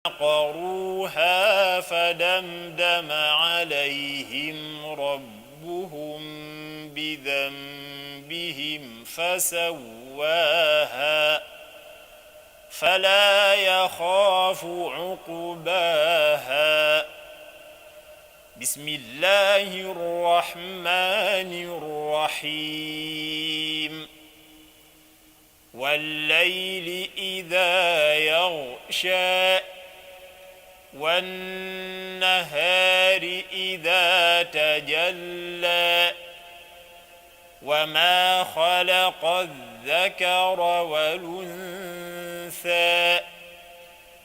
فعقروها فدمدم عليهم ربهم بذنبهم فسواها فلا يخاف عقباها. بسم الله الرحمن الرحيم. والليل إذا يغشى والنهار إذا تجلى وما خلق الذكر والأنثى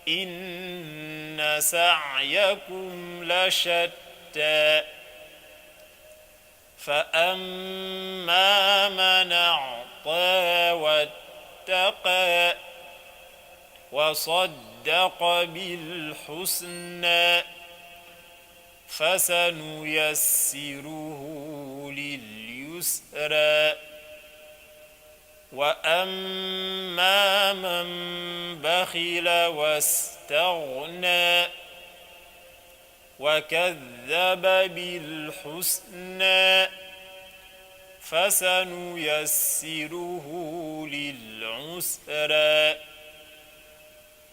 إن سعيكم لشتى. فأما من أعطى واتقى وصدق بالحسنى فسنيسره لليسرى. وأما من بخل واستغنى وكذب بالحسنى فسنيسره للعسرى.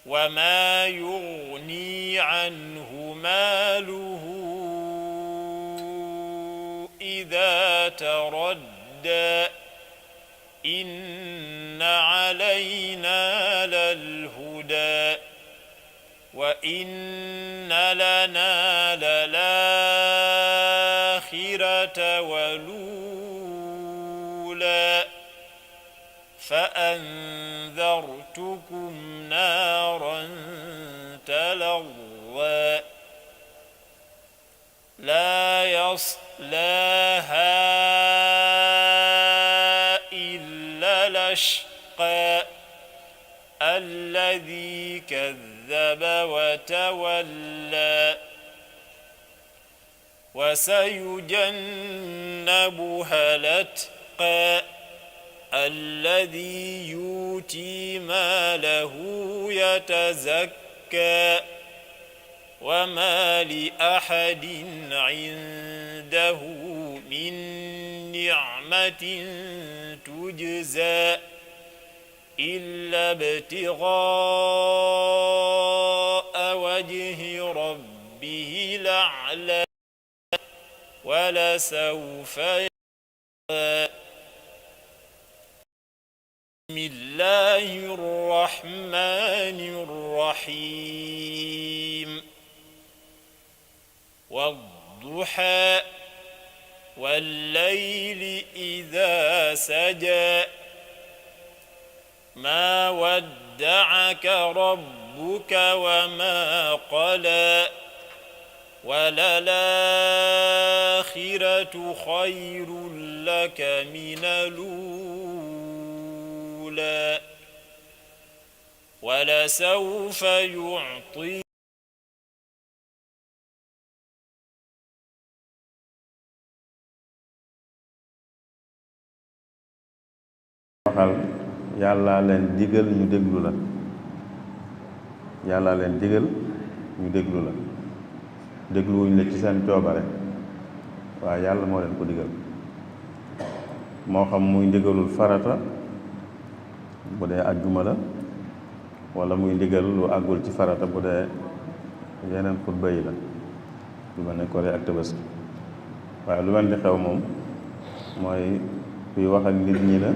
وما يغني عنه ماله إذا تردى إن علينا للهدى وإن لنا للآخرة والأولى فأنذرتكم نارا تلظى لا يصلاها إلا الأشقى الذي كذب وتولى. وسيجنبها الأتقى الذي يؤتي ماله يتزكى وما لأحد عنده من نعمة تجزى إلا ابتغاء وجه ربه الأعلى ولسوف يرضى. بسم الله الرحمن الرحيم. والضحى والليل إذا سجى ما ودعك ربك وما قلى وللآخرة خير لك من الأولى ولسوف يعطيك waxal yàlla leen digal ñu déglu la yàlla leen digal ñu déglu la dégluwuñ la ci seen coobare waaye yàlla moo leen ko digal moo xam muy ndigalul farata bu dee ajjuma la wala muy ndigal lu àggul ci farata bu dee yeneen xutba yi la lu mel ne Korite ak Tabaski waaye lu mel ni xew moom mooy kuy wax ak nit ñi la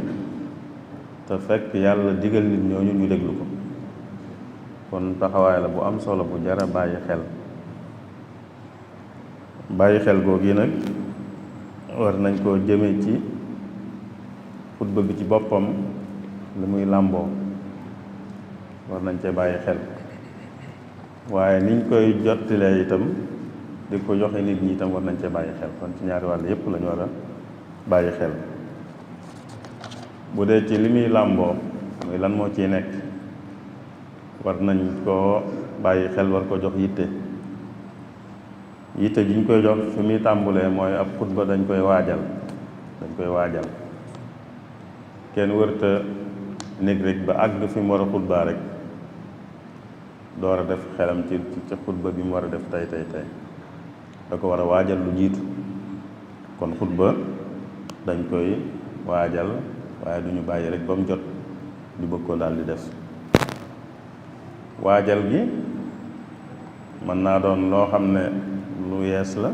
te fekk yàlla digal nit ñooñu ñu déglu ko kon taxawaay la bu am solo bu jara bàyyi xel googu yi nag war nañ koo jëme ci xutba bi ci boppam li muy làmboo war nañ cee bàyyi xel waaye niñ koy jottilee itam di ko joxe nit ñi itam war nañ cee bàyyi xel kon ci ñaari wàll yépp lañu war a bàyyi xel bu dee ci li muy làmboo muy lan moo ciy nekk war nañ koo bàyyi xel war ko jox yitte ji ñu koy jox fi muy tàmbulee mooy ab xutba dañ koy waajal kenn wërta nekk rek ba àgg fi mu war a xutbaa rek door a def xelam ci xutba bi mu war a def tey da ko war a waajal lu jiitu. kon xutba dañ koy waajal waaye duñu bàyyi rek ba mu jot ñu bëgg ko daal di def. waajal gi mën naa doon loo xam ne lu yees la,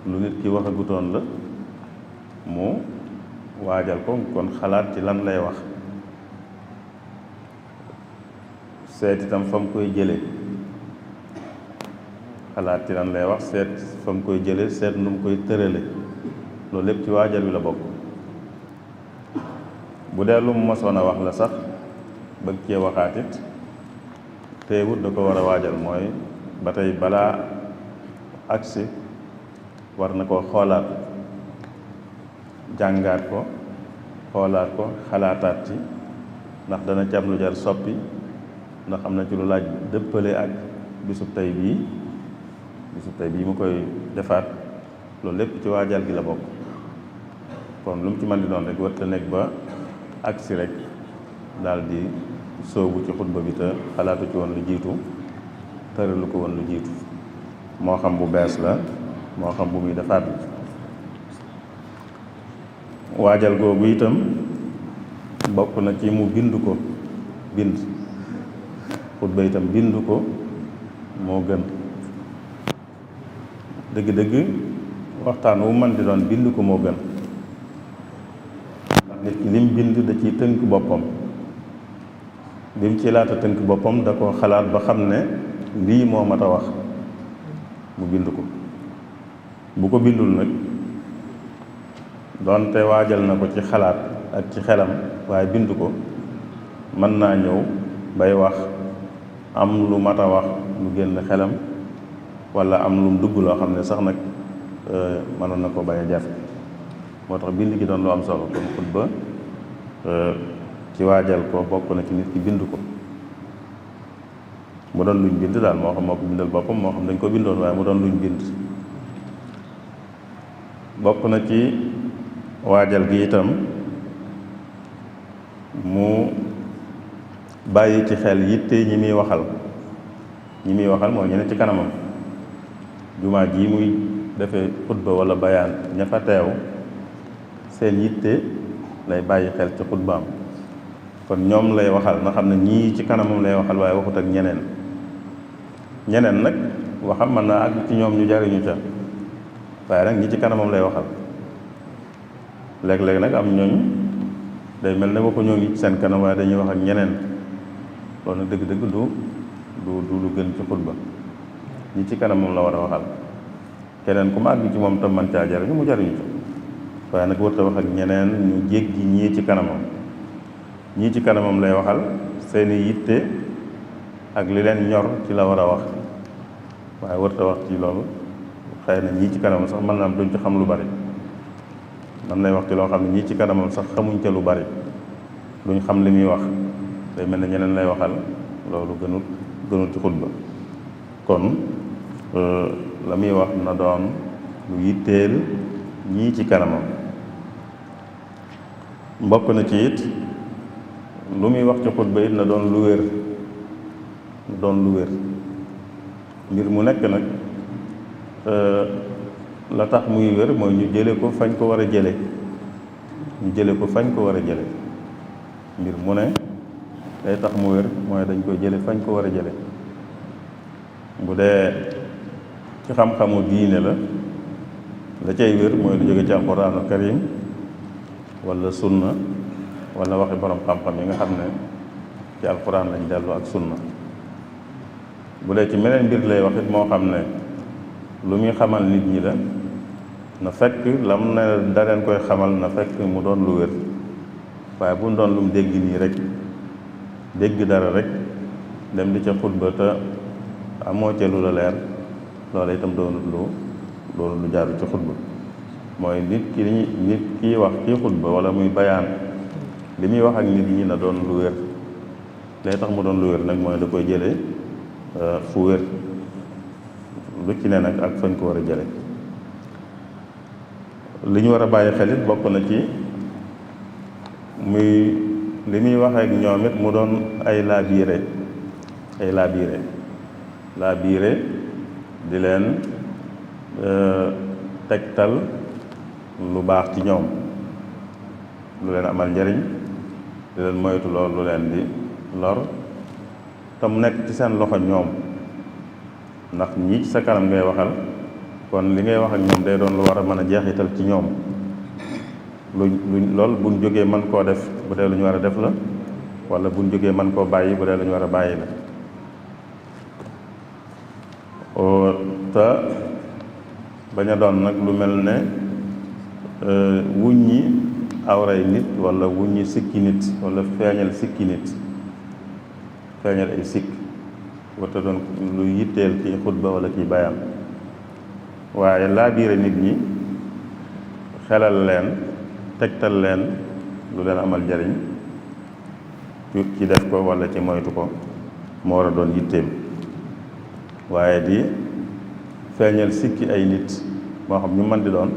lu nit ki waxagutoon la, mu waajal ko kon xalaat ci lan lay wax, seet itam fa mu koy jële, xalaat ci lan lay wax, seet fa mu koy jële, seet nu mu koy tërale. loolu lépp ci waajal wi la bokk. bu dee lu mu mosoon a wax la sax bëgg cee waxaat it teewut da ko war a waajal, mooy ba tey balaa agsi war na koo xoolaat, jàngaat ko, xoolaat ko, xalaataat ci ndax dana ci am lu jar soppi, ndax am na ci lu laaj dëppale ak bisub tey bii mu koy defaat. loolu lépp ci waajal gi la bokk. kon lu mu ci mën di doon rek warta nekk ba agsi rek daal di soobu ci xutba bi te xalaatu ci woon lu jiitu, tëralu ko woon lu jiitu, moo xam bu bees la moo xam bu muy defaat la. waajal googu itam bokk na ci mu bind ko, bind xutba itam bind ko moo gën. dëgg-dëgg waxtaan wu mën di doon bind ko moo gën, ndax nit ki lim bind da ciy tënk boppam. bi mu ci laata tënk boppam da ko xalaat ba xam ne lii moo mat a wax mu bind ko. bu ko bindul nag doonte waajal na ko ci xalaat ak ci xelam, waaye bind ko mën naa ñëw bay wax am lu mat a wax lu génn xelam, wala am lu mu dugg loo xam ne sax nag mënoon na ko bañ a jafe. moo tax bind gi doon lu am solo. kon xutba ci waajal ko bokk na ci nit ki bind ko, mu doon luñ bind daal, moo xam moo ko bindal boppam, moo xam dañ ko bindoon, waaye mu doon luñ bind. bokk na ci waajal gi itam mu bàyyi ci xel yitte ñi muy waxal mooy ñu ne ci kanamam. jumaa ji muy defee xutba wala bayaan, ña fa teew seen yitte lay bàyyi xel ci xutbaam. kon ñoom lay waxal na xam ne ñii ci kanamam lay waxal, waaye waxut ak ñeneen nag waxam mën naa àgg ci ñoom ñu jariñu ca, waaye nag ñi ci kanamam lay waxal. léeg-léeg nag am ñooñ day mel ne waxu ñoo ngi ci seen kanam, waaye dañuy wax ak ñeneen. loolu nag dëgg-dëgg du lu gën ci xutba. ñi ci kanamam la war a waxal, keneen ku ma àgg ci moom tam man caa jariñu mu jariñu ca, waaye nag warta wax ak ñeneen ñu jéggi ñii ci kanamam. ñii ci kanamam lay waxal, seeni yitte ak li leen ñor ci la war a wax, waaye warta wax ci loolu. xëy na ñii ci kanamam sax mën naa am duñ ci xam lu bari, man lay wax ci loo xam ne ñii ci kanamam sax xamuñ ca lu bari, duñ xam li muy wax, day mel ne ñeneen lay waxal. loolu gënul ci xutba. kon la muy wax na doon lu yitteel ñii ci kanamam. mbokk na ci it lu muy wax ci xutba it na doon lu wér, mbir mu nekk nag la tax muy wér mooy ñu jële ko fañ ko war a jële mbir mu ne day tax mu wér mooy dañ koy jële fañ ko war a jële. bu dee ci xam-xamu diine la cay wér mooy lu jóge ci alquraanul karim wala sunna, wala waxi borom xam-xam yi nga xam ne ci alquraan lañ dellu ak sunna. bu dee ci meneen mbir lay wax it moo xam ne lu muy xamal nit ñi la, na fekk lam ne da leen koy xamal na fekk mu doon lu wér, waaye bu mu doon lu mu dégg nii rek, dégg dara rek dem di ca xutba te amoo ca lu la leer, loola itam doonut lu jaaru ci xutba. mooy nit kiy wax kii xutba wala muy bayaan, li muy wax ak nit ñi na doon lu wér. lay tax mu doon lu wér nag mooy da koy jëlee fu wér, lu ci ne nag ak fañ ko war a jële. li ñu war a bàyyi xel it bokk na ci muy li muy wax ak ñoom it mu doon ay laabiire ay laabiire di leen tegtal lu baax ci ñoom, lu leen amal njariñ, di leen moytu lool lu leen di lor, te mu nekk ci seen loxo ñoom, ndax ñii ci sa kanam ngay waxal, kon li ngay wax ak ñoom day doon lu war a mën a jeexital ci ñoom. lool buñ jógee mën koo def bu dee lu ñu war a def la, wala buñ jógee mën koo bàyyi bu dee lu ñu war a bàyyi la. te bañ a doon nag lu mel ne wuññi awray nit wala wuññi sikki nit wala feeñal sikki nit, feeñal ay sikk wata doon lu yitteel ci xutba wala ci bayaan, waaye laabiire nit ñi, xelal leen, tegtal leen lu leen amal njariñ ci def ko wala ci moytu ko moo war a doon yitteem, waaye di feeñal sikki ay nit moo xam ñu mën di doon.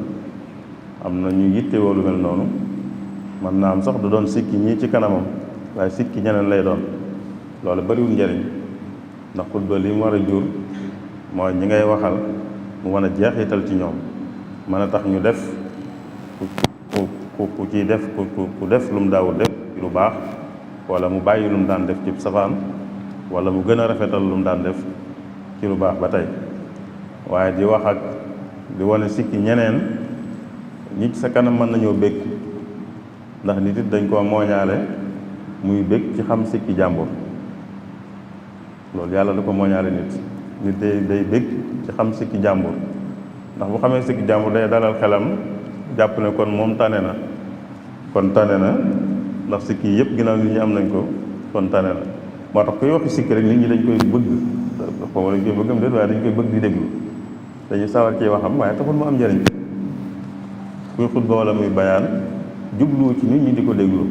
am na ñu yittewoo lu mel noonu, mën naa am sax du doon sikki ñii ci kanamam, waaye sikki ñeneen lay doon. loolu bariwul njariñ, ndax xutba li mu war a jur mooy ñi ngay waxal mu mën a jeexital ci ñoom, mën a tax ñu def ku ciy def ku def lu mu daawul def ci lu baax, wala mu bàyyi lu mu daan def ci safaan, wala mu gën a rafetal lu mu daan def ci lu baax ba tey. waaye di wax ak di wane sikki ñeneen ñi ci sa kanam mën nañoo bég, ndax nit it dañ koo mooñaale muy bég ci xam sikki jàmbur. loolu yàlla da ko mooñaale nit day bég ci xam sikki jàmbur, ndax bu xamee sikki jàmbur day dalal xelam, jàpp ne kon moom tane na ndax sikki yëpp ginnaaw nit ñi am nañ ko, kon tane na. moo tax koy waxi sikki rek nit ñi dañ koy bëgg, xaw dañ koy bëggam déet, waaye dañ koy bëgg di déglu, dañuy sawar ci waxam, waaye taxul mu am njëriñ. kuy xutba wala muy bayaan jubluwu ci nit ñi di ko déglu,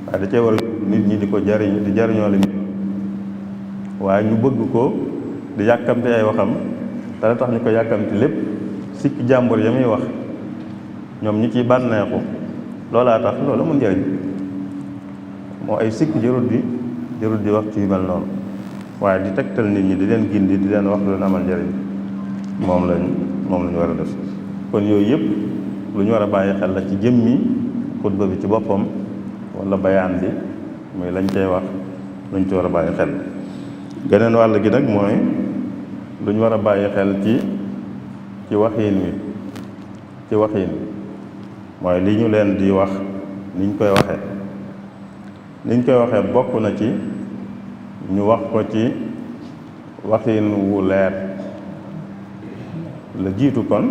waaye da cee war a nit ñi di ko jariñoo li waaye ñu bëgg ko di yàkkamte ay waxam, te la tax ñu ko yàkkamte lépp sikki jàmbur ya muy wax ñoom ñi ciy bànneexu, loolaa tax loolu amul njëriñ. moo ay sikk jërut di wax ci yu mel noonu, waaye di tegtal nit ñi di leen gindi di leen wax lu leen amal njëriñ moom lañu war a def. kon yooyu yëpp lu ñu war a bàyyi xel la ci jëmmi xutba bi ci boppam, wala bayaan bi muy lañ cay wax luñ ci war a bàyyi xel. geneen wàll gi nag mooy lu ñu war a bàyyi xel ci waxiin wi mooy li ñu leen di wax niñ koy waxee bokk na ci ñu wax ko ci waxiin wu leer. la jiitu kon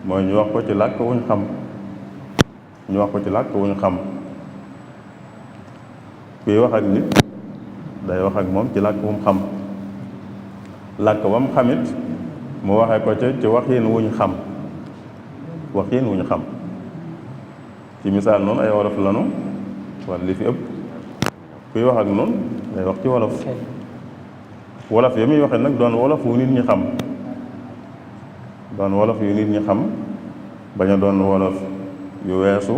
mooy ñu wax ko ci làkk wuñ xam, kuy wax ak nit day wax ak moom ci làkk wum xam, làkk wam xamit mu waxee ko ci waxiin wuñ xam. ci misaal noonu ay wolof lanu wala li fi ëpp, kuy wax ak noonu day wax ci wolof ya muy waxee nag doon wolof wu nit ñi xam, doon wolof yu nit ñi xam, bañ a doon wolof yu weesu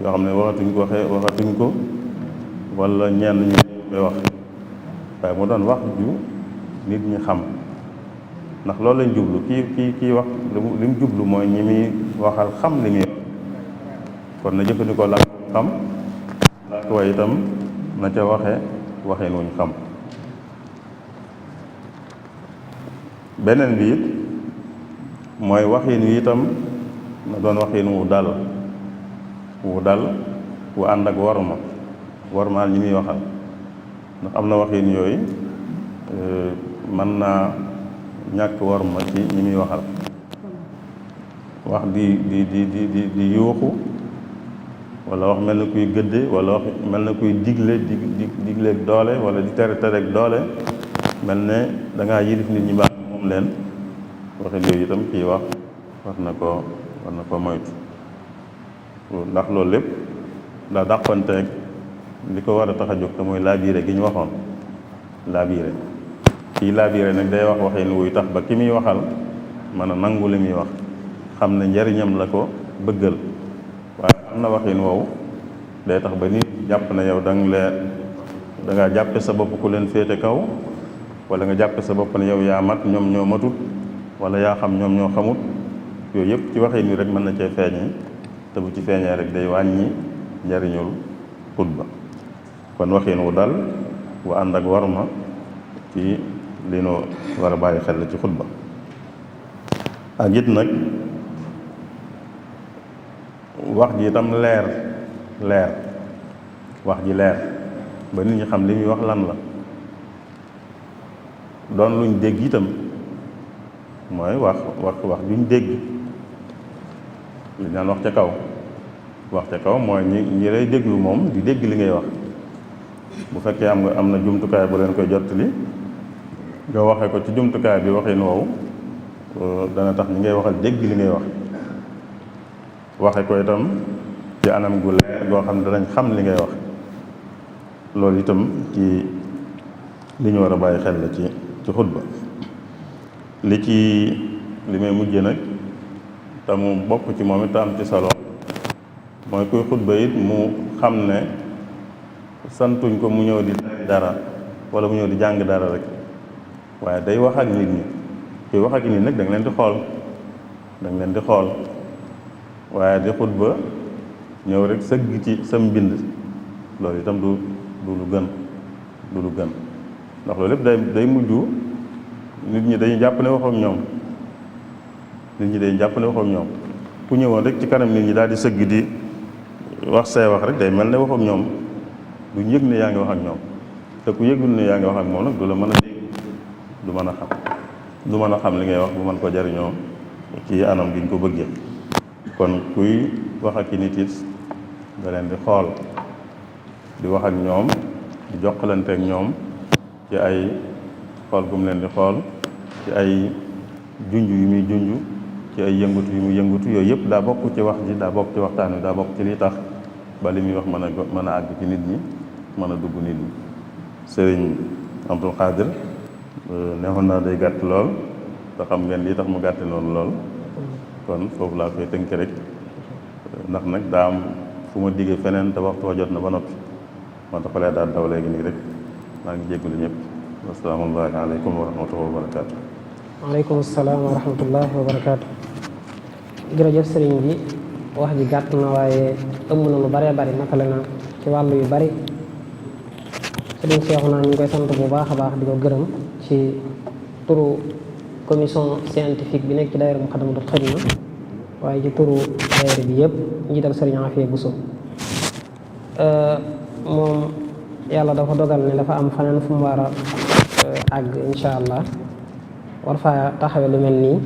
yoo xam ne waxatuñ ko wala ñenn ñu koy wax, waaye mu doon wax ju nit ñi xam. ndax loolu lañ jublu kii wax li mu jublu mooy ñi muy waxal xam li muy wax, kon na jëfandikoo làkk xam, làkk wa itam na ca waxeen wuñ xam. beneen bi it mooy waxiin wi itam na doon waxiin wu dal wu ànd ak wormaal ñi muy waxal, ndax am na waxiin yooyu mën naa ñàkk worma ci ñi muy waxal. wax di yuuxu, wala wax mel na kuy gëdde, wala wax mel na kuy digleeg doole, wala di tereeg doole, mel ne da ngaa yilif nit ñi baax moom leen. waxin yooyu itam kii wax war na ko moytu, ndax loolu lépp daa dàqanteeg li ko war a tax a jóg te mooy laabiire gi ñu waxoon. laabiire nag day wax waxin wuy tax ba ki muy waxal mën a nangu li muy wax, xam ne njariñam la ko bëggal. waaye am na waxin woowu day tax ba nit jàpp na yow da ngaa jàppe sa bopp ku leen féete kaw, wala nga jàppe sa bopp ne yow yaa mat ñoom ñoo matut, wala yaa xam ñoom ñoo xamut. yooyu yëpp ci waxee nii rek mën na cee feeñee, te bu ci feeñee rek day wàññi njariñul xutba. kon waxin wu dal wu ànd ak warma ci li nu war a bàyyi xel ci xutba. ak it nag wax ji itam leer wax ji leer ba nit ñi xam li muy wax lan la, doon luñ dégg itam, mooy wax juñ dégg. li naan wax ca kaw mooy ñi lay déglu moom di dégg li ngay wax. bu fekkee am na jumtukaay bu leen koy jottali, nga waxe ko ci jumtukaay bi waxin woowu, dana tax ñi ngay waxal dégg li ngay wax. waxe ko itam ci anam gu leer goo xam ne danañ xam li ngay wax. loolu itam ci li ñu war a bàyyi xel la ci xutba. li may mujje nag te mu bokk ci moom it te am ci solo, mooy kuy xutba it mu xam ne santuñ ko mu ñëw di dara wala mu ñëw di jàng dara rek, waaye day wax ak nit ñi. kuy wax ak nit nag da nga leen di xool waaye di xutba ñëw rek sëgg ci sam mbind, loolu itam du lu gën ndax loolu lépp day mujj nit ñi dañuy jàpp ne waxook ñoom ku ñëwoon rek ci kanam nit ñi daal di sëgg di wax say wax rek day mel ne waxook ñoom, duñ yëg ne yaa ngi wax ak ñoom. te ku yëgul ne yaa ngi wax ak moom nag du la mën a dégg, du mën a xam li ngay wax bu mën ko jariñoo ci anam gi ñu ko bëggee. kon kuy wax ak nit it da leen di xool, di wax ak ñoom, di jokkalante ak ñoom ci ay xool gum leen di xool, ci ay junj yu muy junj, ci ay yëngutu yu muy yëngutu. yooyu yëpp daa bokk ci wax ji, daa bokk ci waxtaan wi, daa bokk ci li tax ba li muy wax mën a àgg ci nit ñi, mën a dugg nit ñi. Sëriñ Abdul Xaadir neexoon naa day gàtt lool, te xam ngeen lii tax mu gàtt noonu lool, kon foofu laa koy tënk rek, ndax nag daa am fu ma diggee feneen te waxtu wa jot na ba noppi, moo tax fa lay daal daw léegi nii rek. maa ngi jégalu ñëpp. assalaamu aleykum wa rahmatullahi wa barakaatu. waaleykum salaam wa rahmatullahi wa barakaatu. jërëjëf sëriñ bi, wax ji gàtt na waaye ëmb na lu baree bari, matale na ci wàllu yu bari. sëriñ Seexuna ñu ngi koy sant bu baax a baax di ko gërëm ci turu commission scientifique bi nekk ci daayira Moukhaddamatoul Khidma, waaye ci turu daayira bi yëpp njiital sëriñ Afia Bousso. moom yàlla dafa dogal ne dafa am faneen fu mu war a àgg incha allah, war faa taxawe lu mel nii,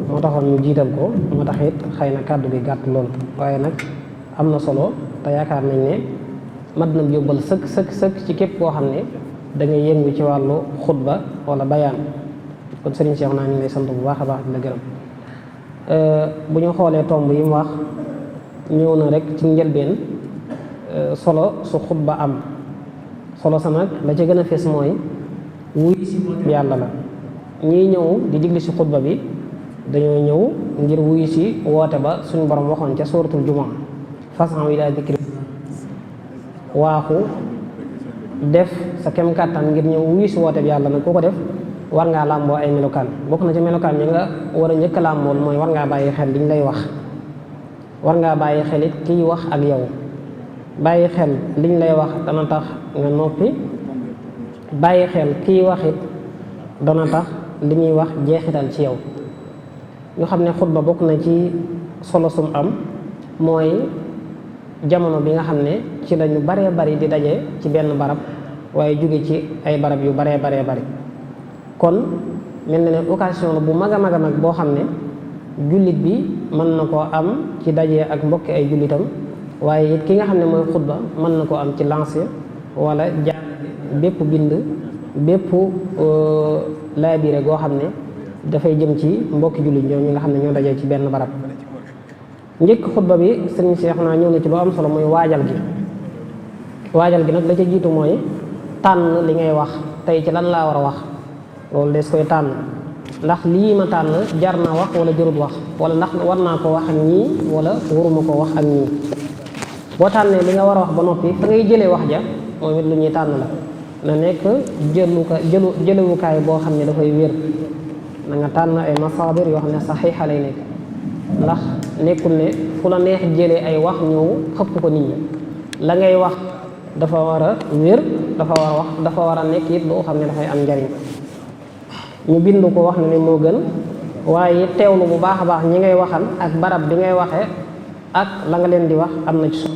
moo taxoon ñu jiital ko. moo tax it xëy na kàddu gi gàtt lool, waaye nag am na solo te yaakaar nañ ne mat na yóbbal sëkk ci képp koo xam ne da ngay yëngu ci wàllu xutba wala bayaan. kon sëriñ Cheikh naa ñu lay sant bu baax a baax di la gërëm. bu ñu xoolee tomb yi mu wax, ñëw na rek ci njëlbeen solo su xutba am. solo sa nag la ca gën a fees mooy wuy si yàlla la. ñiy ñëw di diglu si xutba bi dañoo ñëw ngir wuyu si woote ba suñu borom waxoon ca suuratul Jumaa, fas'aw ilaa dikri, waaxu def sa kem kàttan ngir ñëw wuyu si woote bi yàlla nag ku ko def war ngaa làmboo ay melokaan. bokk na ci melokaan yi nga war a njëkk a làmbool mooy war ngaa bàyyi xel liñ lay wax, war ngaa bàyyi xel it kiy wax ak yow. bàyyi xel liñ lay wax dana tax nga noppi, bàyyi xel kiy wax it dana tax li muy wax jeexital ci yow. ñu xam ne xutba bokk na ci solo sum am mooy jamono bi nga xam ne ci la ñu baree bari di daje ci benn barab, waaye jóge ci ay barab yu baree bari. kon mel na ne occasion la bu mag a mag boo xam ne jullit bi mën na koo am ci daje ak mbokki ay jullitam, waaye it ki nga xam ne mooy xutba mën na koo am ci lancer wala jaar bépp bind, bépp laabire goo xam ne dafay jëm ci mbokki jullit ñoom ñi nga xam ne ñoo dajee ci benn barab. njëkk xutba bi sëriñ Cheikh naa ñëw na ci lu am solo mooy waajal gi nag la ca jiitu mooy tànn li ngay wax. tey ci lan laa war a wax, loolu des koy tànn, ndax lii ma tànn jar na wax wala jarut wax, wala ndax war naa ko wax ak ñii wala waruma ko wax ak ñii. boo tànnee li nga war a wax ba noppi fa ngay jëlee wax ja moom it lu ñuy tànn la. na nekk jëluwukaay boo xam ne dafay wér. na nga tànn ay masaadir yoo xam ne saxiixa lay nekk, ndax nekkul ne fu la neex jëlee ay wax ñëw xëpp ko nit ñi. la ngay wax dafa war a wér, dafa war a nekk it loo xam ne dafay am njariñ. ñu bind ko wax na ne moo gën, waaye teewlu bu baax a baax ñi ngay waxal ak barab bi ngay waxee ak la nga leen di wax am na ci solo.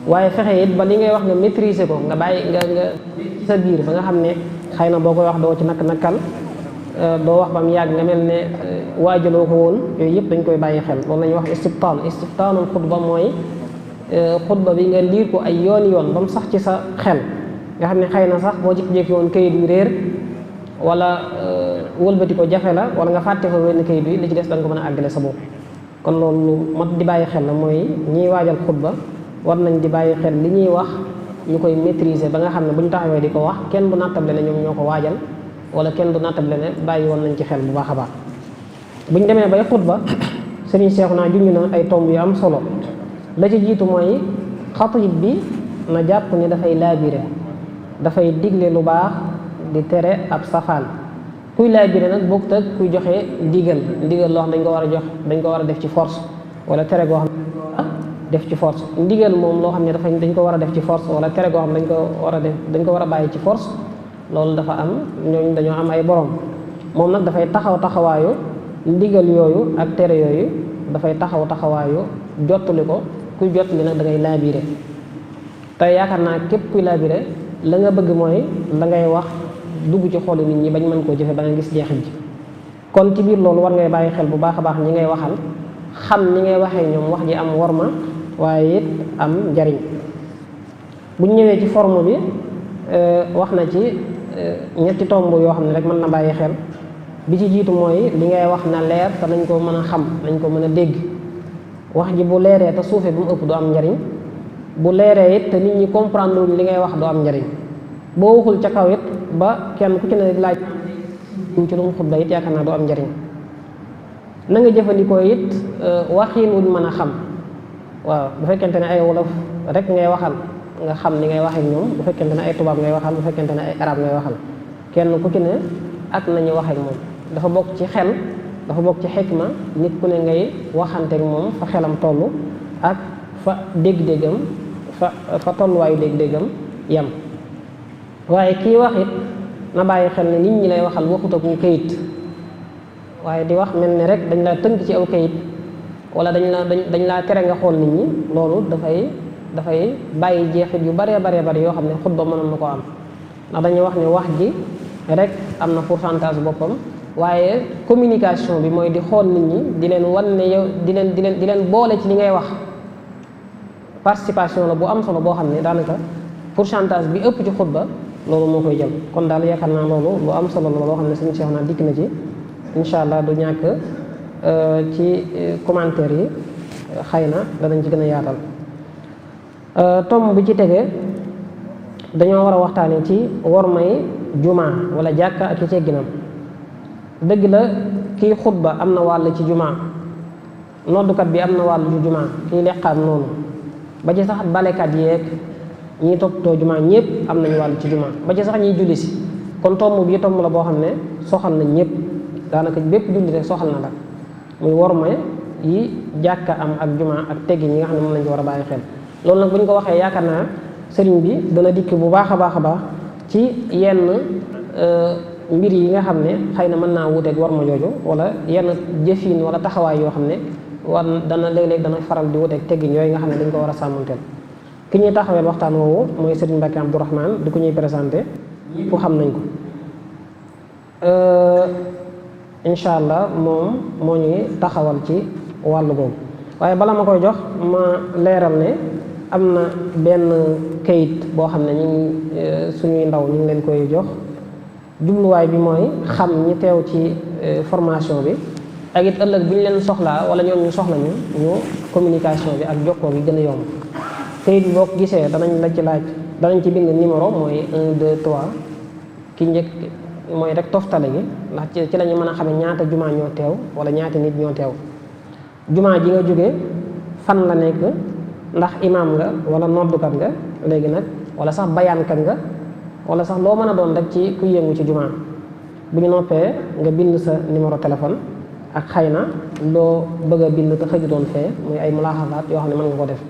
waaye fexe it ba li ngay wax nga maîtriser ko, nga bàyyi nga ci sa biir ba nga xam ne xëy na boo koy wax doo ci nakal doo wax ba mu yàgg nga mel ne waajaloo ko woon. yooyu yëpp dañ koy bàyyi xel. loolu la ñuy wax istibtaanul xutba, mooy xutba bi nga liir ko ay yoon ba mu sax ci sa xel, nga xam ne xëy na sax boo jékki-jékki woon kayit yu réer wala wëlbati ko jafe la, wala nga fàtte fa wenn kayit bi li ci des da nga ko mën a àggale sa bopp. kon loolu mat di bàyyi xel la, mooy ñiy waajal xutba war nañ di bàyyi xel li ñuy wax ñu koy maîtriser ba nga xam ne bu ñu taxawee di ko wax kenn du nattable ne ñoom ñoo ko waajal, wala kenn du nattable ne bàyyi woon nañ ci xel bu baax a baax. bu ñu demee bay xutba, Sëriñ Seexuna junj na ay tomb yu am solo. la ci jiitu mooy xatib bi na jàpp ni dafay laabire, dafay digle lu baax di tere ab safaan. kuy laabire nag bokkut ak kuy joxe ndigal loo xam dañ ko war a jox, dañ ko war a def ci force, wala tere goo xam def ci force. ndigal moom loo xam ne dañ ko war a def ci force, wala tere goo xam dañ ko war a bàyyi ci force, loolu dafa am ñooñu dañoo am ay borom. moom nag dafay taxawaayu ndigal yooyu ak tere yooyu, dafay taxawaayu jottali ko. kuy jottali nag da ngay laabire, te yaakaar naa képp kuy laabire la nga bëgg mooy la ngay wax dugg ci xolu nit ñi bañ mën koo jëfe ba nga gis jeexit ji. kon ci biir loolu war ngay bàyyi xel bu baax a baax ñi ngay waxal, xam ñi ngay waxee ñoom wax ji am worma waaye it am njariñ. buñ ñëwee ci forme bi wax na ci ñetti tomb yoo xam ne rek mën na bàyyi xel. bi ci jiitu mooy li ngay wax na leer te nañ ko mën a xam, nañ ko mën a dégg. wax ji bu leeree te suufee bu mu ëpp du am njariñ, bu leeree it te nit ñi comprendre wuñ li ngay wax du am njariñ. boo waxul ca kaw it ba kenn ku ci ne laaj ci lu mu xutba it yaakaar naa du am njariñ. na nga jëfandikoo it waxiin wuñ mën a xam. waaw bu fekkente ne ay wolof rek ngay waxal nga xam ni ngay waxee ak ñoom, bu fekkente ne ay tubaab ngay waxal, bu fekkente ne ay arab ngay waxal, kenn ku ci ne ak nañu waxee ak moom. dafa bokk ci xel, dafa bokk ci xikma nit ku ne ngay waxanteek moom fa xelam toll ak fa dégg-déggam fa tolluwaayu dégg-déggam yam. waaye kii wax it na bàyyi xel ne nit ñi lay waxal waxut ak kayit, waaye di wax mel ni rek dañ laa tënk ci aw kayit, wala dañ laa tere nga xool nit ñi. loolu dafay bàyyi jeexit yu bare yoo xam ne xutba mënoon na ko am. ndax dañuy wax ne wax ji rek am na pourcentage boppam, waaye communication bi mooy di xool nit ñi, di leen wan ne yow di leen boole ci li ngay wax. participation la bu am solo boo xam ne daanaka pourcentage bi ëpp ci xutba loolu moo koy jël. kon daal yaakaar naa loolu lu am solo la loo xam ne suñu Cheikh naa dikk na ci. incha allah du ñàkk ci commentaire yi xëy na danañ ci gën a yaatal. tomb bi ci tege dañoo war a waxtaane ci wormay jumaa wala jàkka ak i tegginam. dëgg la kii xutba am na wàll ci jumaa, noddukat bi am na wàll ci jumaa, kii leqaam noonu, ba ci sax balekat yeeg ñiy toppatoo jumaa ñëpp am nañu wàll ci jumaa, ba ci sax ñiy julli si. kon tomb bi tomb la boo xam ne soxal na ñëpp, daanaka bépp julli rek soxal na la, muy worma yi jàkka am ak jumaa ak teggi ñi nga xam ne moom lañ ci war a bàyyi xel. loolu nag bu ñu ko waxee yaakaar naa sëriñ bi dana dikk bu baax a baax ci yenn mbir yi nga xam ne xëy na mën naa wuuteeg worma jooju, wala yenn jëfin wala taxawaay yoo xam ne dana léeg-léeg dana faral di wuuteeg teggin yooyu nga xam ne dañ ko war a sàmmanteel. ki ñuy taxaweel waxtaan woowu mooy Sëriñ Mbàkke Abdourahmane di ko ñuy présenté fu xam nañ ko. incha allah moom moo ñuy taxawal ci wàllu boobu. waaye bala ma koy jox ma leeral ne am na benn kayit boo xam ne suñuy ndaw ñu ngi leen koy jox. jubluwaay bi mooy xam ñi teew ci formation bi ak it ëllëg bi ñu leen soxlaa wala ñoom ñu soxla ñu communication bi ak jokkoo bi gën a yomb. kayit bi boo ko gisee danañ la ci laaj, danañ ci bind numéro mooy 1 2 3 ki njëkk mooy rek toftale gi, ndax ci la ñu mën a xame ñaata jumaa ñoo teew wala ñaata nit ñoo teew. jumaa ji nga jóge fan la nekk, ndax imaam nga wala noddukat nga léegi nag, wala sax bayaankat nga wala sax loo mën a doon rek ci ku yëngu ci jumaa bu ñu noppee nga bind sa numéro téléphone ak xëy na loo bëgg a bind te xëjutoon fee muy ay mulaaxasaat yoo xam ne mën nga ko def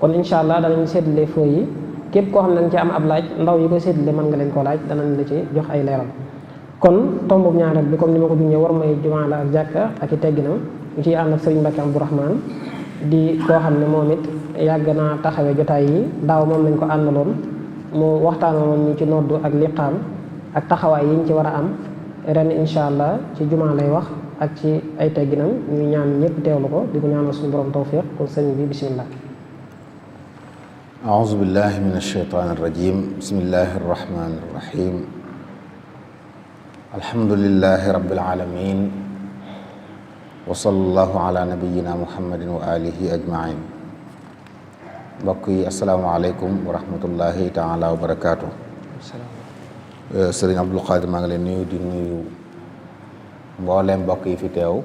kon incha allah danañ séddale fooy yi képp koo xam ne dañ ci am ab laaj ndaw yi koy séddale mën nga leen koo laaj danañ la ci jox ay leeral kon tombu ñaareel bi comme ni ma ko junjee war may jumaa la ak jàkka ak i tegginam ñu ciy ànd ak sëriñ Mbacke Abdourahmane di koo xam ne moom it yàgg naa taxawee jotaay yi daaw moom lañ ko àndaloon mu waxtaanoon ñu ci noddu ak liqaam ak taxawaay yi ñu ci war a am ren incha allah ci jumaa lay wax ak ci ay tegginam ñu ñaan ñëpp teewlu ko di ko ñaanal suñu borom tawfiq kon sëriñ bi bismillah. أعوذ بالله من الشيطان الرجيم بسم الله الرحمن الرحيم الحمد لله رب العالمين وصلى الله على نبينا محمد وآله أجمعين mbokk yi asalaamaaleykum wa rahmatullahi taala wa barakaatu. Sëriñ Abdul Qadir maa ngi leen nuyu di nuyu mbooleem mbokk yi fi teew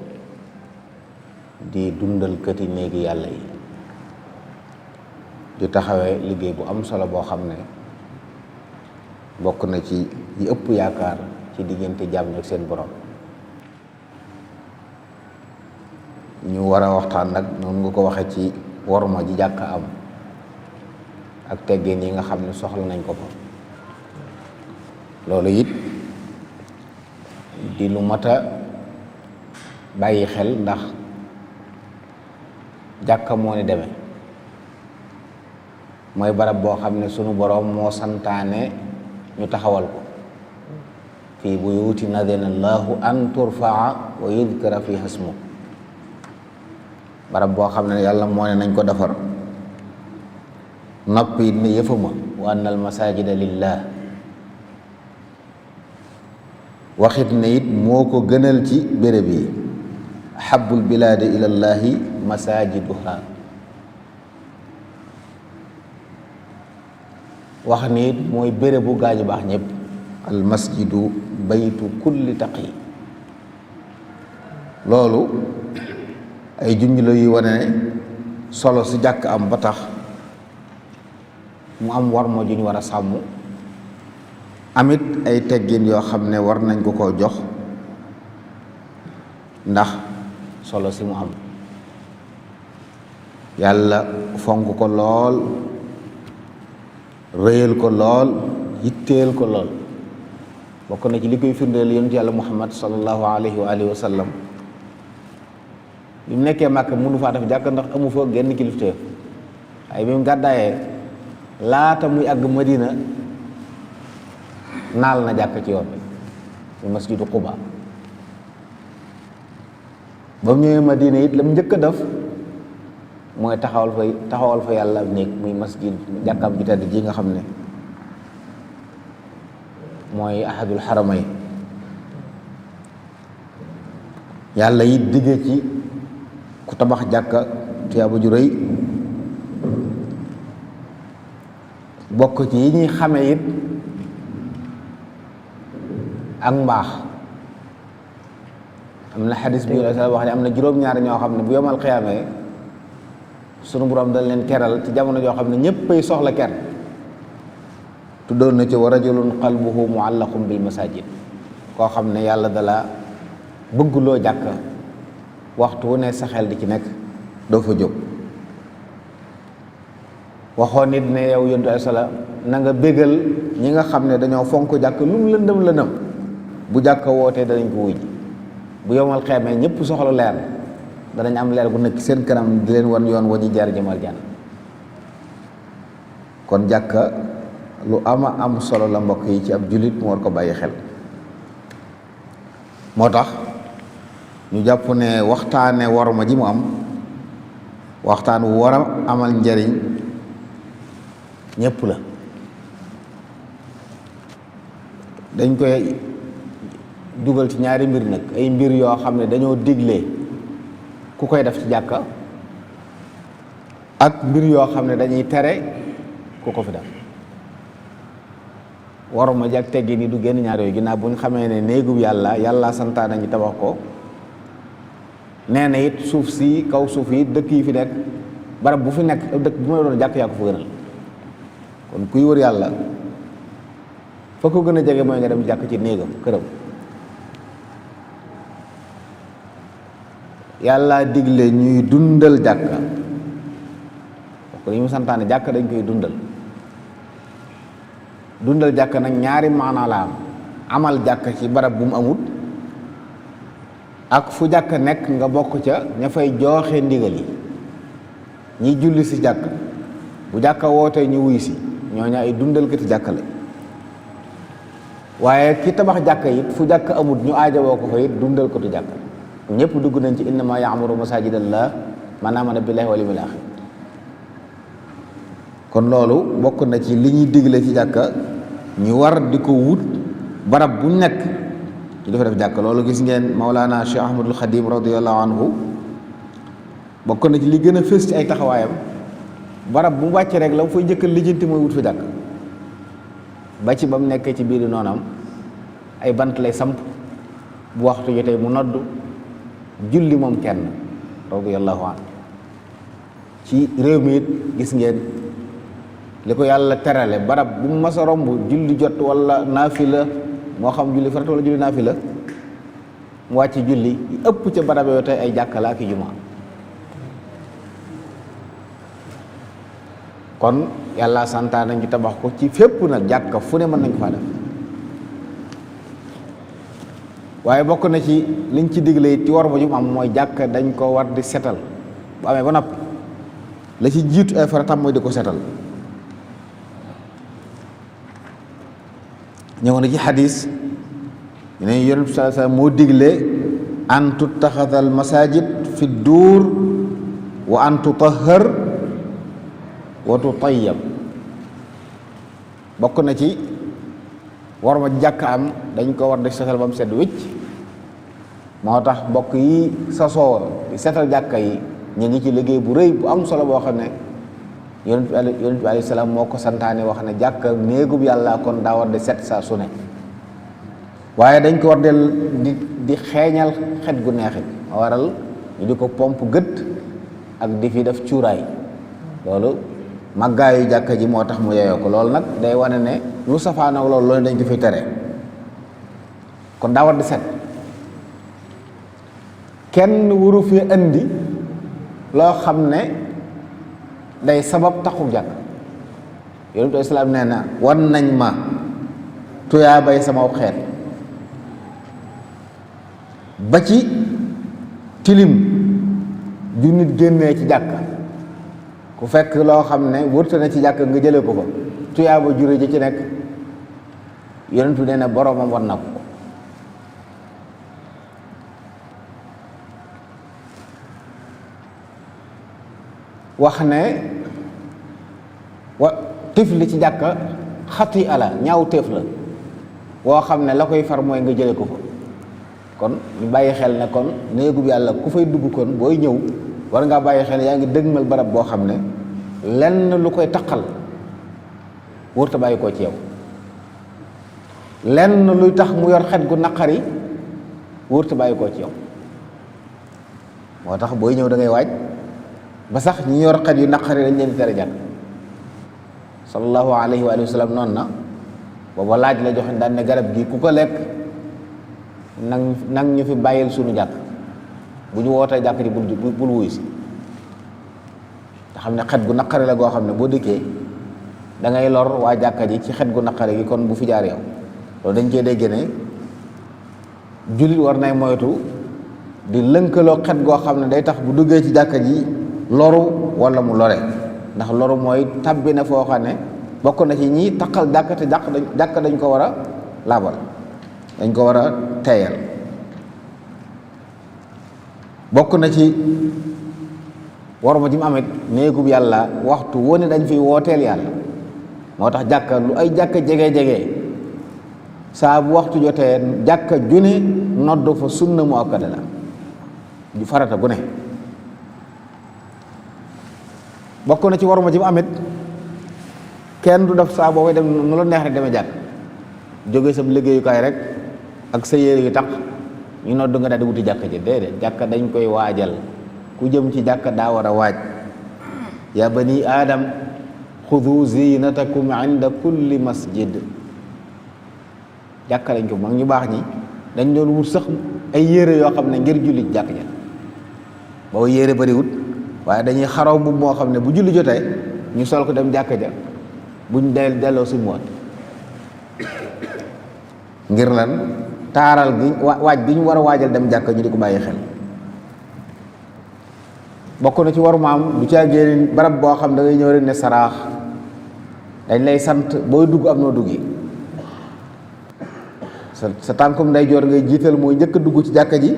di dundal këti néegi yàlla yi di taxawee liggéey bu am solo boo xam ne bokk na ci yi ëpp yaakaar ci diggante jàmm ak seen borom. ñu war a waxtaan nag noonu nga ko waxee ci worma ji jàkka am ak teggin yi nga xam ne soxla nañ ko fa loolu it di lu mat a bàyyi xel ndax jàkka moo ni demee mooy barab boo xam ne sunu boroom moo santaane ñu taxawal ko fii buyuutin adina allahu an turfaa wa yudkara fiha ismu barab boo xam ne yàlla moo ne nañ ko defar noppi it ne yëfama wa anna al masajida lillah waxit ne it moo ko gënal ci béréb yi ahabul bilaadi ilallahi masajiduha wax ni it mooy bérébu gaañu baax ñëpp al masjidu baytu kulli taqi loolu ay junj la yu wane ne solo si jàkk am ba tax mu am war moo ju ñu war a sàmm amit ay teggin yoo xam ne war nañ ko koo jox ndax solo si mu am yàlla fonk ko lool rëyal ko lool yitteel ko lool bokk na ci li koy firndeel yonent yàlla muhammad sallallahu alayhi wa alihi wa sallam bi mu nekkee Màkka mënu faa def jàkk ndax amu fa genn kilifteef waaye bi mu gàddaayee laata muy àgg Madina naal na jàkk ci yoon bi muy masjidu Quba ba mu ñëwee Madina it la mu njëkk a def mooy taxawal fa yàlla ab néeg muy masjid jàkkaam ju tedd ji nga xam ne mooy ahadul xaramay yàlla it digge ci ku tabax jàkka tuyaaba ju rëy bokk ci yi ñuy xame it ak mbaax am na xadis bi wax ne am na juróom-ñaar ñoo xam ne bu yomal xiyaamee sunu borom dañ leen keral ci jamono joo xam ne ñëppay soxla ker tuddoon na ci wa rajulun qalbuhu muallaqun bil masajid koo xam ne yàlla dala bëgguloo jàkk waxtu wu ne sa xel di ci nekk doo fa jóg waxoon nit ne yow yontu ay sala na nga bégal ñi nga xam ne dañoo fonk jàkk lu mu lëndëm bu jàkk wootee danañ ko wuj bu yomal xeemee ñëpp soxla leer danañ am leer bu nekk seen kanam di leen wan yoon wa ñu jaar jëmal jànn kon jàkka lu ama am solo la mbokk yi ci ab jullit mu war ko bàyyi xel moo tax ñu jàpp ne waxtaane worma ji mu am waxtaan wu war a amal njariñ ñépp la dañ koy dugal ci ñaari mbir nag ay mbir yoo xam ne dañoo digle ku koy def ci jàkka ak mbir yoo xam ne dañuy tere ku ko fi def waruma ji ak teggi ni du génn ñaar yooyu ginnaaw bu ñu xamee ne néegub yàlla santaane ñu tabax ko nee na it suuf si kaw suuf yi dëkk yi fi nekk barab bu fi nekk dëkk bu ma doon jàkk yaa ko fa gënal kon kuy wër yàlla fa ko gën a jege mooy nga dem jàkk ci néegam këram. yàlla digle ñuy dundal jàkka ko li mu santaane jàkka dañ koy dundal jàkka nag ñaari maanaa la am amal jàkka ci barab bu mu amut ak fu jàkka nekk nga bokk ca ña fay jooxe ndigal yi ñiy julli si jàkka bu jàkka wootee ñu wuy si ñooñu ay dundal kati jàkka la waaye ki tabax jàkka it fu jàkka amut ñu aajowoo ko fa it dundal katu jàkka ñëpp dugg nañ ci innama yaamuru masajidallah man amana billahi wal yawmil axir kon loolu bokk na ci li ñuy digle ci jàkka ñu war di ko wut barab bu nekk ci dafa def jàkka loolu gis ngeen Maulana Cheikh Ahmadul Khadim radiyallahu anhu bokk na ci li gën a fës ci ay taxawaayam barab bu mu wàcce rek la mu fay njëkk lijjanti mooy wut fa jàkk ba ci ba mu nekkee ci biir noonam ay bant lay samp bu waxtu jotee mu nodd julli moom kenn radiyallahu anhu ci réew mi it gis ngeen li ko yàlla terale barab bu mu mas a romb julli jot wala naafila moo xam julli farata wala julli naafila mu wàcc julli ëpp ca barab yoo tey ay jàkka la ak i jumaa kon yàlla santaane ñu tabax ko ci fépp nag jàkka fu ne mën nañ ko faa def waaye bokk na ci liñ ci digle it ci war ba jum am mooy jàkka dañ ko war di setal bu amee ba noppi la ci jiitu ay faratam mooy di ko setal ñëw na ci xadis ñu ne yonent bi sallallahu alayhi wasallam moo digle an tuttaxada al masajid fi duur wa an tutahhar wa tutayyab bokk na ci war ma jàkk am dañ ko war di setal ba mu sedd wicc moo tax mbokk yi sasoo di setal jàkka yi ñu ngi ci liggéey bu rëy bu am solo boo xam ne yonent bi alayhi salaam moo ko santaane wax ne jàkka néegub yàlla kon daa war di set saa su ne waaye dañ ko war di xeeñal xet gu neexit ma waral ñu di ko pomp gët ak di fi def cuuraay loolu màggaayu jàkka ji moo tax mu yeyoo ko loolu nag day wane ne lu safaanoo loolu dañ ko fi tere kon daa war di set kenn waru fi indi loo xam ne day sabab taxu jàkk yonent bi islaam nee na wan nañ ma tuyaa bay sama xeet ba ci tilim ju nit génnee ci jàkk ku fekk loo xam ne wërta na ci jàkk nga jële ko fa tuyaa ba jure ji ci nekk yonent bi nee na boroomam wan na ko wax ne wa tifli ci jàkka xati ala ñaaw téef la woo xam ne la koy far mooy nga jële ko fa kon ñu bàyyi xel ne kon néegub yàlla ku fay dugg kon booy ñëw war ngaa bàyyi xel yaa ngi dëgmal barab boo xam ne lenn lu koy taqal wërta bàyyi koo ci yow lenn luy tax mu yor xet gu naqari wërta bàyyi koo ci yow moo tax booy ñëw da ngay waaj ba sax ñi yor xet yu naqari dañ leen di tere jàkk sallallahu alayhi wa sallam noonu na booba laaj la joxe daan ne garab gi ku ko lekk nang ñu fi bàyyil suñu jàkk bu ñu wootee jàkk ji bul wuy si te xam ne xet gu naqari la goo xam ne boo dëkkee da ngay lor waa jàkka ji ci xet gu naqari gi kon bu fi jaar yow loolu dañ cee dégg ne jullit war nay moytu di lënkaloo xet goo xam ne day tax bu duggee ci jàkka ji loru wala mu lore ndax loru mooy tabbi na foo xam ne bokk na ci ñi taqal jàkk te jàkk dañ ko war a laabal dañ ko war a teeyal bokk na ci war ma ji mu amit néegub yàlla waxtu wone dañ fiy wooteel yàlla moo tax jàkka lu ay jàkka jege-jege saa bu waxtu jotee jàkka june nodd fa sunna mu akkada la ju farata gu ne bokk na ci war ma ji mu amit kenn du def saa boo koy dem nu la neex rek demee jàkk jóge sa liggéeyukaay rek ak sa yére yu tax ñu nodd nga daal di wuti jàkka ji déedéet jàkka dañ koy waajal ku jëm ci jàkka daa war a waaj ya bani aadam xudu zinatakum inda kulli masjid jàkka lañ ko mag ñu baax ñi dañ doon wut sax ay yére yoo xam ne ngir julli jàkk ja booba yére bariwut waaye dañuy xaraw mbubb moo xam ne bu julli jotee ñu sol ko dem jàkka ja buñ delloo suñ moot ngir lan taaral gi waaj gi ñu war a waajal dem jàkka ñu di ko bàyyi xel bokk na ci waru maam du caa génn barab boo xam da ngay ñëw rek ne saraax dañ lay sant booy dugg am noo duggi sa tànkum ndeyjoor ngay jiital mooy njëkk a dugg ci jàkka ji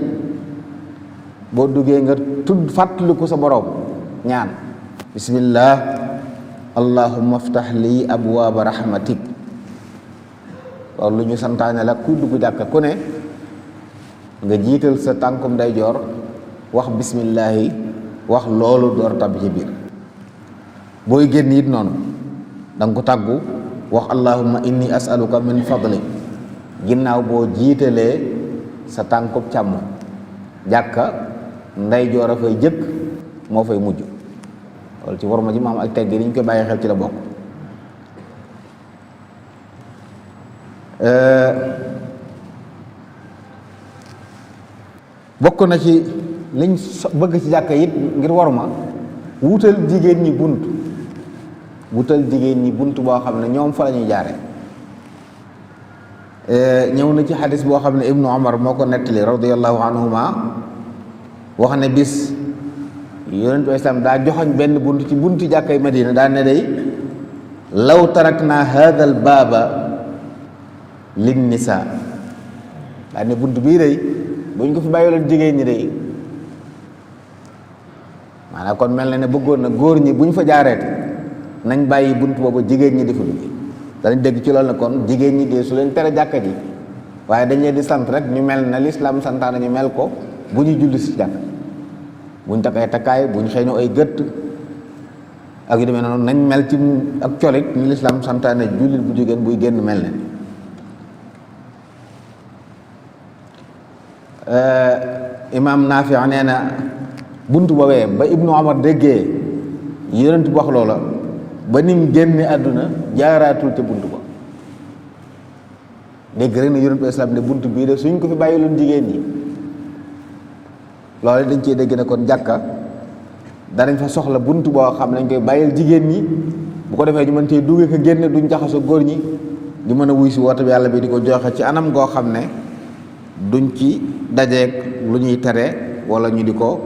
boo duggee nga tudd fàttaliku sa boroom ñaan bismillah allahumma aftah lii abwaaba rahmatik loolu lu ñu santaane la kuy dugg jàkka ku ne nga jiital sa tànkum ndeyjoor wax bismillahi wax loolu door tabbi ci biir booy génn it noonu da nga ko tàggu wax allahumma inni as'aluka min fadlik ginnaaw boo jiitalee sa tànkub càmm jàkka ndeyjoor a fay jëkk moo fay mujj loolu ci warma ji maam ak tegg ni ñu koy bàyyi xel ci la bokk bokk na ci liñ bëgg ci jàkka it ngir warma wutal jigéen ñi bunt boo xam ne ñoom fa la ñuy jaare ñëw na ci xadis boo xam ne ibnu omar moo ko nettali radiallahu anhuma wax ne bis yonentu islam daa joxoñ benn bunt ci bunti jàkkay madina daa ne day law tarakna hadha al baaba lin nisa daa ne bunt bii day buñ ko fi bàyyiloon jigéen ñi day maanaam kon mel na ne bëggoon na góor ñi buñ fa jaareete nañ bàyyi bunt boobu jigéen ñi di fa dugg danañ dégg ci loolu ne kon jigéen ñi dee su leen tere jàkka ji waaye dañ leen di sant rek ñu mel na lislaam santaane ñu mel ko bu ñu julli si jàkk buñ takkay takkaay buñ xëyñoo ay gët ak yu demee noonu nañ mel ci ak colit ñu lislaam santaane jullit bu jigéen buy génn mel ne imaam Naafi nee na bunt boobee ba ibnu Omar déggee yonent bu wax loola ba nim génne àdduna jaaraatul ca bunt ba dégg rek ne yonent bu islam ne bunt bii de suñ ko fi bàyyiloon jigéen ñi loolu dañ cee dégg ne kon jàkka danañ fa soxla bunt boo xam nañ koy bàyyil jigéen ñi bu ko defee ñu mën cee duggee ko génne duñ jaxasoo góor ñi di mën a wuy si woote bi yàlla bi di ko joxe ci anam goo xam ne duñ ci dajeeg lu ñuy tere wala ñu di ko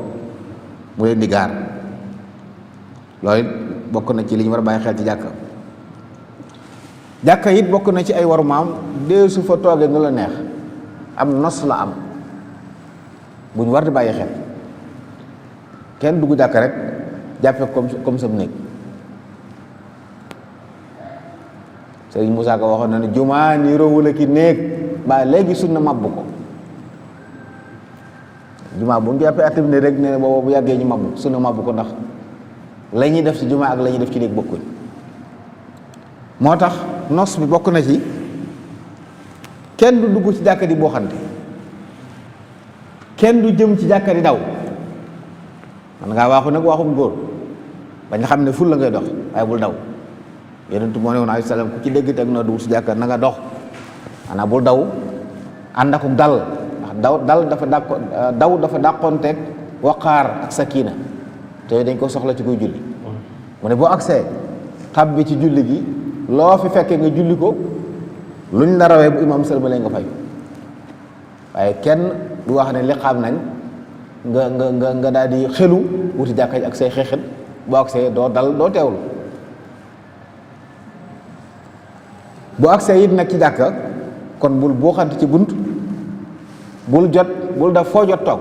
mu leen di gaar loolu it bokk na ci li ñu war a bàyyi xel ci jàkka it bokk na ci ay waru maam dee su fa toogee nu la neex am nos la am bu ñu war di bàyyi xel kenn dugg jàkka rek jàppe comme sam néeg Sëriñ Moussa Ka waxoon na ne jumaa ni rowula ki néeg ba léegi sunna màbb ko jumaa bu ñu jàppee activité rek ne boobu bu yàggee ñu màbb sunna màbb ko ndax la ñuy def ci jumaa ak la ñuy def ci néeg bokkuñ moo tax nos bi bokk na ci kenn du dugg ci jàkka di boo xante kenn du jëm ci jàkka di daw man ngaa waaxu nag waaxum góor bañ xam ne ful la ngay dox waaye bul daw yonentu moo ne woon alayhi salaam ku ci dégg teg noo dugg ci jàkka na nga dox maanaam bul daw ànd ak dal ndax daw dafa dàqoonteeg waqaar ak sakina te dañ ko soxla ci kuy julli mu ne boo agsee tàbbi ci julli gi loo fi fekkee nga julli ko luñ la rawee bu imam sëlmalee nga fay waaye kenn du wax ne li xam nañ nga daal di xelu wuti jàkka ji ak say xeexit boo agsee doo dal doo teewlu boo agsee it nag ci jàkka kon bul boo xante ci bunt bul def foo jot toog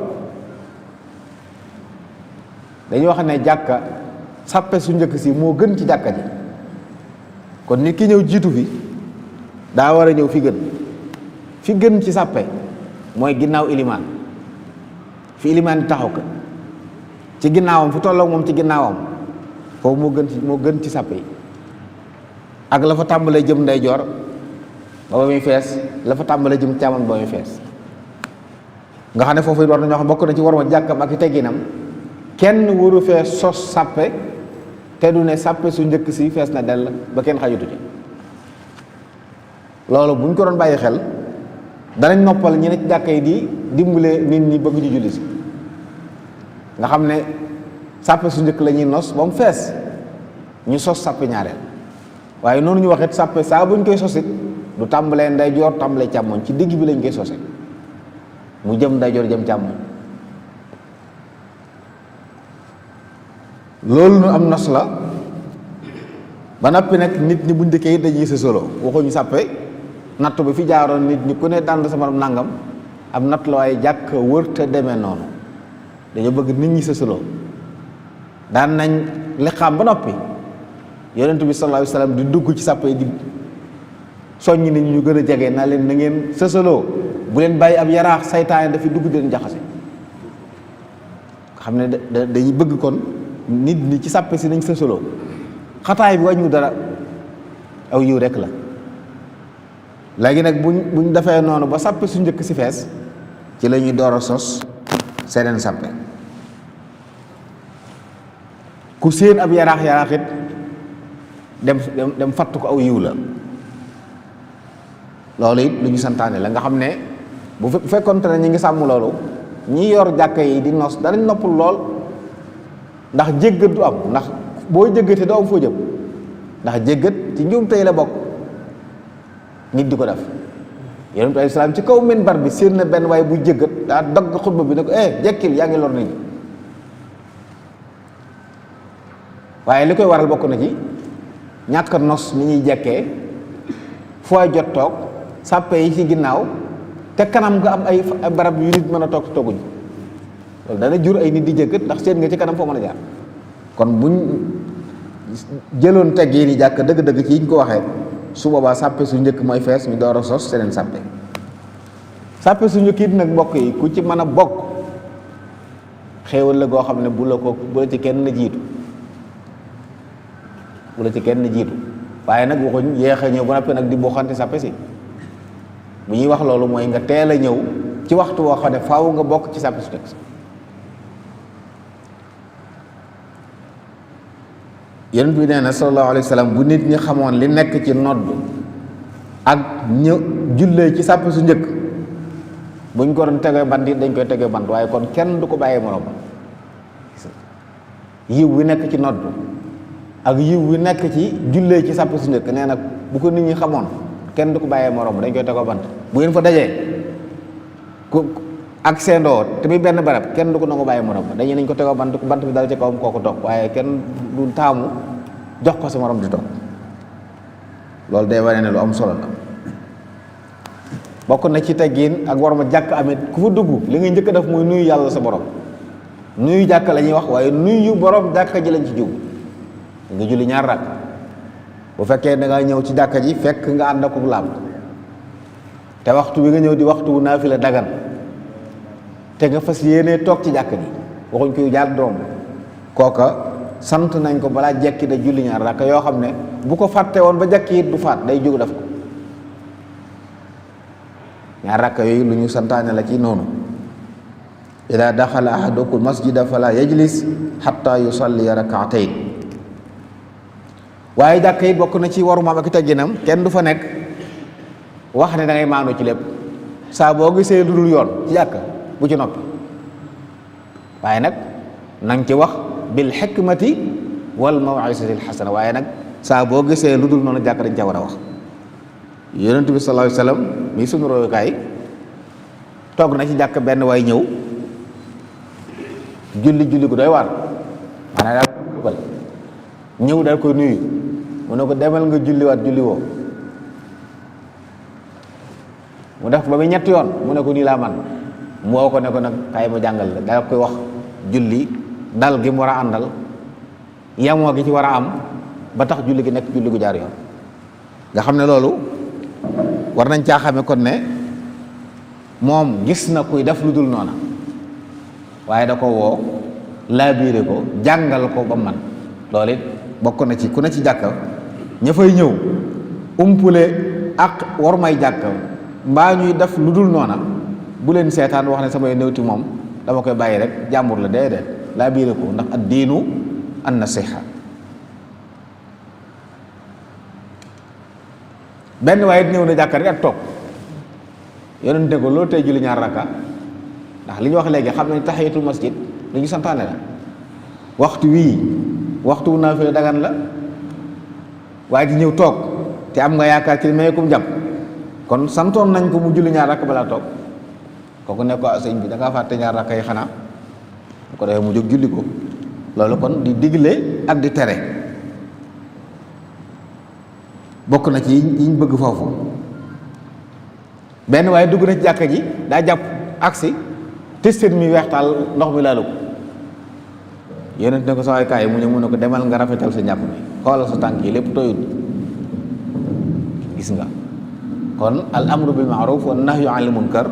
dañuy wax ne jàkka sàppe su njëkk si moo gën ci jàkka ji kon nit ki ñëw jiitu fi daa war a ñëw fi gën ci sàppe mooy ginnaaw ilimaan fi ilimaan di taxaw ka ci ginnaawam fi tolloog moom ci ginnaawam foofu moo gën ci sàppe yi ak la fa tàmbalee jëm ndeyjoor ba muy fees la fa tàmbalee jëm càmmoñ ba muy fees nga xam ne foofu it war na ñoo xam bokk na ci war ma jàkkam ak i tegginam kenn waru fee sos sàppe te du ne sàppe su njëkk si fees na dell ba kenn xajutu ci loolu bu ñu ko doon bàyyi xel danañ noppal ñi ne ci jàkka yi di dimbale nit ñi bëgg ci julli si nga xam ne sàppe su njëkk la ñuy nos ba mu fees ñu sos sàppe ñaareel waaye noonu ñu waxit sàppe saa buñ koy sosit du tàmbalee ndeyjoor tàmbalee càmmoñ ci digg bi lañ koy sose mu jëm ndeyjoor jëm càmmoñ loolu nu am nos la ba noppi nag nit ñi buñ dëkkee dañuy sësaloo waxuñu sàppe natt bi fi jaaroon nit ñi ku ne dànd sa morom nangam am natt la waaye jàkk wër te demee noonu dañoo bëgg nit ñi sësaloo daan nañ liqaam ba noppi yonent bi sallallahu alayhi wasallam di dugg ci sàppe di soññ nit ñu gën a jege naa leen na ngeen sësaloo bu leen bàyyi ab yaraax saytaane dafi dugg di leen jaxase xam ne dañuy bëgg kon nit ñi ci sàppe si nañ sësaloo xataay bi wàññu dara aw yiw rek la léegi nag buñ defee noonu ba sàppe su njëkk si fees ci la ñuy door a sos seneen sàppe ku séen ab yaraax it dem fatt ko aw yiw la loolu it lu ñu santaane la nga xam ne bu fekkonte ne ñi ngi sàmm loolu ñi yor jàkka yi di nos danañ noppul lool ndax jéggat du am ndax boo jéggatee doo am foo jëm ndax jéggat ci njuum tey la bokk nit di ko def yonent bi alayhi salaam ci kaw minbar bi séen na benn waaye bu jéggat daa dagg xutba bi ne ko jekkil yaa ngi lor nit ñi waaye li koy waral bokk na ci ñàkk a nos ni ñuy jekkee foo jot toog sàppe yi ci ginnaaw te kanam nga am ay barab yu nit mën a toog tooguñ loolu dana jur ay nit di jéggat ndax seen nga ci kanam foo mën a jaar kon buñ jëloon teg yi ni jàkk dëgg-dëgg ci yiñ ko waxee su boobaa sàppe su njëkk mooy fees ñu door a sos seneen sàppe su njëkk it nag mbokk yi ku ci mën a bokk xéewal la goo xam ne bu la ci kenn jiitu waaye nag waxuñ yéex a ñëw ba noppi nag di boxante sàppe si bu ñuy wax loolu mooy nga teel a ñëw ci waxtu woo xam ne faaw nga bokk ci sàppe su njëkk yonent bi nee na sallallahu alayhi wa sallam bu nit ñi xamoon li nekk ci nodd ak jullee ci sàppe su njëkk buñ ko doon tegee bant it dañ koy tegee bant waaye kon kenn du ko bàyyee moroom yiw wi nekk ci nodd ak yiw wi nekk ci jullee ci sàppe su njëkk nee na bu ko nit ñi xamoon kenn du ko bàyyee moroom dañ koy tegoo bant bu ngeen fa dajee ku ak seendoo te muy benn barab kenn du ko nangu bàyyi moroom dañu nañ ko tegoo bant bi dal ci kawam kooku toog waaye kenn du taamu jox ko sa morom di toog loolu day wane ne lu am solo la bokk na ci teggin ak war ma jàkk amit ku fa dugg li nga njëkk a def mooy nuyu yàlla sa borom nuyu jàkk la ñuy wax waaye nuyu borom jàkka ji lañ ci jub nga julli ñaar rakk bu fekkee da ngaa ñëw ci jàkka ji fekk nga ànd ak laab te waxtu bi nga ñëw di waxtu wu naafila dagan te nga fas yéenee toog ci jàkka ji waxuñ koy jaar doom kooka sant nañ ko balaa jekki da julli ñaar rakk yoo xam ne bu ko fàtte woon ba jekki it du faat day jóg def ko ñaar rakk yooyu lu ñu santaane la ci noonu ida daxala ahadukum masjida fala yajlis xatta yusalli rak'atayn waaye jàkk yi bokk na ci warumaam ak tegginam kenn du fa nekk wax ne da ngay maanu ci lépp saa boo gisee lu dul yoon ci jàkk bu ci noppi waaye nag nang ci wax bil hikmati wal maw'izati al hasana waaye nag saa boo gisee lu dul noonu jàkk dañ ca war a wax yonent bi sallallahu alayhi wasallam mi sunu royukaay toog na ci jàkk benn waay ñëw julli gu doy waar maanaam daal ñëw daal koy nuyu mu ne ko demal nga julliwaat julli woo mu def ba muy ñetti yoon mu ne ko nii laa man mu woo ko ne ko nag kaay ma jàngal la daa koy wax julli dal gi mu war a àndal yamoo gi ci war a am ba tax julli gi nekk julli gu jaar yoon nga xam ne loolu war nañ caa xame kon ne moom gis na kuy def lu dul noona waaye da ko woo laabiire ko jàngal ko ba man loolu it bokk na ci ku ne ci jàkka ña fay ñëw umpule ak war may jàkka mbaa ñuy def lu dul noona bu leen seetaan wax ne samay néewti moom dama koy bàyyi rek jàmbur la déedéet laabiire ko ndax ad diinu an nasiha benn waaye it ñëw na jàkka rek ak toog yonente ko loolu tey julli ñaar rakka ndax li ñu wax léegi xam nañ tahiyatul masjid lu ñu santaane la waxtu wii waxtu wu naafila dagan la waaye di ñëw toog te am nga yaakaar ci mayeekum jàpp kon santoon nañ ko mu julli ñaar rakk balaa toog kooku ne ko sëñ bi da ngaa fàtte ñaar rakk yi xanaa bu ko defee mu jóg julli ko loolu kon di digle ak di tere bokk na ci yiñ bëgg foofu benn waaye dugg na ci jàkka ji daa jàpp agsi testeen mi weextaal ndox mi laalu ko yonent ne ko sa waay kaay mu ñëw mu ne ko demal nga rafetal sa njàpp mi xoolal sa tànk yi lépp tooyut gis nga kon al amru bil ma'ruf wa nahyu anil munkar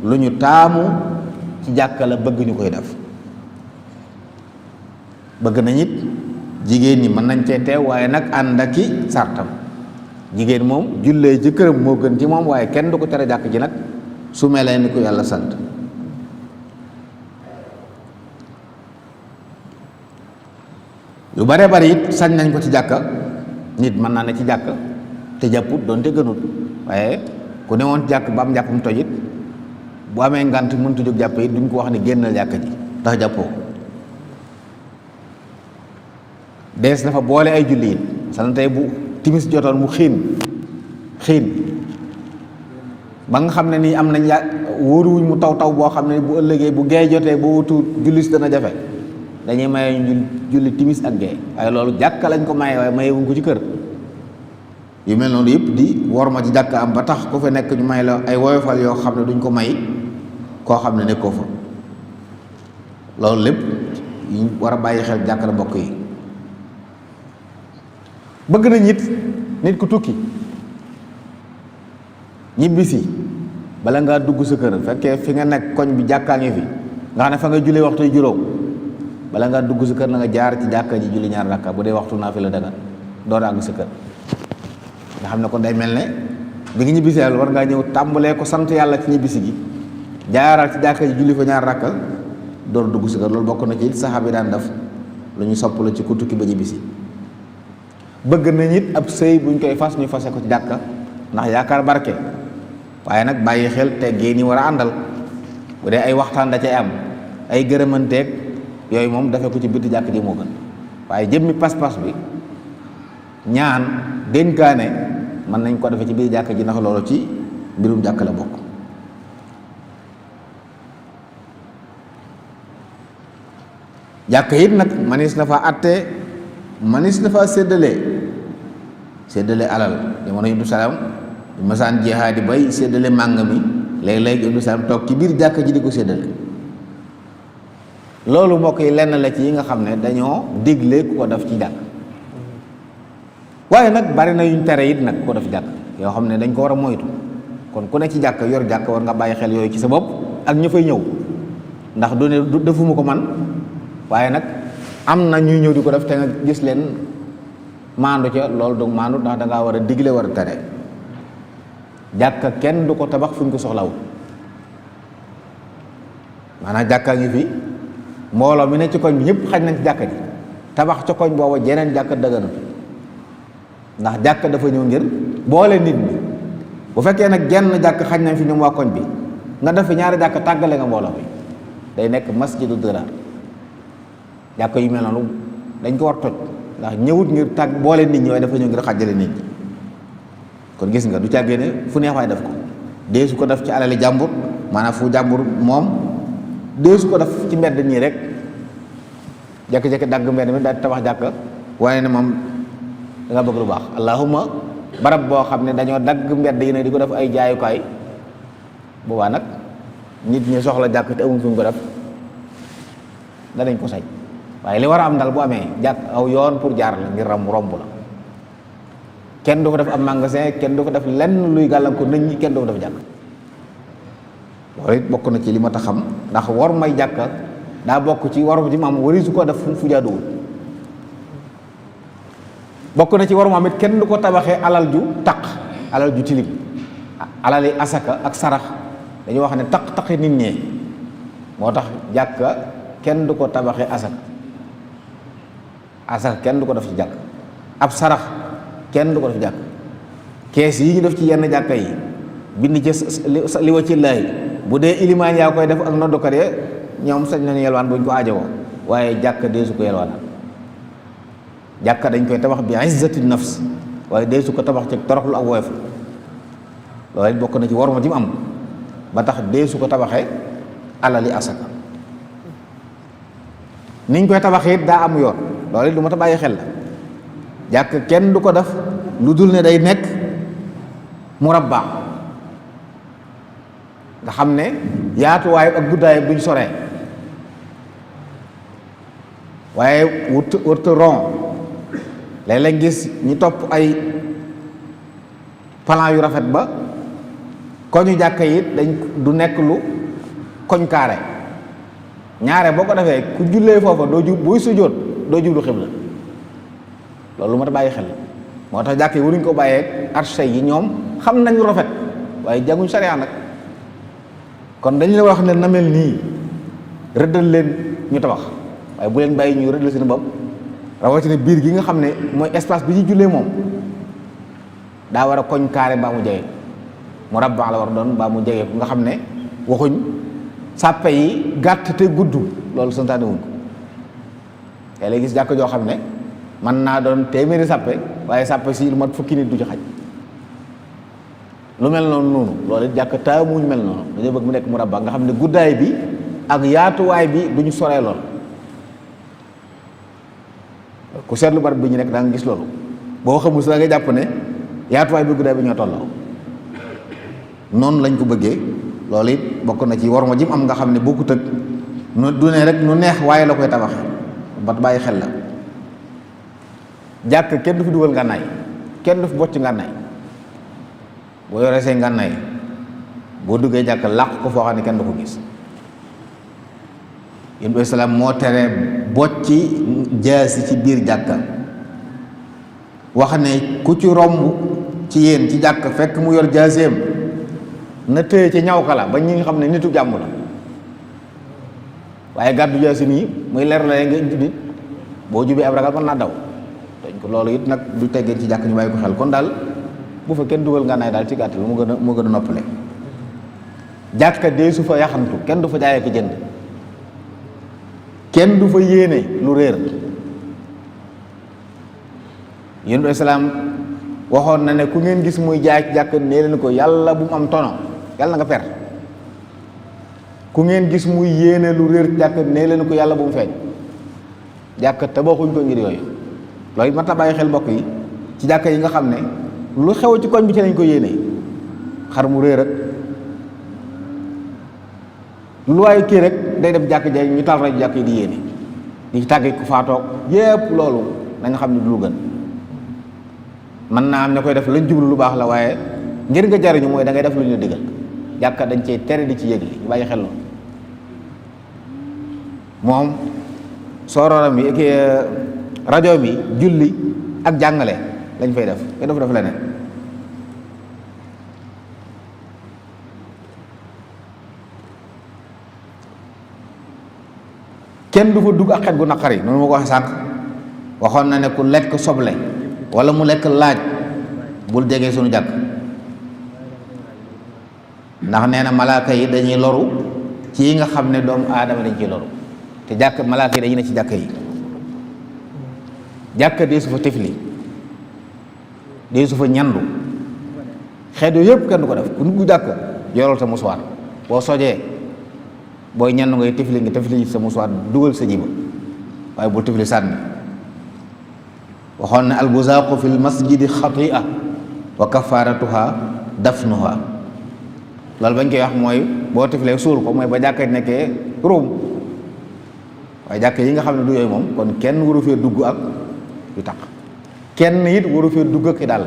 lu ñu taamu ci jàkka la bëgg ñu koy def bëgg nañ it jigéen ñi mën nañ cee teew waaye nag ànd ak i sartam jigéen moom jullee ci këram moo gën ci moom waaye kenn du ko tere jàkk ji nag su melee ni ko yàlla sant yu bare bari it sañ nañ ko ci jàkka nit mën naa ne ci jàkka te jàpput doonte gënut waaye ku ne woon ci jàkk ba am jàppam toj it bu amee ngant mëntu jóg jàpp it duñ ko wax ne génnal jàkka ji ndax jàppoo dees dafa boole ay julli it san tey bu timis jotoon mu xiin ba nga xam ne nii am nañ wóoruwuñ mu taw boo xam ne bu ëllëgee bu gee jotee ba wutu jullis dana jafe dañuy maye ñu julli timis ak gee waaye loolu jàkka lañ ko maye waaye mayewuñ ko ci kër yu mel noonu yëpp di war ma ci jàkka am ba tax ku fa nekk ñu may la ay woyofal yoo xam ne duñ ko may koo xam ne nekkoo fa loolu lépp yi war a bàyyi xel jàkka la bokk yi bëgg na nit ku tukki ñibbisi bala ngaa dugg sa kër fekkee fi nga nekk koñ bi jàkkaa ngi fi nga xam ne fa nga julli waxtu juróom bala ngaa dugg sa kër na nga jaar ci jàkka ji julli ñaar rakka bu dee waxtu naa fi la daga door a àgg sa kër nga xam ne kon day mel ne bi nga ñibbisi yàlla war ngaa ñëw tàmbalee ko sant yàlla ci ñibbisi gi jaaral ci jàkka ji julli fa ñaar rakka door dugg sa kër loolu bokk na ci saxaaba yi daan def lu ñu sopp la ci ku tukki ba ñibbisi bëgg nañ it ab sëy buñ koy fas ñu fase ko ci jàkka ndax yaakaar barke waaye nag bàyyi xel teggee ni war a àndal bu dee ay waxtaan da cay am ay gërëmanteeg yooyu moom dafa ko ci bitti jàkk ji moo gën waaye jëmmi pas-pas bi ñaan dénkaane mën nañ ko defe ci biir jàkk ji ndax loolu ci mbirum jàkk la bokk jàkk it nag manis na fa atte manis na fa séddale alal jamono Ibnu Salaam bu masaan jihaadi bay séddale màng mi léeg-léeg Ibnu Salaam toog ci biir jàkk ji di ko séddale loolu mbokk yi lenn la ci yi nga xam ne dañoo digle ku ko def ci jàkk waaye nag bari na yuñ tere it nag ku ko def jàkk yoo xam ne dañ ko war a moytu kon ku ne ci jàkk yor jàkk war nga bàyyi xel yooyu ci sa bopp ak ñu fay ñëw ndax du ne du defuma ko man waaye nag am na ñuy ñëw di ko def te nga gis leen maandu ca loolu du maandu ndax da ngaa war a digle war a tere jàkka kenn du ko tabax fu ñu ko soxlawul maanaam jàkka ngi fi mbooloo mi ne ci koñ bi ñëpp xaj nañ ci jàkka ji tabax ca koñ booba jeneen jàkka dëgganut ndax jàkka dafa ñëw ngir boole nit ñi bu fekkee nag genn jàkk xaj nañ fi ñoom waa koñ bi nga def fi ñaari jàkk tàggale nga mbooloo bi day nekk masjidu diraar jàkka yu mel noonu dañ ko war toj ndax ñëwut ngir tàgg boole nit ñi waaye dafa ñëw ngir xàjjale nit ñi kon gis nga du càggee ne fu neex waay def ko dee su ko def ci alali jàmbur maanaam fu jàmbur moom dee su ko def ci mbedd nii rek jekki-jekki dagg mbedd mi daal tabax jàkka waaye ne moom da nga bëgg lu baax allahumma barab boo xam ne dañoo dagg mbedd yi ne di ko def ay jaayukaay boobaa nag nit ñi soxla jàkk te amuñ fu ñu ko def danañ ko sañ waaye li war a am dal bu amee jàkk aw yoon pour jaar la ngir romb la kenn du ko def am magasin kenn du ko def lenn luy gàllankoor nit ñi kenn du ko def jàkk loolu it bokk na ci li ma tax xam ndax war may jàkka daa bokk ci waru ci maam wari su ko def fu jaaduwul bokk na ci waru maam it kenn du ko tabaxee alal ju taq alal ju tilim alali asaka ak sarax dañuy wax ne taqi nit ñee moo tax jàkka kenn du ko tabaxee asaka kenn du ko def ci jàkk ab sarax kenn du ko def jàkk kees yi ñu def ci yenn jàkka yi bind ci li wa ci laay bu dee ilimaan yaa koy def ak noddukat ya ñoom sañ nañu yelwaan buñ ko aajowoo waaye jàkka dee su ko yelwaanal jàkka dañ koy tabax bi izzati nafs waaye dee su ko tabax ci toroxlu ak woyof loolu it bokk na ci worma ji mu am ba tax dee su ko tabaxee alali asaka niñ koy tabaxee it daa am yoon loolu it lu ma ta bàyyi xel la jàkk kenn du ko def lu dul ne day nekk murabba nga xam ne yaatuwaay ak guddaay duñ soree waaye wërta rond léeg-léeg gis ñu topp ay plan yu rafet ba koñu jàkka yi dañ du nekk lu koñ kaare ñaare boo ko defee ku jullee foofa doo jub buy sujjóot doo jublu xibla loolu moo tax bàyyi xel moo tax jàkk yi waruñ ko bàyyee architecte yi ñoom xam nañ lu rafet waaye jànguñ sariya nag kon dañ la wax ne na mel nii rëddal leen ñu tabax waaye bu leen bàyyi ñu rëddal seen bopp rawatina biir gi nga xam ne mooy espace bi ñu jullee moom daa war a koñ carré baa mu jege mu rabba la war doon baa mu jege ku nga xam ne waxuñ sàppe yi gàtt te gudd loolu santaane wuñ ko te lay gis jàkk joo xam ne mën naa doon téeméeri sàppe waaye sàppe si lu mat fukki nit du ci xaj lu mel noonu loolu it jàkk taamuñ mel noonu dañoo bëgg mu nekk mu rabba nga xam ne guddaay bi ak yaatuwaay bi duñu soree lool ku seetlu barab bi ñu nekk daa nga gis loolu boo xamul si da nga jàpp ne yaatuwaay bi guddaay bi ñoo tolloo noonu lañ ko bëggee loolu it bokk na ci worma ji mu am nga xam ne bokkut ak nu du ne rek nu neex waaye la koy tabax bat bàyyi xel la jàkk kenn du fi dugal ngànnaay kenn du fi bocc ngànnaay boo yoree say ngànnaay boo duggee jàkk làq ko foo xam ne kenn du ko gis yéen bi salaam moo tere bocci jaasi ci biir jàkka wax ne ku ci romb ci yéen ci jàkk fekk mu yor jaaseem na téye ci ñaw kala ba ñi nga xam ne nitu jàmm la waaye gàddu jaasi nii muy leer la nga nit boo jubee ab ragal mën naa daw dañ ko loolu it nag du teggee ci jàkk ñu bàyyi ko xel kon daal bu fa kenn dugal ngànnaay daal ci gàttal moo gën a noppale jàkka dee su fa yaxantu kenn du fa jaayee ko jënd kenn du fa yéene lu réer yéen du islaam waxoon na ne ku ngeen gis muy jaay ci jàkk nee leen ko yàlla bu mu am tono yàlla nga per ku ngeen gis muy yéene lu réer ci jàkk nee leen ko yàlla bu mu feeñ jàkk tabaxuñ ko ngir yooyu loolu it mat na bàyyi xel mbokk yi ci jàkk yi nga xam ne lu xew ci koñ bi ci lañ ko yéene xar mu réer ak lu waaye kii rek day dem jàkk ja ñu tal rajo jàkk yi di yéene di tàgge ku faatoog yépp loolu nañ xam ne du lu gën mën naa am ña koy def lañ jublu lu baax la waaye ngir nga jariñu mooy da ngay def lu ñu digal jàkka dañ cee tere di ci yëgli ñu bàyyi xel loolu moom soororam yi ki rajo mi julli ak jàngale lañ fay def kenn dafa def leneen kenn du fa dugg ak xet gu naqari noonu ma ko waxee sànq waxoon na ne ku lekk soble wala mu lekk laaj bul jege suñu jàkk ndax nee na malaaka yi dañuy loru ci yi nga xam ne doomu aadama dañ ciy loru te jàkk malaaka yi dañuy ne ci jàkk yi jàkk dee su fa tifli dee su fa ñandu xeet yooyu yëpp kenn du ko def ku dugg jàkk yorol sa musuwaar boo sojee booy ñandu ngay tifli nga tifli sa musuwaar dugal sa jiba waaye bul tifli sànni waxoon ne albuzaaqu fi lmasjidi xatia wa kafaratuha dafnuha loolu bañ koy wax mooy boo tiflee suul ko mooy ba jàkka nekkee ruum waaye jàkk yi nga xam ne du yooyu moom kon kenn waru fee dugg ak yu tax kenn it waru fee dugg ak i dàll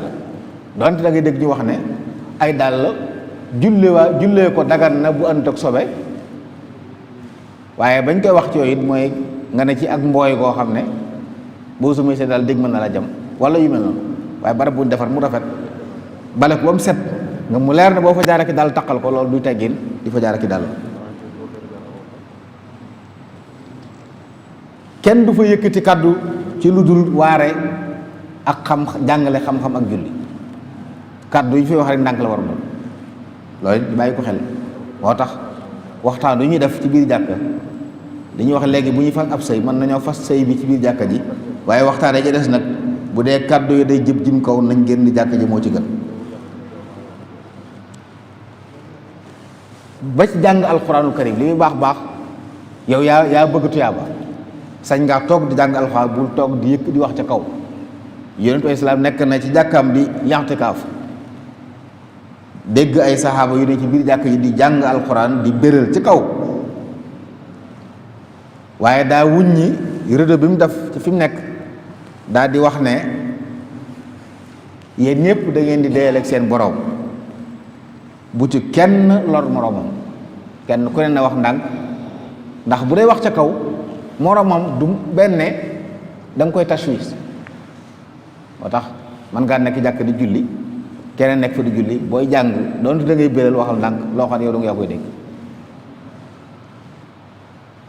donte da ngay dégg ñu wax ne ay dàll jullee ko dagan na bu ànd ak sobe waaye bañ koy wax ci yooyu it mooy nga ne ci ak mbooy koo xam ne boo sumee see daal dégg mën na la jam wala yu mel noonu waaye barab buñ defar mu rafet bale ko ba mu set nga mu leer ne boo fa jaar ak daal taqal ko loolu du teggin di fa jaar ak daal kenn du fa yëkkati kàddu ci lu dul waare ak jàngale xam-xam ak julli kàddu yi fi wax rek ndànk la war a doon loolu it bàyyi ko xel. moo tax waxtaan du ñuy def ci biir jàkka li ñuy wax léegi bu ñuy fas ab sëy mën nañoo fas sëy bi ci biir jàkka ji waaye waxtaan yi ca des nag bu dee kàddu yi day jëb jim kaw nañ génn jàkka ji moo ci gën. ba ci jàng alxuraanul karim li muy baax baax yow yaa bëgg tuyaaba sañ ngaa toog di jàng alxuraan bul toog di yëkk di wax ca kaw. yonentu islaam nekk na ci jàkkaam di i'tikaaf dégg ay saxaaba yu ne ci biir jàkk ji di jàng alxuraan di béral ci kaw waaye daa wuññi rido bi mu def ci fi mu nekk daa di wax ne yéen ñëpp da ngeen di deyal ak seen borom bu ci kenn lor moromam kenn ku ne na wax ndànk ndax bu dee wax ca kaw moromam du benn da nga koy tashwis moo tax man ngaa nekk jàkk di julli keneen nekk fa di julli booy jàng doonte da ngay béral waxal ndànk loo xam ne yow du nga yaa koy dégg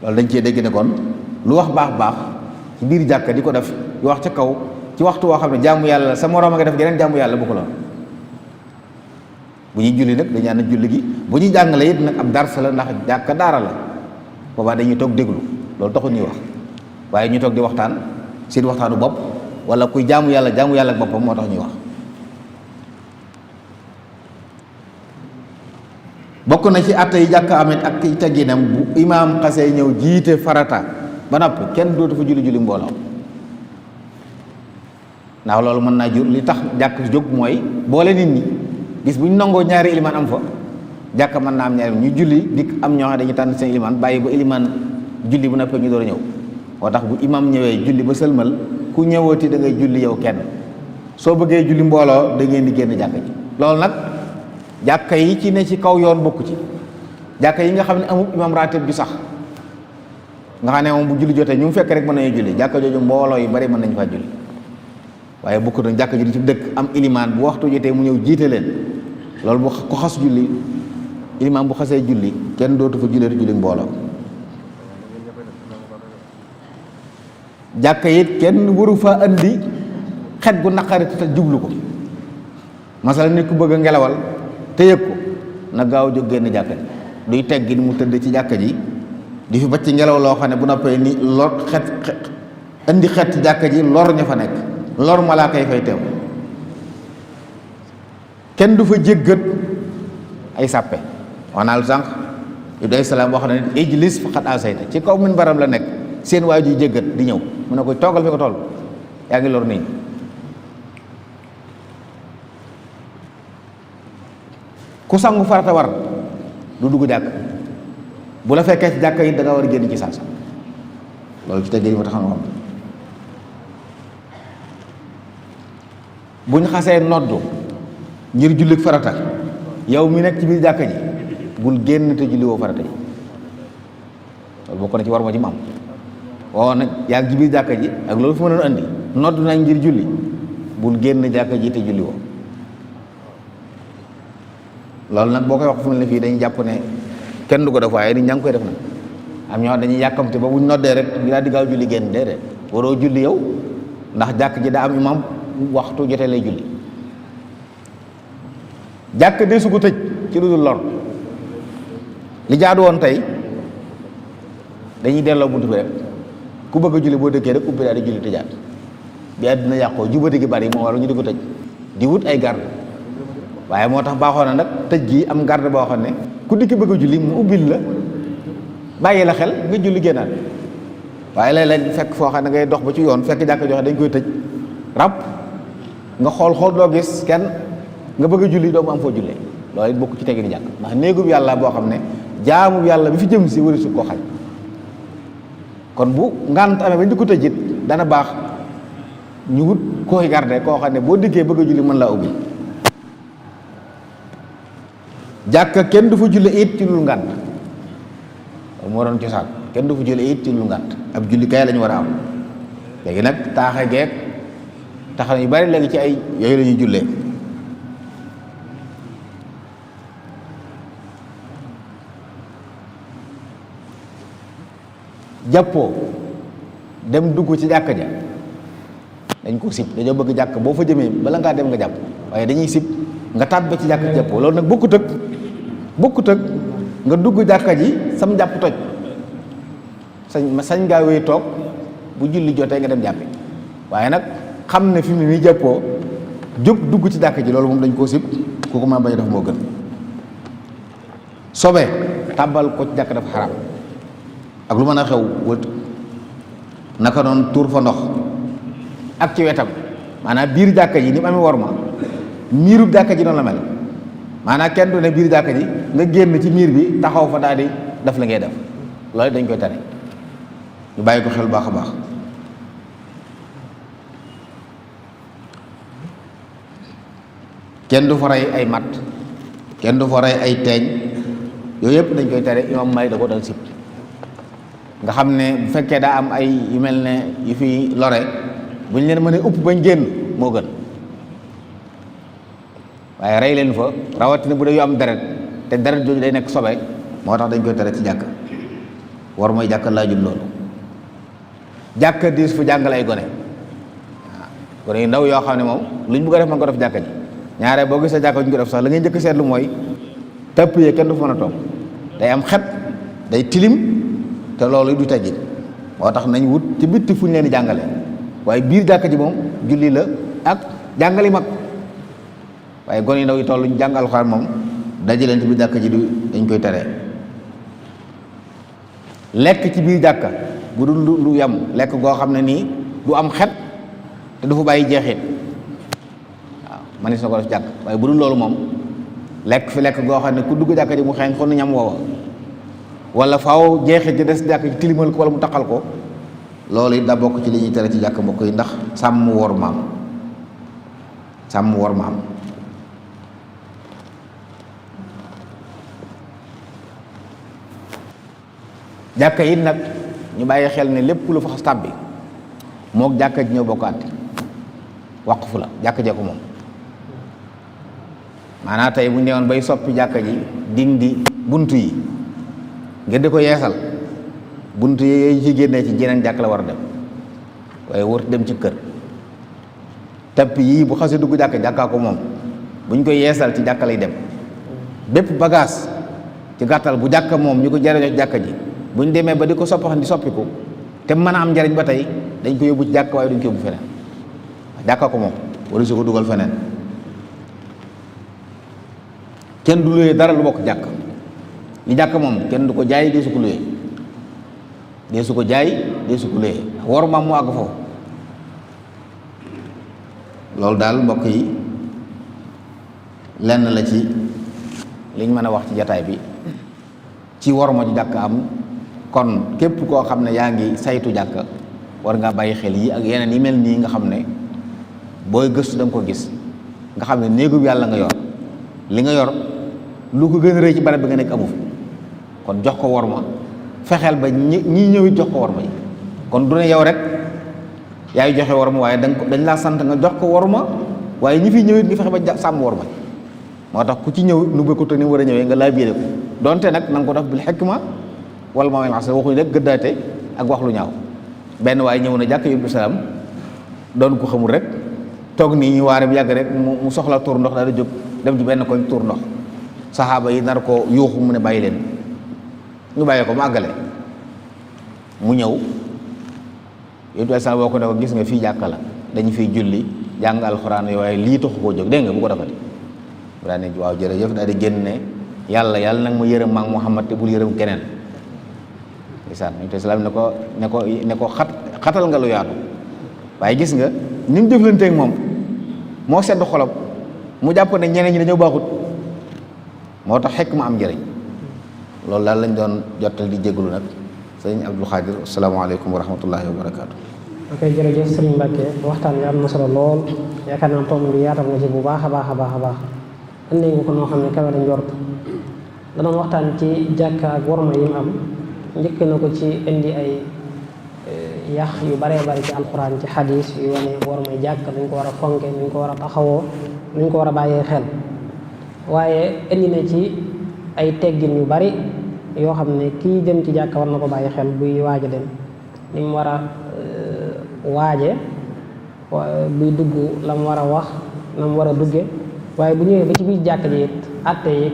loolu dañ cee dégg ne kon lu wax baax baax ci biir jàkk di ko def di wax ca kaw ci waxtu woo xam ne jaamu yàlla sa moroom a nga def geneen jaamu yàlla bu ko la bu ñuy julli nag dañu ànd julli gi bu ñuy jàngale it nag ab dars la ndax jàkka daara la boobaa dañuy toog déglu loolu taxul ñuy wax waaye ñu toog di waxtaan seen waxtaanu bopp wala kuy jaamu yàlla ak boppam moo tax ñuy wax. bokk na ci àtte yi jàkk amit ak ci tegginam bu imaam xasee ñëw jiite farata ba noppi kenn dootu fa julli mbooloo ndax loolu mën naa jur li tax jàkk jóg mooy boole nit ñi gis bu ñu nangoo ñaari ilimaan am fa jàkk mën naa am ñaari ñu julli dikk am ñoo xam dañuy tànn seen ilimaan bàyyi ba ilimaan julli bu noppi ñu door a ñëw moo tax bu imaam ñëwee julli ba sëlmal ku ñëwati da ngay julli yow kenn soo bëggee julli mbooloo da ngeen di génn jàkk ji loolu nag jàkka yi ci ne ci kaw yoon bokku ci jàkka yi nga xam ne amul imam ratib bi sax nga xam ne moom bu julli jotee ñu mu fekk rek mën nañu julli jàkka jooju mbooloo yu bari mën nañu faa julli waaye bokku nag jàkka ji di ci dëkk am ilimaan bu waxtu jotee mu ñëw jiite leen loolu bu ko xas julli ilimaan bu xasee julli kenn dootu fa julli mbooloo jàkka it kenn waru fa andi xet gu naqari te jublu ko masala nit ku bëgg a ngelawal te yëg ko na gaaw jóg génn jàkka ji duy teggi ni mu tëdd ci jàkka ji di fi bacc ngelaw loo xam ne bu noppee ni lor xet indi xet ci jàkka ji lor ña fa nekk lor malaaka yi fay teew kenn du fa jéggat ay sàppe wax naa lu sànq Ibrahima salaam wax na ne ijlis faqad asayta ci kaw min baram la nekk seen waay ji jéggat di ñëw mu ne koy toogal fi ko toll yaa ngi lor nit ñi ku sangu farata war du dugg jàkk bu la fekkee ci jàkk yi da nga war a génn ci saasa loolu ci teggee yi ma tax xam bu ñu xasee noddu ngir jullik farata yow mi nekk ci biir jàkka ji bul génn te julli woo farata yi loolu bokk na ci war ma ci mam woo nag yaa ngi ci biir jàkka ji ak loolu fi ma doon andi noddu nañ ngir julli bul génn jàkka ji te julli woo loolu nag boo koy wax fu mu ne fii dañuy jàpp ne kenn du ko def waaye nit ñaa ngi koy def nag am ñoo xam dañuy yàkkamte ba buñ noddee rek ñu daal di gaaw julli génn déedéet waroo julli yow ndax jàkk ji daa am imam waxtu jotee lay julli jàkk de su ko tëj ci lu dul lor li jaadu woon tey dañuy delloo buntu bi rek ku bëgg a julli boo dëkkee rek ubbi daal di julli tëjaat bi àddina yàqoo jubati gi bari moo waral ñu di ko tëj di wut ay garde waaye moo tax baaxoon na nag tëj gi am garde boo xam ne ku dikki bëgg a julli mu ubbil la bàyyi la xel nga julli génnaat waaye léeg-léeg fekk foo xam ne ngay dox ba ci yoon fekk jàkk joxe dañ koy tëj rab nga xool doo gis kenn nga bëgg a julli doo mu am foo jullee loolu it bokk ci tegi ni jàkk ndax néegub yàlla boo xam ne jaamu yàlla bi fi jëm si wari su ko xaj kon bu ngant amee bañ di ko tëj it dana baax ñu wut koy garde koo xam ne boo dikkee bëgg a julli mën laa ubbi jàkka kenn du fa julle it ci lu ngànt moo doon cosaan kenn du fa julle it ci lu ngànt ab julli kay lañu war a am léegi nag taaxe geek tax na yu bari léegi ci ay yooyu la ñuy jullee jàppoo dem dugg ci jàkka ja dañ ko sib dañoo bëgg jàkk boo fa jëmee bala ngaa dem nga jàpp waaye dañuy sib nga tàbbi ci jàkk jàppoo loolu nag bokkut ak bokkut ak nga dugg jàkka ji sam jàpp toj sañ ngaa wéy toog bu julli jotee nga dem jàppi waaye nag xam ne fi mu ne nii jàppoo jóg dugg ci jàkka ji loolu moom dañ koo sib kooku ma bañ a def moo gën sobe tàbbal ko ci jàkka dafa xaraam ak lu mën a xew wët naka noonu tuur fa ndox ak ci wetam maanaam biir jàkka ji ni mu amee worma miirub jàkka ji noonu la mel maanaam kenn du ne biir jàkka ji nga génn ci miir bi taxaw fa daal di def la ngay def loolu dañ koy tere ñu bàyyi ko xel baax a baax kenn du fa rey ay mat kenn du fa rey ay teeñ yooyu yëpp dañ koy tere imam Maalik da ko dal sib nga xam ne bu fekkee daa am ay yu mel ne yu fi lore bu ñu leen mënee upp bañ génn moo gën waaye rey leen fa rawatina bu dee yu am deret te deret jooju day nekk sobe moo tax dañ koy tere ci jàkk war mooy jàkk laajul loolu jàkk diis fu jàngale ay gone waaw gone yu ndaw yoo xam ne moom luñ bëgg a def man ko def jàkka ji ñaare boo gisee jàkka ñu ko def sax la ngay njëkk seetlu mooy tëpp yee kenn du fa mën a toog day am xet day tilim te loolu du teggin moo tax nañ wut ci bitti fu ñu leen di jàngale waaye biir jàkka ji moom julli la ak jàngali mag waaye gone yu ndaw yi toll ñu jàng alxuraan moom dajaleen ci biir jàkka ji dañ koy tere lekk ci biir jàkka bu dul lu yam lekk goo xam ne nii du am xet te du fa bàyyi jeexit waaw manis na ko def jàkk waaye bu dul loolu moom lekk fi lekk goo xam ne ku dugg jàkka ji mu xeeñ xon ñam woowa wala faaw jeexit ji des jàkk ji tilimal ko wala mu taqal ko loolu it da bokk ci li ñuy tere ci jàkk mbokk yi ndax sàmm wor maam jàkka yi nag ñu bàyyi xel ne lépp lu fa xas tàbbi mook jàkka ji ñëw bokk àtte waqfu la jàkka jee ko moom maanaam tey bu ñu newoon bay soppi jàkka ji dindi bunt yi ngir di ko yeesal bunt yi yooyu ci génnee ci jeneen jàkk la war a dem waaye wërti dem ci kër tapp yii bu xasee dugg jàkkaa ko moom bu ñu koy yeesal ci jàkka lay dem bépp bagage ci gàttal bu jàkka moom ñu ko jariñoo ci jàkka ji bu ñu demee ba di ko soppaxan di soppiku te mën a am njariñ ba tey dañ ko yóbbu ci jàkk waaye duñ ko yóbbu feneen jàkka ko moom wala su ko dugal feneen kenn du luyee dara lu bokk jàkk li jàkk moom kenn du ko jaay dee su ko luyee dee su ko jaay dee su ko luyee war maam mu àgg foofu loolu daal mbokk yi lenn la ci liñ mën a wax ci jataay bi ci war ma ci jàkk am kon képp koo xam ne yaa ngi saytu jàkk war ngaa bàyyi xel yi ak yeneen yi mel nii nga xam ne booy gëstu da nga ko gis nga xam ne néegub yàlla nga yor li nga yor lu ko gën a rëy ci barab bi nga nekk amu fi kon jox ko war ma fexeel ba ñii ñëwit jox ko war ma yi kon du ne yow rek yaay joxe war ma waaye dañ laa sant nga jox ko war ma waaye ñi fi ñëwit nga fexe ba sàmm war ma moo tax ku ci ñëw nu ba ko te ni war a ñëwee nga laa biire ko donte nag na nga ko def bil hikma wala ma wax waxuñu rek gëddaate ak wax lu ñaaw benn waaye ñëw na jàkk yóbbu salaam doon ko xamul rek toog nii ñu waare bi yàgg rek mu soxla tuur ndox daal di jóg dem ci benn koñ tuur ndox saxaaba yi nar ko yuuxu mu ne bàyyi leen ñu bàyyi ko mu àggale mu ñëw yóbbu salaam boo ko ne ko gis nga fii jàkka la dañu fiy julli jàng alxuraan waaye lii taxu koo jóg dégg nga bu ko defati daa ne waaw jërëjëf daal di génne yàlla nag ma yërëm maag Muhammad te bul yërëm keneen isaan ñu te salaam ne ko xatal nga lu yaatu waaye gis nga ni mu jëflanteeg moom moo sedd xolam mu jàpp ne ñeneen ñi dañoo baaxut moo tax xekk ma am njëriñ loolu daal lañ doon jottal di jégalu nag sëñ Abdul Xaadir asalaamaaleykum wa rahmatullahi wa barakaatu. ok jërëjëf sëriñ Mbàkke waxtaan wi am na solo lool yaakaar naa tomb bi yaatal nga ci bu baax a baax a baax a baax indi nga ko noo xam ne kawe la njort da doon waxtaan ci jàkka ak worma yi mu am njëkk na ko ci indi ay yax yu baree bari ci alxuraan ci xadis yu wane wormay jàkka nuñ ko war a fonke nuñ ko war a taxawoo nuñ ko war a bàyyee xel waaye indi na ci ay teggin yu bari yoo xam ne kii dem ci jàkka war na ko bàyyi xel buy waaj a dem ni mu war a waaje buy dugg la mu war a wax na mu war a dugge waaye bu ñëwee ba ci biir jàkka ji it atte yi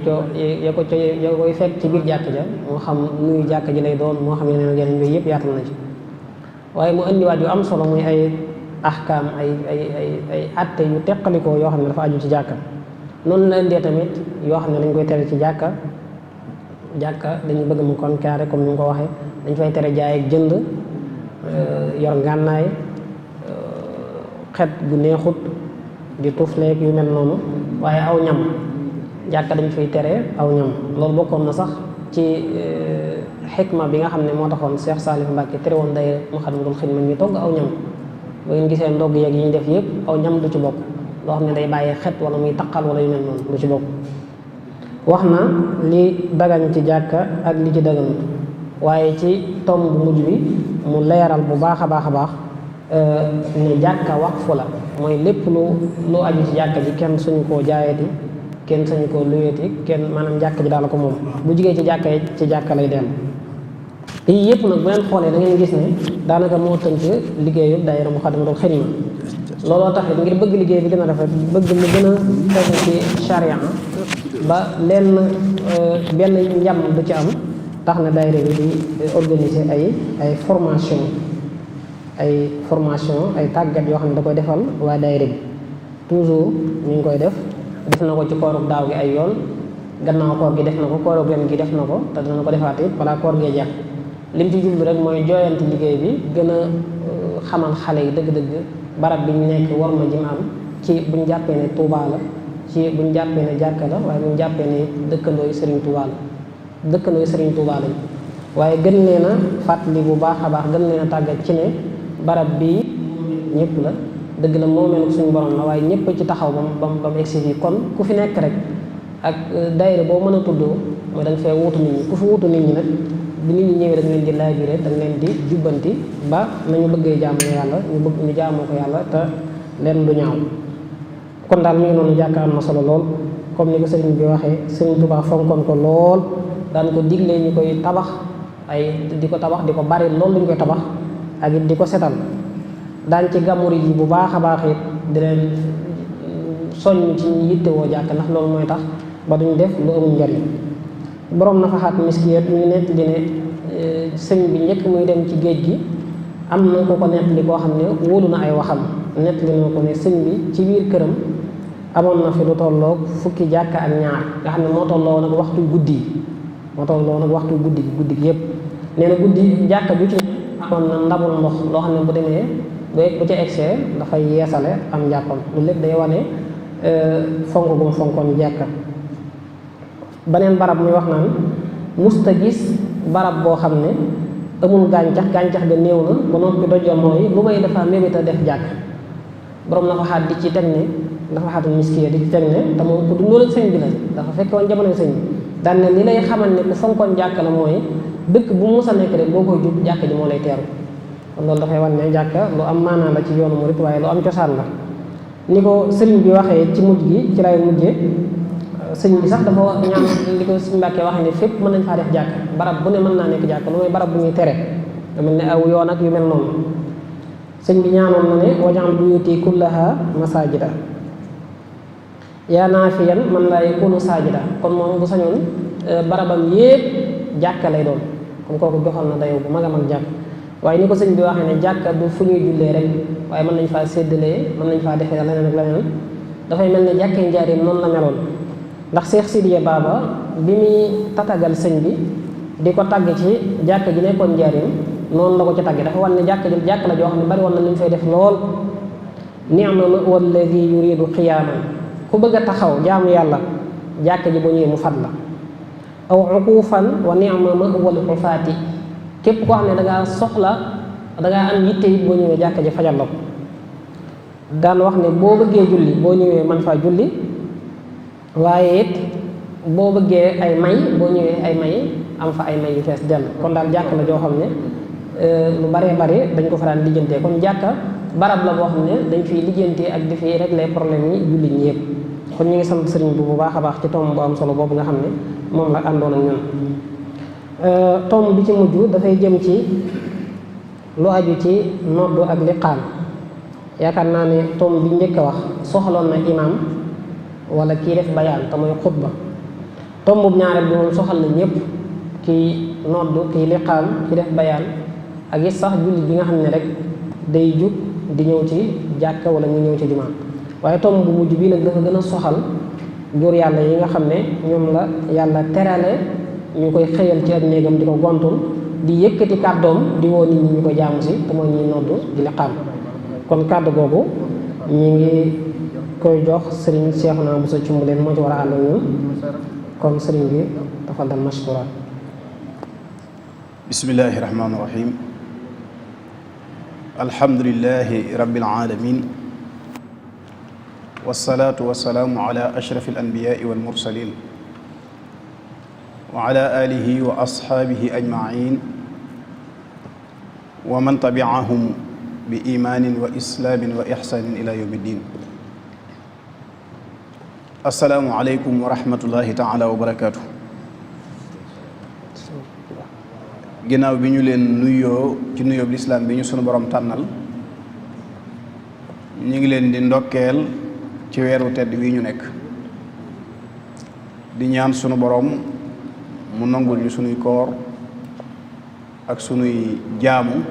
ya koy fekk ci biir jàkk ja moo xam nuyu jàkk ji lay doon moo xam yeneen ak yeneen yooyu yëpp yaatal na ci waaye mu indiwaat yu am solo muy ay ahkaam ay atte yu teqalikoo yoo xam ne dafa aju ci jàkka noonu la indee tamit yoo xam ne dañ koy tere ci jàkka dañu bëgg mu kon carré comme ni nga ko waxee dañ fay tere jaay ak jënd yor ngànnaay xet gu neexut di tufleeg yu mel noonu waaye aw ñam jàkka dañ fay tere aw ñam loolu bokkoon na sax ci xikma bi nga xam ne moo taxoon Cheikh Salif Mbacke tere woon day Moukhaddamatoul Khidma ñu togg aw ñam ba ngeen gisee ndogg yeeg yi ñu def yëpp aw ñam du ci bokk loo xam ne day bàyyee xet wala muy taqal wala yu mel noonu du ci bokk wax na li dagan ci jàkka ak li ci daganut waaye ci tomb bu mujj bi mu leeral bu baax a baax a baax ne jàkka waqfu la mooy lépp lu aju ci jàkka ji kenn suñu koo jaayati kenn sañu koo luyeeti kenn maanaam jàkka ji daal ko moom bu jigee ci jàkka lay dellu yii yëpp nag bu leen xoolee da ngeen gis ne daanaka moo tënk liggéeyu daayira Moukhaddamatoul Khidma looloo tax ngir bëgg liggéey bi gën a rafet bëgg mu gën a tegu ci charia ba lenn benn njàm du ci am tax na daayira bi di organiser ay formation ay tàggat yoo xam ne da koy defal waa daayira bi toujours ñu ngi koy def na ko ci koorub daaw gi ay yoon gannaaw koor gi def na ko koorub ren gi def na ko te dana ko defaat it balaa koor gee jeex lim ci jublu rek mooy jooyanti liggéey bi gën a xamal xale yi dëgg-dëgg barab bi ñu nekk war ma ji ma am ci buñ jàppee ne Touba la ci buñ jàppee ne jàkka la waaye buñ jàppee ne dëkkandoo yi Serigne Touba la dëkkandoo yi Serigne Touba lañ waaye gën leen a fàttali bu baax a baax gën leen a tàggat ci ne barab bii ñëpp la dëgg la moo mel suñu borom la waaye ñëpp ci taxaw ba mu egsi fii kon ku fi nekk rek ak daayira boo mën a tuddoo mooy dañ fee wuutu nit ñi ku fi wuutu nit ñi nag bi nit ñi ñëwee dañ leen di laabiré dañ leen di jubbanti ba nañu bëggee jaamu yàlla ñu jaamoo ko yàlla te leen du ñaaw kon daal mi ngi noonu jàkka am na solo lool comme ni ko sëriñ bi waxee sëriñ Tuubaa fonkoon ko lool daan ko diglee ñu koy tabax di ko tabax di ko bari loolu lañu koy tabax ak it di ko setal daan ci gamuri yi bu baax a baax it di leen soññ ci ñu yittewoo jàkk ndax loolu mooy tax ba duñ def lu amul njariñ borom Nafaxaat Miskiyat ñu nett li ne sëñ bi njëkk muy dem ci géej gi am na ko nett li koo xam ne wóolu na ay waxam nett li na ko ne sëñ bi ci biir këram amoon na fi lu tolloog fukki jàkka ak ñaar nga xam ne moo tolloo nag waxtu guddi gi yëpp nee na guddi jàkka ju ci amoon na ndabul ndox loo xam ne bu demee bu ca egsee dafay yeesale am njàppam lu lépp day wane fonk gu mu fonkoon jàkka beneen barab muy wax naan musta gis barab boo xam ne amul gàncax ga néew na ba noppi dojja mooy lu may dafa mébét a def jàkk borom Nafaxaat di ci teg ne Nafaxaatul Miskiyya di ci teg ne te moom ku dundoon ak sëñ bi la dafa fekke woon jamono sëñ bi daan ne li lay xamal ne ku fonkoon jàkk la mooy dëkk bu mu mës a nekk rek boo koy jub jàkk ji moo lay teeru kon loolu dafay wan ne jàkka lu am maanaa la ci yoonu murit waaye lu am cosaan la ni ko sëriñ bi waxee ci mujj gi ci lay mujjee sëñ bi sax dafa ñaan li ko sëñ Mbàkke waxee ne fépp mën nañ faa def jàkk barab bu ne mën naa nekk jàkk lu may barab bu ñuy tere lu mel ne aw yoon ak yu mel noonu sëñ bi ñaanoon na ne waj'al buyuti kullaha masajida yaa naafiyan man laa yakunu saajida kon moom bu sañoon barabam yépp jàkka lay doon kon kooku joxal na dayoo bu mag a mag jàkk waaye ni ko sëñ bi waxee ne jàkka du fu ñuy jullee rek waaye mën nañ faa séddalee mën nañ faa defee leneen ak leneen dafay mel ne jàkkee njaarim noonu la meloon ndax Seex Sidiya Baba bi muy tatagal sëñ bi di ko tàgg ci jàkka ji nekkoon njaarim noonu la ko ci tàgge dafa wan ne jàkka la joo xam ne bari woon na li ñu fay def lool ni'ma walladi yuridu qiyaaman ku bëgg a taxaw jaamu yàlla jàkka ji bu ñëwee mu fat la aw uquufan wa ni'ma ma'wal xufaati képp koo xam ne dangaa soxla dangaa am yitte it boo ñëwee jàkka ji fajal la ko daan wax ne boo bëggee julli boo ñëwee man faa julli waaye it boo bëggee ay may boo ñëwee ay may am fa ay may yu fees dell kon daal jàkk la joo xam ne lu baree bari dañ ko fa daan lijjantee kon jàkka barab la boo xam ne dañ fiy lijjantee ak di fi régler problème yi jullit ñi yëpp kon ñu ngi sant sëriñ bi bu baax a baax ci tomb bu am solo boobu nga xam ne moom la àndoon ak ñun tomb bi ci mujj dafay jëm ci lu aju ci noddu ak liqaam yaakaar naa ne tomb bi njëkk a wax soxaloon na imaam wala kii def bayaan te mooy xutba tombub ñaareel bi moom soxal na ñëpp kiy noddu kiy liqaam ki def bayaan ak it sax jullit bi nga xam ne rek day jug di ñëw ci jàkka wala mu ñëw ci jumaa waaye tomb bu mujj bii nag dafa gën a soxal góor yàlla yi nga xam ne ñoom la yàlla terale ñu koy xëyal ci ak néegam di ko gontul di yëkkati kàddoom di woo nit ñi ñu ko jaamu si te mooy ñuy noddu di liqaam kon kàddu googu ñi ngi koy jox sëriñ Seexuna Buso Cumbuleen moo ci war a ànd ak ñun kon sëriñ bi tafaddal mashkura. bismillahi rahmaani rahim alhamdulillahi rabbil alamin wassalaatu wassalaamu ala ashrafi al anbiyaai wal mursalin wa ala alihi wa ashaabihi ajmain wa man tabiahum bi imaanin wa islaamin wa ixsaanin ila yawmi ddin. assalaamu aleykum wa rahmatullahi taala wa barakaatu. ginnaaw bi ñu leen nuyoo ci nuyoo bi lislaam bi ñu sunu borom tànnal ñu ngi leen di ndokkeel ci weeru tedd wi ñu nekk di ñaan sunu borom mu nangul ñu sunuy koor ak sunuy jaamu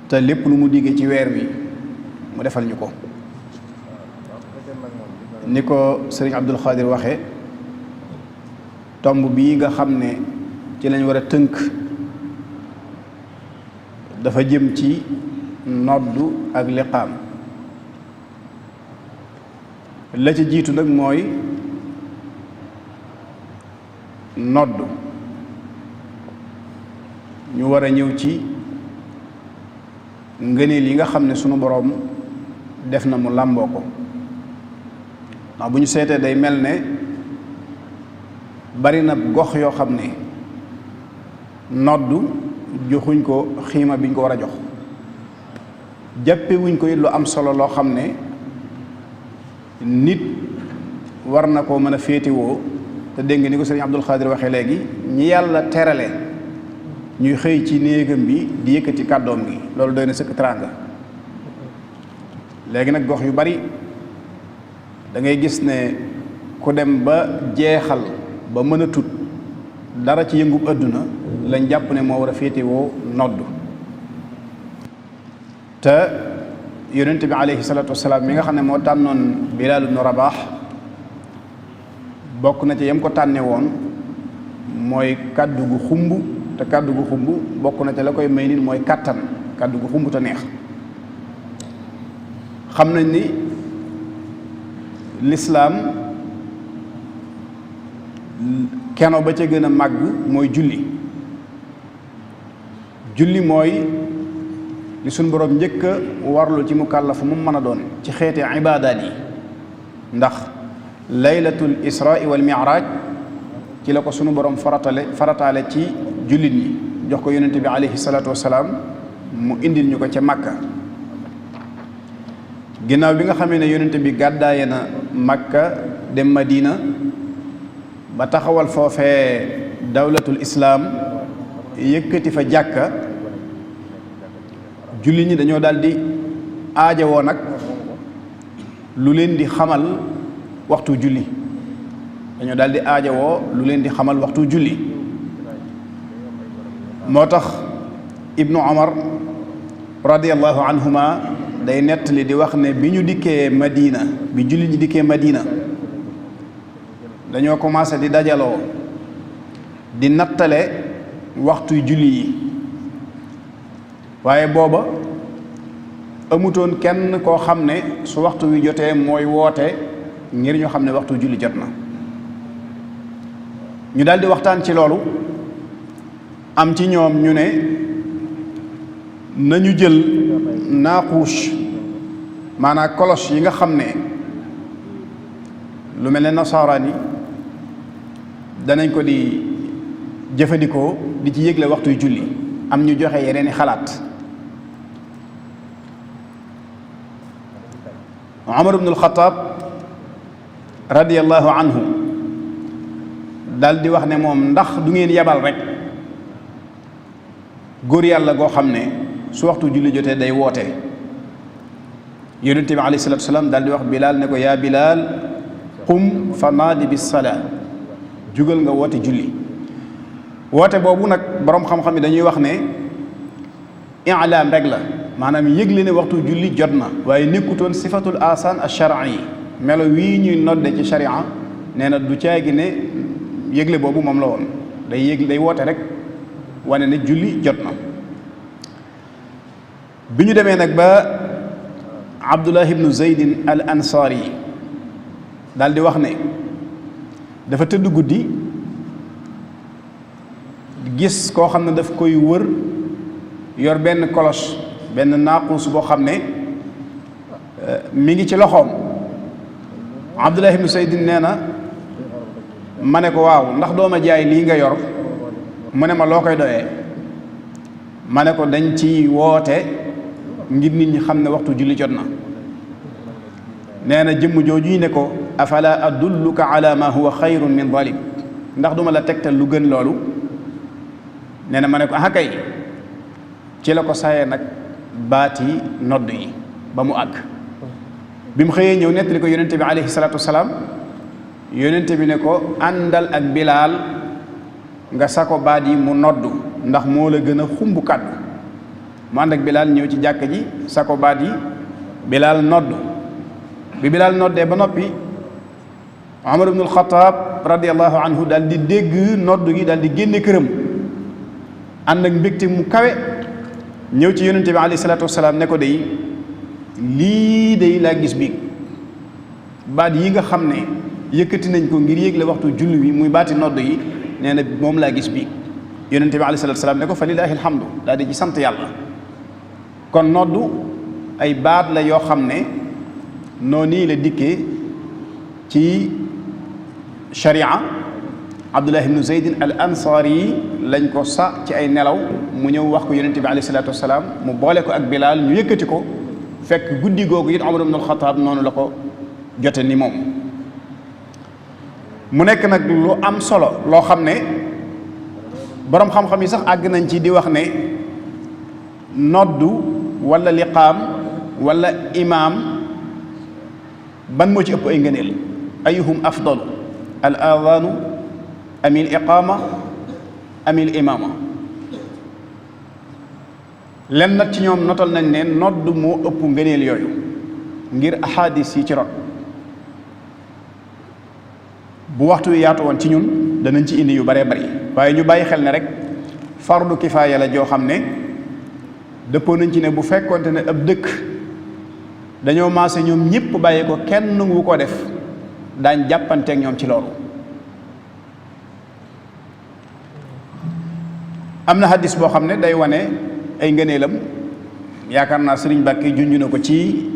te lépp lu mu diggee ci weer wi mu defal ñu ko ni ko sëriñ Abdul Xaadir waxe tomb bii nga xam ne ci lañ war a tënk dafa jëm ci noddu ak liqaam la ci jiitu nag mooy noddu ñu war a ñëw ci ngëneel yi nga xam ne sunu boroom def na mu làmboo ko ndax bu ñu seetee day mel ne bari na gox yoo xam ne noddu joxuñ ko xiima biñ ko war a jox jàppewuñ ko it lu am solo loo xam ne nit war na koo mën a féetewoo te dégg nga ni ko sëriñ Abdul Xaadir waxee léegi ñi yàlla terale ñuy xëy ci néegam bi di yëkkati kàddoom gi loolu doy na sëkk teraanga léegi nag gox yu bari da ngay gis ne ku dem ba jeexal ba mën a tut dara ci yëngub àdduna lañ jàpp ne moo war a féetewoo nodd te yonent bi alayhi salaatu wasalaam mi nga xam ne moo tànnoon Bilaal ibnu Rabaax bokk na ci yam ko tànne woon mooy kàddu gu xumb te kàddu gu xumb bokk na ci la koy may nit mooy kàttan kàddu gu xumb te neex xam nañ ni lislaam keno ba ca gën a màgg mooy julli mooy li suñ boroom njëkk a warlu ci mukallaf mu mën a doon ci xeeti ibaadaat yi ndax laylatul israa wal mi'raaj ci la ko sunu boroom farataale ci jullit ñi jox ko yonente bi alayhi salaatu wasalaam mu indil ñu ko ca Makka ginnaaw bi nga xamee ne yonente bi gàddaaye na Makka dem Madina ba taxawal foofee dawlatul islaam yëkkati fa jàkka julli ñi dañoo daldi aajowoo nag lu leen di xamal waxtu julli dañoo daldi aajowoo lu leen di xamal waxtu julli moo tax ibnu Umar radiyallahu anhuma day nettali di wax ne bi ñu dikkee Madina bi julli ñi dikkee Madina dañoo commencé di dajaloo di nattale waxtu julli yi waaye booba amutoon kenn koo xam ne su waxtu wi jotee mooy woote ngir ñu xam ne waxtu julli jot na ñu daldi waxtaan ci loolu am ci ñoom ñu ne nañu jël naaquush maanaam cloche yi nga xam ne lu mel ne nasaraan yi danañ ko di jëfandikoo di ci yëgle waxtuy julli am ñu joxe yeneen i xalaat Umar ibn al-Khattab radiyallahu anhu dal di wax ne moom ndax du ngeen yebal rek góor yàlla goo xam ne su waxtu julli jotee day woote yonente bi alayhi salatu wasalaam dal di wax Bilaal ne ko yaa Bilaal qum fa naadi bis salaa jugal nga woote julli. woote boobu nag boroom xam-xam yi dañuy wax ne i'laam rek la, maanaam yëgle ne waxtu julli jot na, waaye nekkutoon sifatul asaan ash-shar'i yi melo wii ñuy nodde ci sharia. nee na du caagi ne yëgle boobu moom la woon, day woote rek wane ne julli jot na. bi ñu demee nag ba Abdullah ibnu Zaydin al Ansaari yi daal di wax ne dafa tëdd guddi gis koo xam ne daf koy wër yor benn cloche, benn naaquus boo xam ne mi ngi ci loxoom. Abdullah ibnu Zaydin nee na ma ne ko waaw ndax dooma jaay lii nga yor? mu ne ma loo koy doyee? ma ne ko dañ ci woote ngir nit ñi xam ne waxtu julli jot na. nee na jëmm jooju ne ko afala adulluka ala ma huwa xayrun min dalik, ndax duma la tegtal lu gën loolu? nee na ma ne ko ah kay. ci la ko saye nag baati nodd yi ba mu àgg. bi mu xëyee ñëw nettali ko yonente bi alayhi salaatu wasalaam, yonente bi ne ko àndal ak bilaal nga sako baat yi mu noddu ndax moo la gën a xumb kàddu. mu ànd ak bilaal ñëw ci jàkk ji sako baat yi, bilaal noddu. bi bilaal noddee ba noppi, Umar ibnul Xataab radiyallahu anhu daal di dégg noddu gi, daal di génne këram ànd ak mbégte mu kawe ñëw ci yonente bi alayhi salaatu wasalaam ne ko dey lii day laa gis biig, baat yi nga xam ne yëkkati nañ ko ngir yégle waxtu julli wi muy baati nodd yi, nee na moom laa gis biig. yonente bi alayhi salaatu wasalaam ne ko fa lillaahi alhamdu, daal di ci sant yàlla. kon noddu ay baat la yoo xam ne noonu la dikkee ci sharia. Abdullah ibnu Zaydin al Ansaari yi lañ ko sa ci ay nelaw mu ñëw wax ko yonente bi alayhi salaatu wasalaam, mu boole ko ak Bilaal ñu yëkkati ko. fekk guddi googu it Umar ibn al-Khattab noonu la ko jote ni moom. mu nekk nag lu am solo loo xam ne boroom xam-xam yi sax àgg nañ ci di wax ne noddu wala liqaam wala imaam ban moo ci ëpp ay ngëneel? ayuhum afdalu al adanu amil iqaama amil imaama? len nag ci ñoom notal nañ ne nodd moo ëpp ngëneel yooyu ngir ahadis yi ci rot. bu waxtu wi yaatu woon ci ñun danañ ci indi yu baree bari, waaye ñu bàyyi xel ne rek fardu kifaaya la joo xam ne dëppoo nañ ci ne bu fekkonte ne ab dëkk dañoo maase ñoom ñëpp bàyyi ko kenn wu ko def daañ jàppanteeg ñoom ci loolu. am na hadis boo xam ne day wane ay ngëneelam, yaakaar naa Sëriñ Bàkki junj na ko ci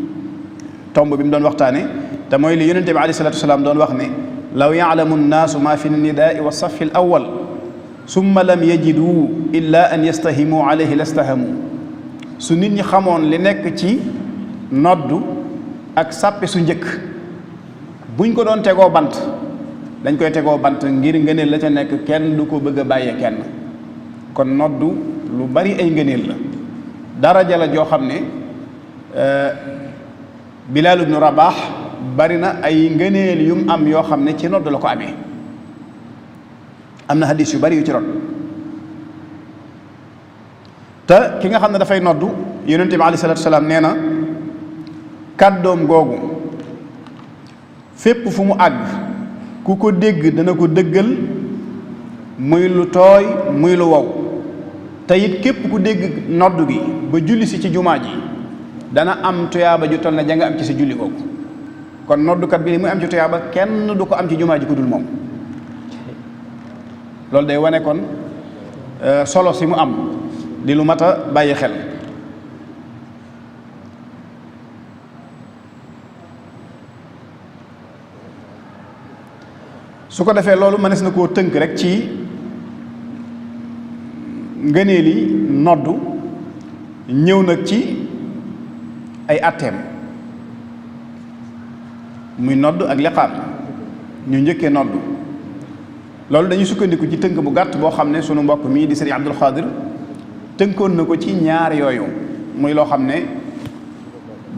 tomb bi mu doon waxtaane, te mooy li yonente bi alayhi salaatu wasalaam doon wax ne law yaalamu nnaasu ma fi nnidaai wa safi l awal summa lam yajidu illa an yastahimu alayhi lastahamu. su nit ñi xamoon li nekk ci noddu ak sàppe su njëkk, buñ ko doon tegoo bant dañ koy tegoo bant ngir ngëneel la ca nekk kenn du ko bëgg a bàyyee kenn. kon noddu lu bari ay ngëneel la, daraja la joo xam ne Bilaal ibnu Rabaax bari na ay ngëneel yum am yoo xam ne ci nodd la ko amee. am na hadis yu bari yu ci rot. te ki nga xam ne dafay noddu, yonente bi alayhi salaatu wasalaam nee na kàddoom googu fépp fu mu àgg ku ko dégg dana ko dëggal, muy lu tooy muy lu wow. te it képp ku dégg noddu gi ba julli si ci jumaa ji dana am tuyaaba ju toll na ja nga am ci sa julli googu. kon noddukat bi li muy am ci tuyaaba kenn du ko am ci jumaa ji ku dul moom. loolu day wane kon solo si mu am di lu mat a bàyyi xel. su ko defee loolu mënees na koo tënk rek ci ngëneeli noddu, ñëw nag ci ay atteem muy nodd ak liqaam. ñu njëkkee noddu, loolu dañuy sukkandiku ci tënk bu gàtt boo xam ne sunu mbokk mii di Sëriñ Abdul Xaadir tënkoon na ko ci ñaar yooyu, muy loo xam ne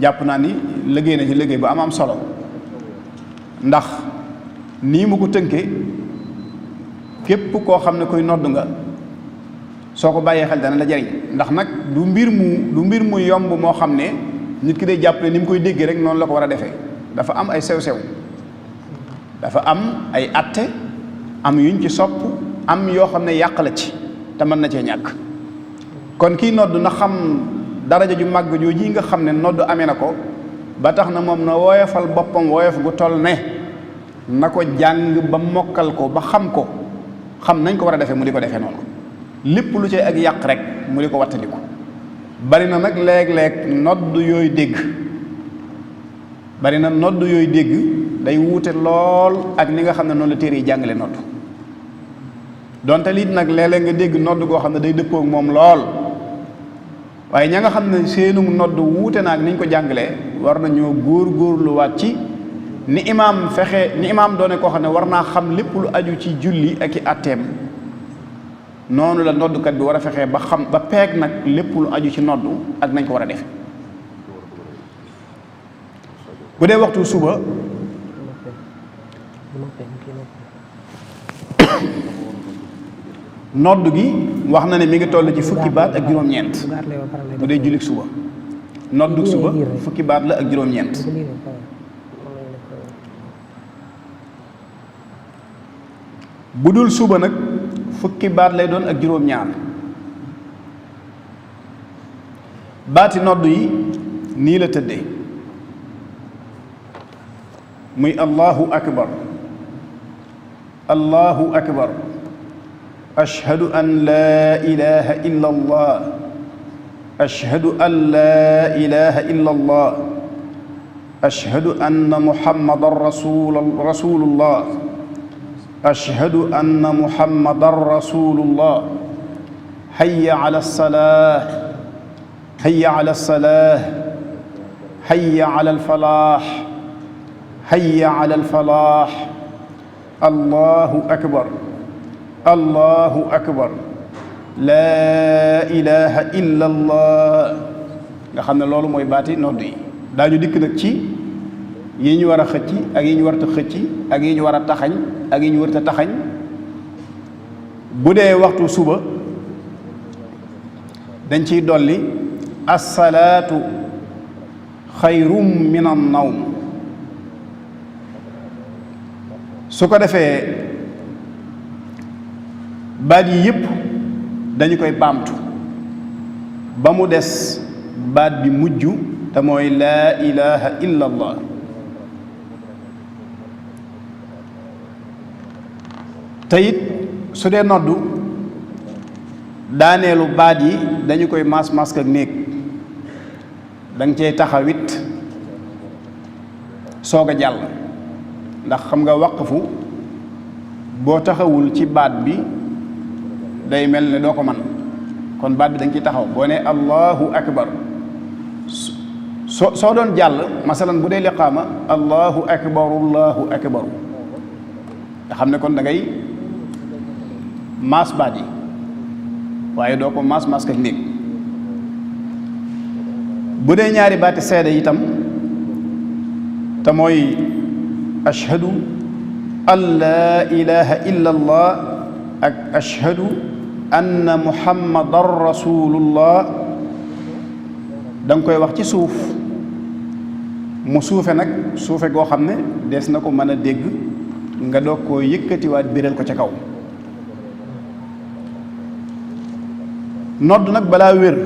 jàpp naa ni liggéey na ci liggéey bu am solo. ndax nii mu ko tënke képp koo xam ne koy nodd nga soo ko bàyyee xel dana la jariñ ndax nag du mbir mu yomb moo xam ne nit ki day jàpp ne ni mu koy déggee rek noonu la ko war a defee dafa am ay sew-sew dafa am ay atte am yuñ ci sopp am yoo xam ne yàq la ci te mën na cee ñàkk kon kii nodd na xam daraja ju màgg jooji nga xam ne nodd amee na ko ba tax na moom na woyofal boppam woyof gu toll ne na ko jàng ba mokkal ko ba xam ko xam nañ ko war a defee mu di ko defee noonu lépp lu cay ak yàq rek mu di ko wattandiku bari na nag léeg-léeg nodd yooyu dégg day wuute lool ak ni nga xam ne noonu la téere yi jàngale nodd donte liit nag léeg-léeg nga dégg nodd goo xam ne day dëppoo ak moom lool waaye ña nga xam ne seenum nodd wuute na ak ni ñu ko jàngalee war nañoo góor-góorluwaat ci ni imaam doone koo xam ne war naa xam lépp lu aju ci julli ak i atteem noonu la noddukat bi war a fexee ba xam ba peeg nag lépp lu aju ci noddu ak nañ ko war a def bu dee waxtu suba nodd gi wax na ne mi ngi toll ci fukki baat ak juróom-ñeent bu dee jullik suba nodduk suba fukki baat la ak juróom-ñeent bu dul suba nag fukki baat lay doon ak juróom-ñaar baati nodd yi nii la tëddee muy allahu akbar allahu akbar ashhadu an laa ilaha illa allah ashhadu an laa ilaha illa allah ashhadu anna muhammadan rasulullah ashhadu anna muhammadan rasulullah hayya ala salah hayya ala salah hayya ala alfalah hayya ala alfalah allahu akbar allahu akbar laa ilaha illa allah nga xam ne loolu mooy baati nodd yi daañu dikk nag ci yi ñu war a xëcc ak yi ñu warta xëcc ak yi ñu war a taxañ ak yi ñu warta taxañ bu dee waxtu suba dañ ciy dolli assalaatu xayrum min an nawm su ko defee baat yi yépp dañu koy baamtu ba mu des baat bi mujj te mooy laa ilaha illa allah te it su dee noddu daaneelu baat yi dañu koy mask ak néeg da nga cey taxawit soog a jàll ndax xam nga waqfu boo taxawul ci baat bi day mel ne doo ko man kon baat bi da nga ciy taxaw boo ne allahu akbar soo doon jàll masalan bu dee liqaama allahu akbaru nga xam ne kon da ngay maas baat yi waaye doo ko maas ak néeg bu dee ñaari baati seede itam te mooy ashhadu an laa ilaha illa allah ak ashhadu anna muhammadan rasulullah da nga koy wax ci suuf mu suufe nag suufe goo xam ne des na ko mën a dégg nga doog koo yëkkatiwaat biral ko ca kaw nodd nag balaa wér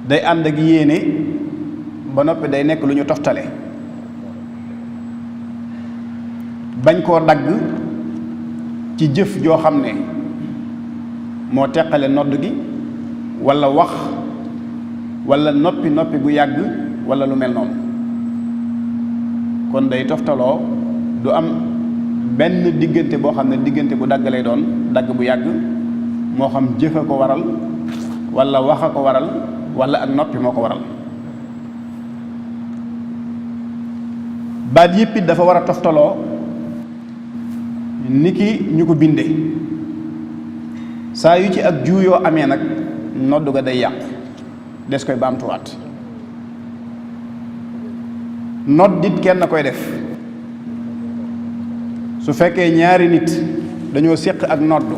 day ànd ak yéene ba noppi day nekk lu ñu toftale bañ koo dagg ci jëf joo xam ne moo teqale nodd gi walla wax walla noppi gu yàgg walla lu mel noonu kon day toftaloo du am benn diggante boo xam ne diggante bu dagg lay doon dagg bu yàgg moo xam jëf a ko waral walla wax a ko waral walla ak noppi moo ko waral baat yépp it dafa war a toftaloo niki ñu ko binde saa yu ci ak juuyoo amee nag nodd ga day yàqu des koy baamtuwaat nodd it kenn koy def su fekkee ñaari nit dañoo séq ak noddu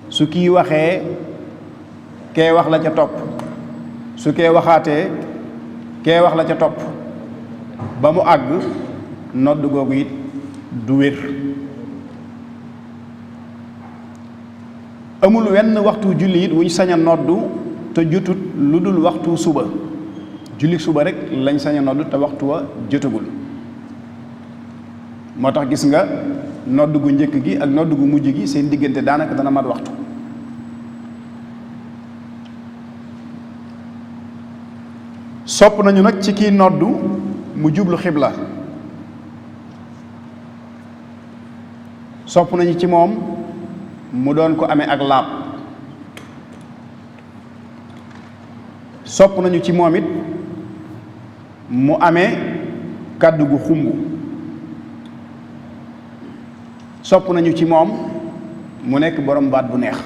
su kii waxee kee wax la ca topp su kee waxaatee kee wax la ca topp ba mu àgg nodd googu it du wér. amul wenn waxtu julli it wuñ sañ a noddu te jotut lu dul waxtu suba julli suba rek lañ sañ a noddu te waxtu wa jotagul. moo tax gis nga nodd gu njëkk gi ak nodd gu mujj gi seen diggante daanaka dana mat waxtu. sopp nañu nag ci kii noddu mu jublu xibla, sopp nañu ci moom mu doon ko amee ak laab, sopp nañu ci moom it mu amee kàddu gu xumb, sopp nañu ci moom mu nekk borom baat bu neex.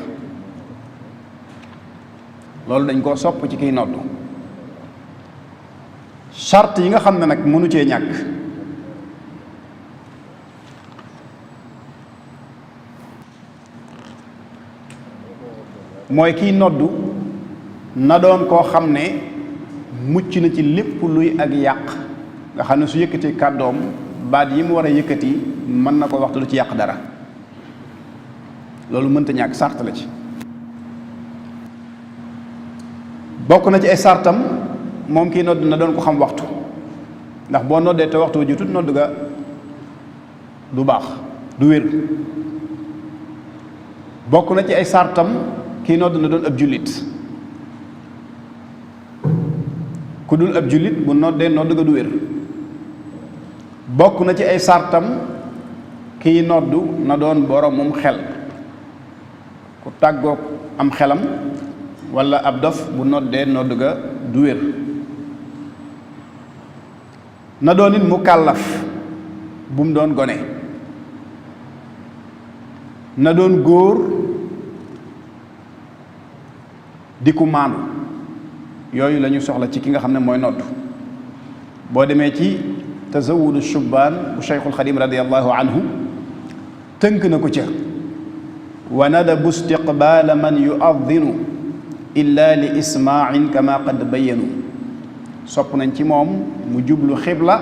loolu dañ koo sopp ci kiy noddu. charte yi nga xam ne nag mënu cee ñàkk mooy kiy noddu na doon koo xam ne mucc na ci lépp luy ak yàq, nga xam ne su yëkkatee kàddoom baat yi mu war a yëkkati mën na ko waxtu lu ci yàq dara. loolu mënta ñàkk sart la ci. bokk na ci ay sartam moom kii nodd na doon ko xam waxtu, ndax boo noddee te waxtu jutut nodd ga du baax du wér. bokk na ci ay sartam kii nodd na doon ab jullit. ku dul ab jullit bu noddee nodd ga du wér. bokk na ci ay sartam kii noddu na doon boromum xel, ku tàggoog am xelam walla ab dof bu noddee nodd ga du wér. na doon it mu kàllaf bu mu doon gone, na doon góor di ku maandu. yooyu la ñu soxla ci ki nga xam ne mooy nodd. boo demee ci tazawudu shubbaan bu Cheikhul Xadim radiallahu anhu tënk na ko ca wa nadabu istiqbaala man yuaddinu illa li ismain kama qad bayyanu. sopp nañ ci moom mu jublu xibla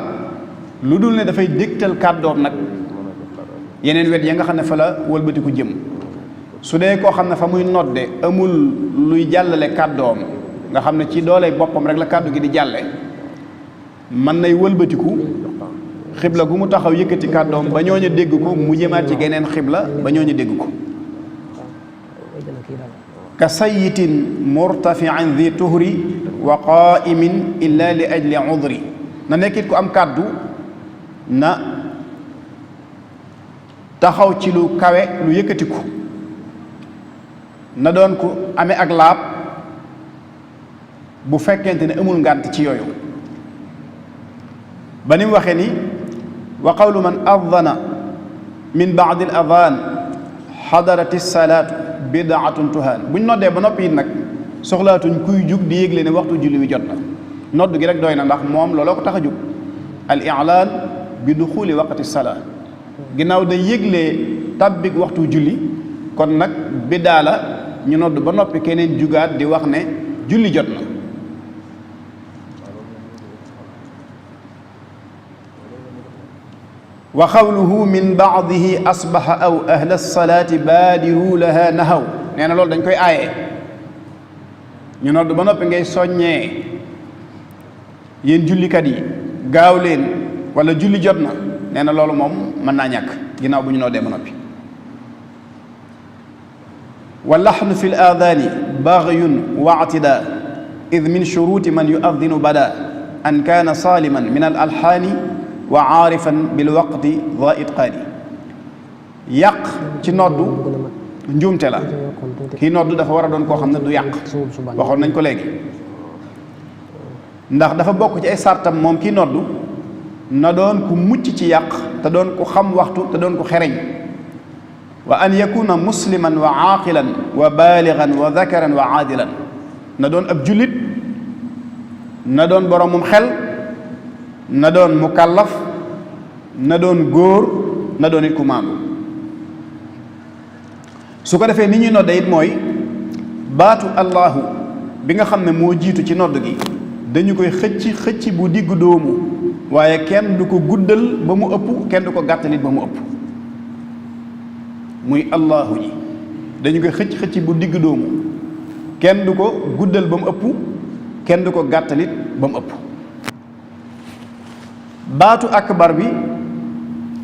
lu dul ne dafay dégtal kàddoom nag yeneen wet ya nga xam ne fa la wëlbatiku jëm. su dee koo xam ne fa muy nodde amul luy jàllale kàddoom nga xam ne ci dooley boppam rek la kàddu gi di jàlle, mën nay wëlbatiku xibla gu mu taxaw yëkkati kàddoom ba ñooña dégg ko mu jëmaat ci geneen xibla ba ñooña dégg ko. ka sayyitin murtafian di tuhri wa qaimin illa li ajli udri. na nekkit ku am kàddu na taxaw ci lu kawe lu yëkkatiku, na doon ku amee ak laab bu fekkente ne amul ngànt ci yooyu. ba ni mu waxee ni wa qawlu man adana min baadi al adaan xadarati salaatu bidaatun tuhaan. buñ noddee ba noppi it nag soxlaatuñ kuy jug di yégle ne waxtu julli wi jot na. nodd gi rek doy na, ndax moom looloo ko tax a jug. al i'laan bi duxuli waqti salaa, ginnaaw day yéglee tàbbik waxtu julli. kon nag bidaa la ñu nodd ba noppi keneen jugaat di wax ne julli jot na. wa xawluhu min baadihi asbaxa aw ahla salaati baadiru laha nahaw. nee na loolu dañ koy aaye. ñu nodd ba noppi ngay soññee yéen jullikat yi gaaw leen wala julli jot na. nee na loolu moom mën naa ñàkk ginnaaw bu ñu noddee ba noppi. wa laxnu fi l aadaani baxyun wa atidaa id min shuruuti man yuaddinu bada an kaana saaliman min al alxaani wa aarifan bil waqti dha itqaani. yàq ci noddu njuumte la. kii noddu dafa war a doon koo xam ne du yàq, waxoon nañ ko léegi. ndax dafa bokk ci ay sartam moom kii noddu na doon ku mucc ci yàq te doon ku xam waxtu te doon ku xereñ. wa an yakuna musliman wa aaqilan wa baaligan wa dakaran wa aadilan. na doon ab jullit, na doon boromum xel, na doon mukallaf, na doon góor na doon it ku maandu. su ko defee ni ñuy nodde it mooy baatu allahu bi nga xam ne moo jiitu ci nodd gi dañu koy xëcc bu diggu doomu, waaye kenn du ko guddal ba mu ëpp, kenn du ko gàttalit ba mu ëpp. muy allahu ji dañu koy xëcc bu diggu doomu, kenn du ko guddal ba mu ëpp, kenn du ko gàttalit ba mu ëpp. baatu akbar bi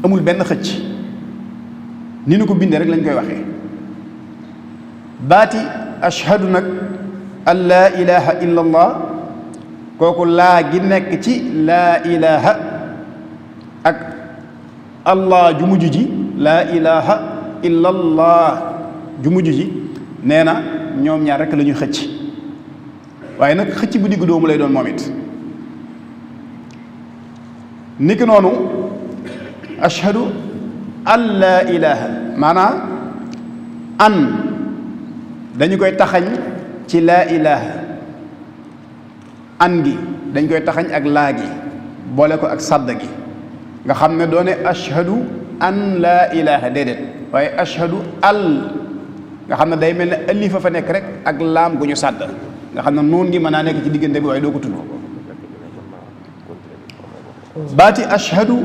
amul benn xëcc, ni nu ko bindee rek lañ koy waxee. baati ashhadu nag an laa ilaha illa allah, kooku laa gi nekk ci laa ilaha ak allah ju mujj ji laa ilaha illa allah ju mujj ji nee na ñoom ñaar rek la ñuy xëcc, waaye nag xëcc bu diggu doomu lay doon moom it. niki noonu ashhadu an laa ilaha, maanaam an dañu koy taxañ ci laa ilaha, an gi dañ koy taxañ ak laa gi boole ko ak sàdd gi, nga xam ne doone ashhadu an laa ilaha déedéet, waaye ashhadu al nga xam ne day mel ne alifa fa nekk rek ak laam gu ñu sàdd, nga xam ne noon gi mën naa nekk ci diggante bi waaye doo ko tudd. baati ashhadu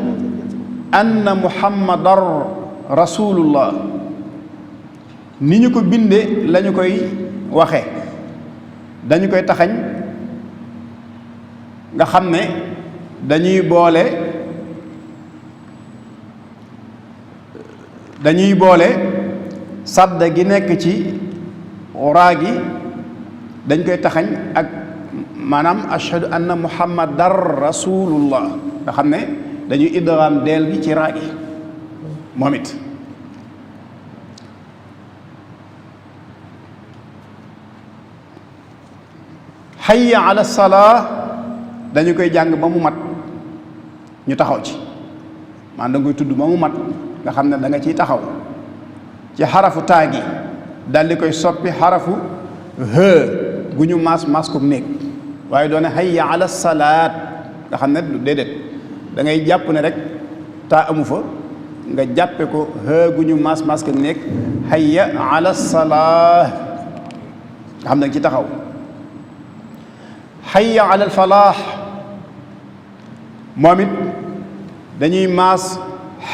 anna muhammadar rasulullah ni ñu ko binde lañu koy waxe, dañu koy taxañ, nga xam ne dañuy boole sàdd gi nekk ci raa gi dañ koy taxañ ak maanaam ashhadu anna muhammadar rasulullah, nga xam ne dañuy idgham deel gi ci raa gi moom it. hayya ala salaa dañu koy jàng ba mu mat ñu taxaw ci, maanaam da nga koy tudd ba mu mat nga xam ne da nga ciy taxaw ci xarafu taa gi daal di koy soppi xarafu hë gu ñu maas ko néeg, waaye doone hayya ala salaat nga xam ne déedéet da ngay jàpp ne rek taa amu fa, nga jàppe ko hë gu ñu maas ko néeg hayya ala salaa nga xam ne danga ci taxaw. hayya ala falaax moom it dañuy maas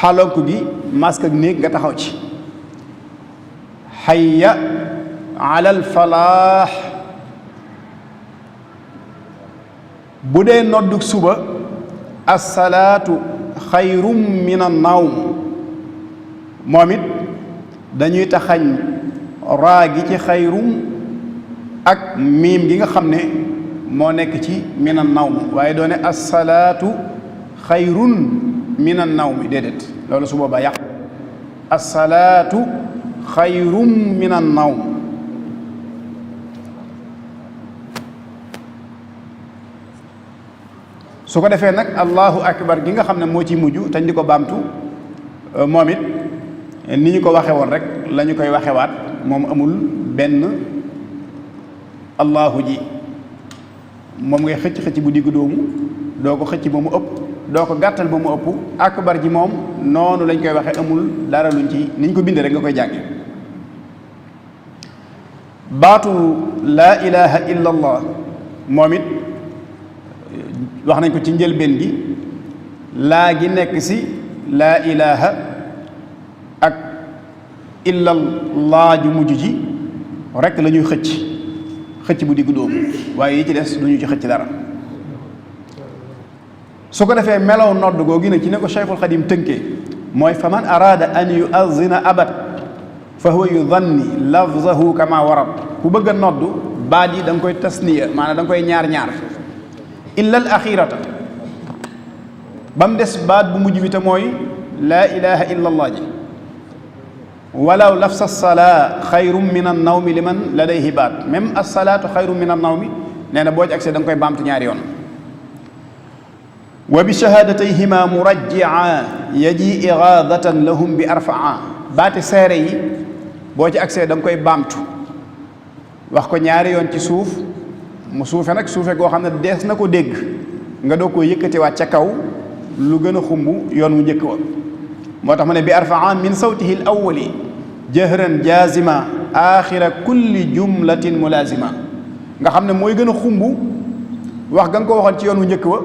xalonk gi maas ak néeg nga taxaw ci hayya ala falaax. bu dee noddug suba assalaatu xayrum min an nawm moom it dañuy taxañ raa gi ci xayrum ak miim gi nga xam ne moo nekk ci min an nawm, waaye doone assalaatu xayrun min an nawmi déedéet, loolu su boobaa yàq. assalaatu xayrum min an nawm. su ko defee nag allahu akbar gi nga xam ne moo ci mujj tañ di ko baamtu moom it ni ñu ko waxe woon rek la ñu koy waxewaat, moom amul benn allahu ji, moom ngay xëcc bu diggu doomu, doo ko xëcc ba mu ëpp, doo ko gàttal ba mu ëpp. akbar ji moom noonu lañ koy waxe, amul dara luñ ci niñ ko bindee rek nga koy jànge. baatu laa ilaha illa allah moom it wax nañ ko ci njëlbeen gi, laa gi nekk si laa ilaha ak illa allah ju mujj ji rek la ñuy xëcc bu diggu doomu, waaye yi ci des duñu ci xëcc dara. su ko defee melaw nodd googu nag ci ne ko Cheikhul Xadim tënkee mooy fa man araada an yuazina abad fa huwa yudanni lafzahu kama warad. ku bëgg a nodd baat yi da nga koy tasniya, maanaam da nga koy ñaar illa al axirata, ba mu des baat bu mujj bi te mooy laa ilaha illa allah ji. walaw lafsa salaa xayrum min an nawmi liman ladayhi baat, même assalaatu xayrum min an nawmi nee na boo ci agsee da nga koy baamtu ñaari yoon. wa bi shahadatayhima murajjia yaji iraadatan lahum bi arfaa, baati seere yi boo ci agsee da nga koy baamtu wax ko ñaari yoon ci suuf, mu suufe nag suufe goo xam ne dees na ko dégg, nga doo ko yëkkatiwaat ca kaw lu gën a xumb yoon wu njëkk wa. moo tax mu ne bi arfaa min sawtihi al awwali jahran jazima axira kulli jumlatin mulazima nga xam ne mooy gën a xumb wax ga nga ko waxoon ci yoon wu njëkk wa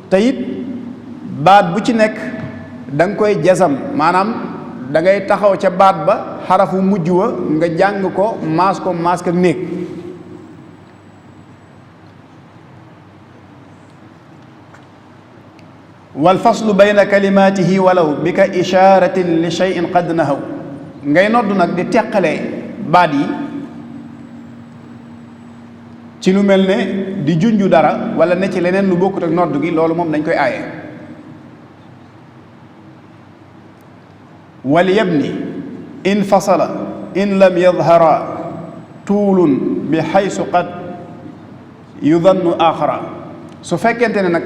te it baat bu ci nekk da nga koy jasam maanaam da ngay taxaw ca baat ba xarafu mujj wa nga jàng ko maas ak néeg wal faslu bayna kalimatihi walaw bi ka isharatin li shay'in qad nahaw ngay nodd nag di teqalee baat yi ci lu mel ne di junju dara wala ne ci leneen lu bokkut ak nodd gi loolu moom dañ koy aaye wal yabni in fasala in lam yadhara tuulun bi xaysu qad yudannu axara su fekkente ne nag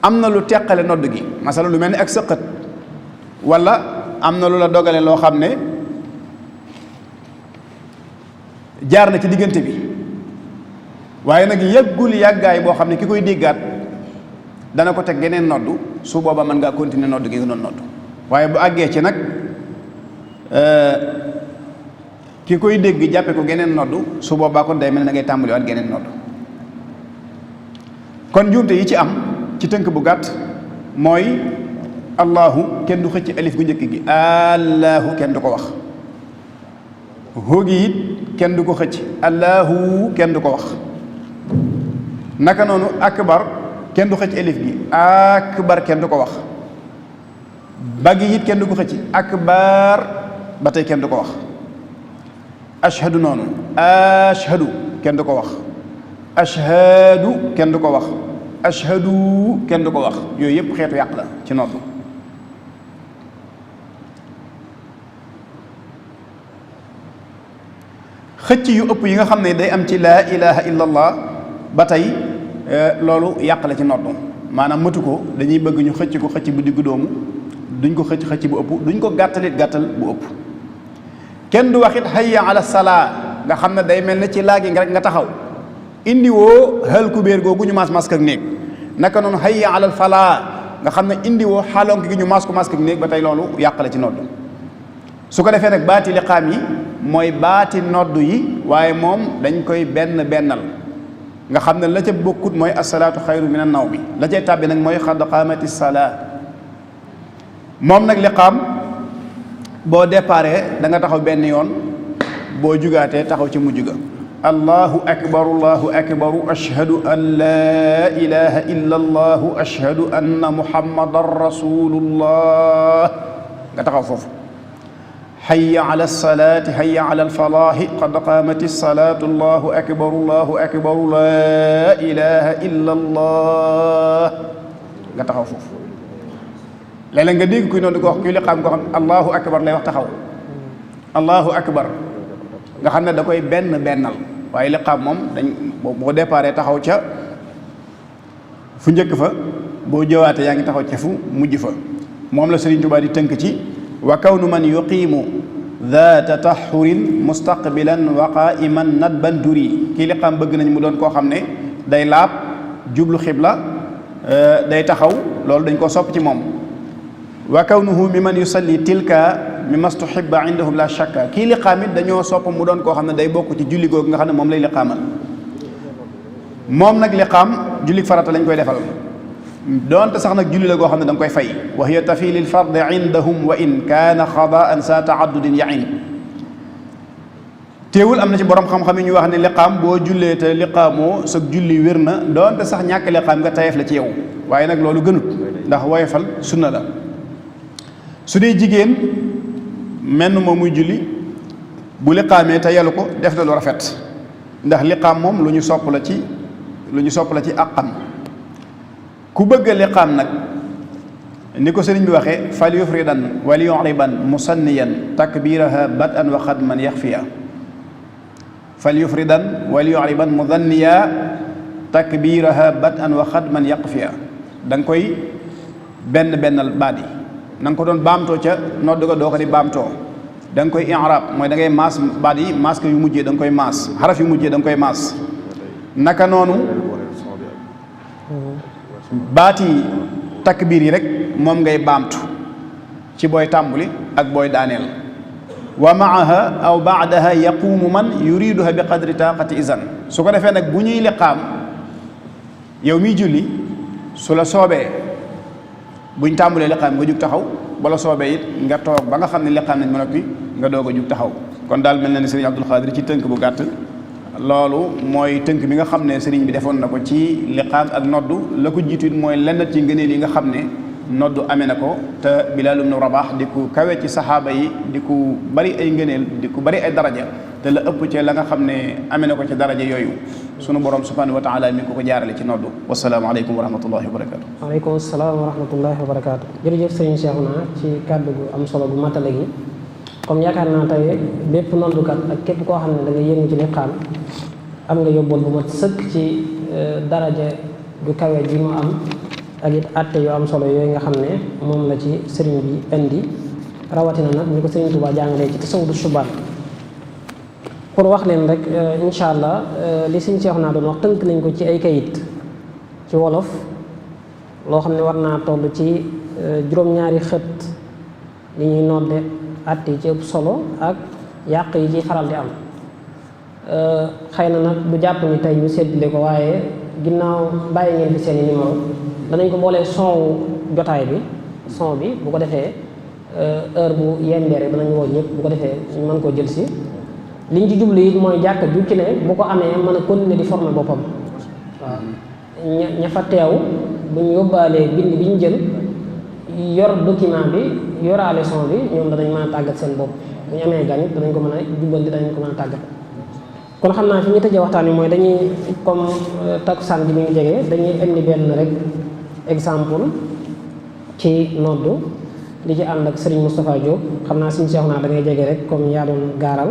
am na lu teqale nodd gi masala lu mel ni ak sëqët wala am na lu la dogale loo xam ne jaar na ci diggante bi waaye nag yàggul yàggaay boo xam ne ki koy déggaat dana ko teg geneen nodd su booba mën ngaa continuer nodd gi nga doon nodd waaye bu àggee ci nag ki koy dégg jàppe ko geneen nodd su boobaa kon day mel ne da ngay tàmbaliwaat geneen nodd kon njuumte yi ci am ci tënk bu gàtt mooy allahu kenn du xëcc alif gu njëkk gi allahu kenn du ko wax hóogi it kenn du ko xëcc allahu kenn du ko wax naka noonu akbar kenn du xëcc alif gi akbar kenn du ko wax bagi it kenn du ko xëcc akbar ba tey kenn du ko wax ashhadu noonu ashhadu kenn du ko wax ashhadu kenn du ko wax ashhadu kenn du ko wax yooyu yëpp xeetu yàq la ci nodd xëcc yu ëpp yi nga xam ne day am ci laa ilaha illallah ba tey loolu yàq la ci nodd maanaam matu ko dañuy bëgg ñu xëcc ko xëcc bu diggu doomu duñ ko xëcc bu ëpp duñ ko gàttalit gàttal bu ëpp kenn du waxit hayya ala salaa nga xam ne day mel ne ci laagi nga rek nga taxaw indi woo xel kubéer googu ñu maas mask ak néeg naka noonu hayya alal falaa nga xam ne indi woo xaalonk gi ñu maas ko mask ak néeg ba tey loolu yàq la ci nodd su ko defee nag baati liqaam yi mooy baati nodd yi waaye moom dañ koy bennal nga xam ne la ca bokkut mooy asalaatu xayru min an nawmi la cay tàbbi nag mooy xad qaamati salaa moom nag liqaam boo déparé da nga taxaw benn yoon boo jugaatee taxaw ci mujj ga allahu akbaru ashhadu an laa ilaha illa allahu ashhadu anna muhammadan rasulullah nga taxaw foofu hayya ala salaati hayya ala alfalaahi qad qaamati salaatu allahu akbaru laa ilaha illa allah nga taxaw foofu léeg-léeg nga dégg kuy noonu di ko wax kuy liqaam ko xam allahu akbar lay wax taxaw allahu akbar nga xam ne da koy bennal waaye liqaam moom dañ boo déparé taxaw ca fu njëkk fa boo jëwaatee yaa ngi taxaw ca fu mujj fa moom la Sëriñ Tuubaa di tënk ci wa kawnu man yuqiimu daata taxurin mustaqbilan wa qaiman nadban duri kii liqaam bëgg nañ mu doon koo xam ne day laab jublu xibla day taxaw loolu dañ ko sopp ci moom wa kawnuhu mi man yusalli tilka mi mastuhibba indahum la shakka kii liqaam it dañoo sopp mu doon koo xam ne day bokk ci julli googu nga xam ne moom lay liqaamal moom nag liqaam julli farata lañ koy defal doonte sax nag julli la goo xam ne da nga koy fay wa hiya tafi lil fardi indahum wa in kaana xadaan sa taaddudin yain teewul am na ci borom xam-xam yi ñu wax ne liqaam boo jullee te liqaamoo sa julli wér na doonte sax ñàkk liqaam nga tayeef la ci yow waaye nag loolu gënut ndax woyofal sunna la su dee jigéen menn moom muy julli bu liqaamee te yelu ko def na lu rafet ndax liqaam moom lu ñu sopp la ci àqam ku bëgg a liqaam nag ni ko sëriñ bi waxee fal yufridan wal yuriban musanniyan takbiraha bad'an wa xadman yaxfiya fal yufridan wal yuriban mudanniya takbiraha bad'an wa xadman yaxfiya da nga koy bennal baat yi na nga ko doon baamtoo ca nodd ga doo ko di baamtoo da nga koy i'rab mooy da ngay maas baat yi maas yu mujjee da nga koy maas xaraf yu mujjee da nga koy maas naka noonu baati takbiir yi rek moom ngay baamtu ci booy tàmbuli ak booy daaneel wa maaha aw baadaha yaquumu man yuriduha bi qadri taqati izan su ko defee nag bu ñuy liqaam yow miy julli su la soobee buñ tàmbulee liqaam nga jug taxaw bala soobee it nga toog ba nga xam ne liqaam nañ ma noppi nga doog a jug taxaw kon daal mel na ne sëriñ Abdul Xaadir ci tënk bu gàtt loolu mooy tënk bi nga xam ne sëriñ bi defoon na ko ci liqaam ak noddu la ko jiitu it mooy lenn ci ngëneel yi nga xam ne noddu amee na ko te Bilaal ibnu Rabaah di ku kawe ci saxaaba yi di ku bari ay ngëneel di ku bari ay daraja te la ëpp ci la nga xam ne amee na ko ci daraja yooyu sunu borom subhanahu wa taala mi ko jaarale ci noddu wasalaamaaleykum wa rahmatullahi wa barakaatu. waaleykum salaam wa rahmatullahi wa barakaatu. jërëjëf sëriñ Cheikhouna ci kàddu gu am solo bu matale gi comme yaakaar naa tey bépp noddukat ak képp koo xam ne da nga yëngu ci liqaam am nga yóbbal bu mat sëkk ci daraja ju kawe ji mu am ak it atte yu am solo yooyu nga xam ne moom la ci sëriñ bi indi rawatina nag ñu ko sëriñ Tuubaa jàngalee ci tasawudu subaan pour wax leen rek incha allah li sëriñ Cheikhouna doon wax tënk nañ ko ci ay kayit ci wolof loo xam ne war naa toll ci juróom-ñaari xët li ñuy nodde atte yi ci ëpp solo ak yàq yi ci faral di am xëy na nag du jàpp ni tey ñu séddale ko waaye ginnaaw bàyyi ngeen fi seen i numéro danañ ko boolee son jotaay bi son bi bu ko defee heure bu yembeere danañ woo ñëpp bu ko defee ñu mën koo jël si liñ ci jublu it mooy jàkk ju ci ne bu ko amee mën a continuer di former boppam waaw ña fa teew bu ñu yóbbaalee bind bi ñu jël yor document bi yoraale son bi ñoom danañ mën a tàggat seen bopp bu ñu amee gan it danañ ko mën a jubbanti danañ ko mën a tàggat kon xam naa fi ñu tëjee waxtaan wi mooy dañuy comme takkusaan bi mi ngi jege dañuy indi benn rek exemple ci noddu li ci ànd ak Serigne Moustapha Diop xam naa suñu Cheikhouna da ngay jege rek comme yaa doon gaaral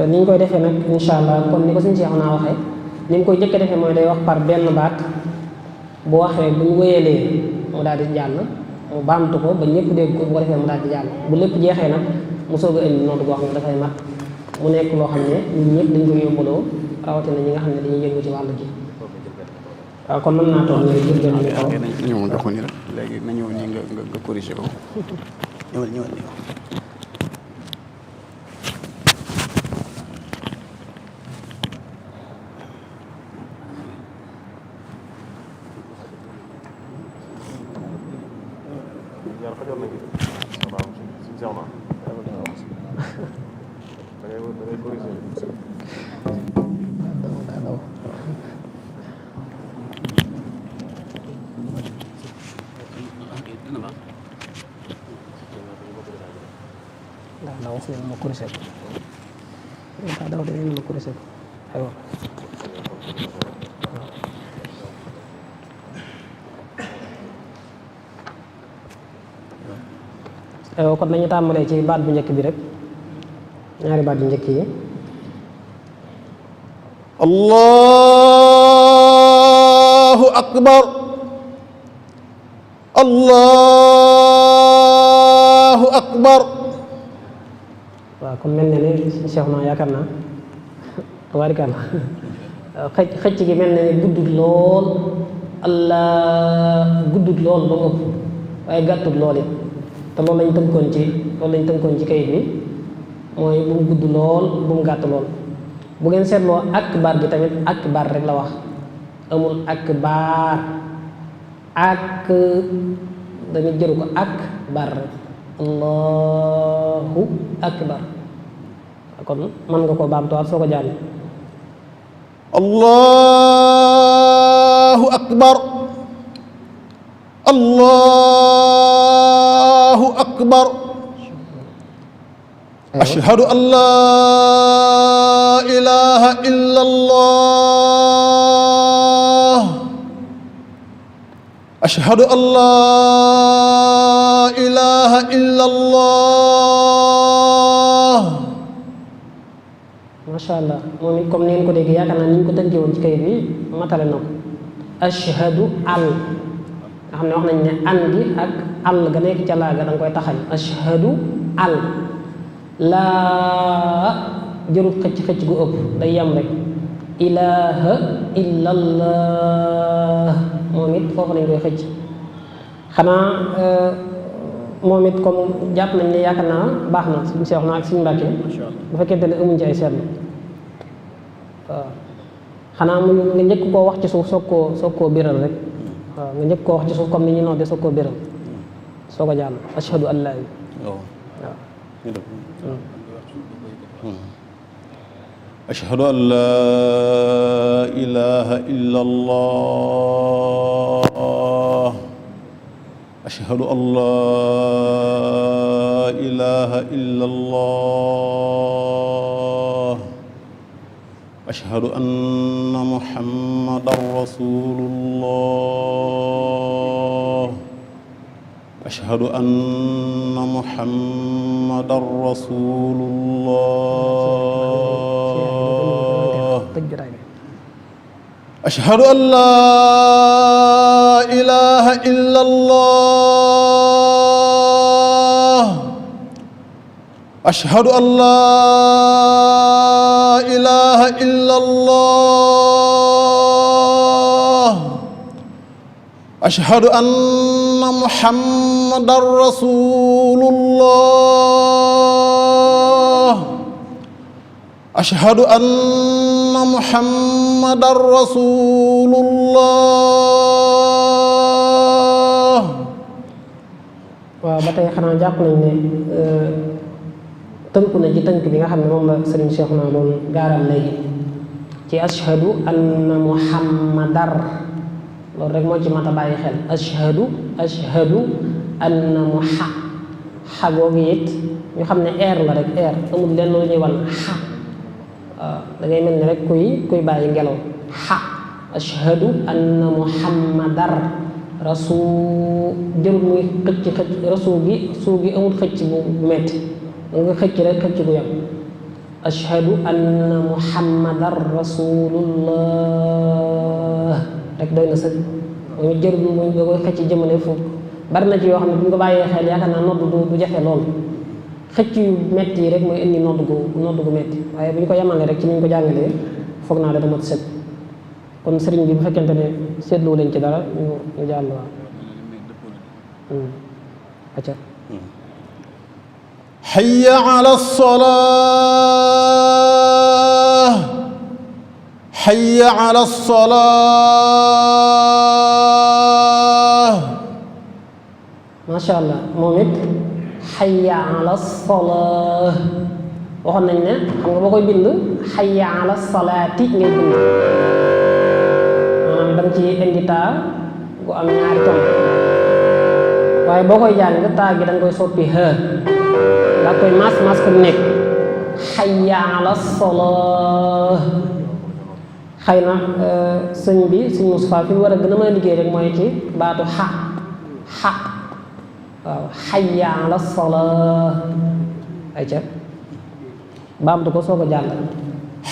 ni ñu koy defee nag incha allah kon ni ko suñu Cheikhouna waxee ni ñu koy njëkk a defee mooy day wax par benn baat bu waxee bu ñu wéyalee mu daal di jàll mu baamtu ko ba ñëpp dégg ko bu ko defee mu daal di jàll bu lépp jeexee nag mu soog a indi noddu boo xam ne dafay mat mu nekk loo xam ne ñun ñëpp dañ ko yóbbaloo rawatina ñi nga xam ne dañuy yëngu ci wàllu ji waaw kon mën naa toog léegi jël benn micro. ñëw ma jox ko nii rek léegi na ñëw nii nga corrigé ko ñëwal nii. daw fi ma corrigé ko daw de ma corrigé ko aywa aywa kon nañu tàmbalee ci baat bu njëkk bi rek ñaari baat yu njëkk yi allahu akbar allahu akbar waaw kon mel na ne Cheikhouna yaakaar naa tabaarikàlla xëcc gi mel na ne guddut lool allah guddut lool ba mu ëpp waaye gàttut lool it te loolu lañ tënkoon ci kayit bi mooy bu mu gudd lool bu mu gàtt lool bu ngeen seetloo akbar gi tamit akbar rek la wax amul akbar ak dañu jëru ko akbar rek allahu akbar kon mën nga ko baamtuwaat soo ko jàll allahu akbar allahu akbar ashhadu an la ilaha illa allah ashhadu an la ilaha illa allah macha allah moom it comme ni ngeen ko déggee yaakaar naa ni ñu ko tënkee woon ci kayit bi matale na ko ashhadu al nga xam ne wax nañ ne an gi ak al ga nekk ca laa ga da nga koy taxañ ashhadu al laa jërut xëcc gu ëpp day yam rek ilaha illallah moom it foofu lañ koy xëcc xanaa moom it comme jàpp nañ ne yaakaar naa baax na suñu seex na ak suñu mbàkke bu fekkente ne amuñ ci ay seetlu waaw xanaa mu nga njëkk koo wax ci suuf soog koo biral rek waaw nga njëkk koo wax ci suuf comme ni ñu noddee soog koo biral soo ko jàll ashhadu an laa waaw ashhadu an laa ilaaha illallah ashhadu an laa ilaaha illallah ashhadu anna muhammadan rasulullah ashhadu anna muhammadan rasulullah ashhadu an laa ilaaha illallah ashhadu an laa ilaaha illallah ashhadu anna muhammadan rasulullah ashhadu anna muhammadan rasulullah. waaw ba tey xanaa jàpp nañ ne tënku na ci tënk bi nga xam ne moom la sëriñ Cheikh naa doon gaaral léegi ci ashhadu anna muhammadar loolu rek moo ci mat a bàyyi xel ashhadu anna googu it ñu xam ne air la rek air amul lenn lu ñuy wan xa waaw da ngay mel ni rek kuy bàyyi ngelaw xa ashhadu anna muhammadar rasul jërul muy xëcc rasul gi suu gi amul xëcc bu metti da nga xëcc rek xëcc bu yam ashhadu anna muhammadar rasulullah rek doy na sëg ñu jërul mu nga koy xëcc jëmale foofu bari na ci yoo xam ne bu ñu ko bàyyee xel yaakaar naa nodd du jafe lool xëcc yu metti yi rek mooy indi nodd gu metti waaye bu ñu ko yemale rek ci ni ñu ko jàngalee foog naa dana mat sëg kon sëriñ bi bu fekkente ne seetlu leen ci dara ñu jàll waaw acca hayya ala salaah hayya ala salaah macha allah moom it hayya ala salaah waxoon nañ ne xam nga boo koy bind hayya ala salaati ngay bind maanaam da nga ci indi taa gu am ñaari tomb waaye boo koy jàng taa gi da nga koy soppi ha daa koy mas ko nekk hayya ala salaah xëy na sëñ Moustapha fi mu war a gën a mën a liggéey rek mooy ci baatu xa waaw hayya ala salaah ay ca baamtu ko soo ko jàng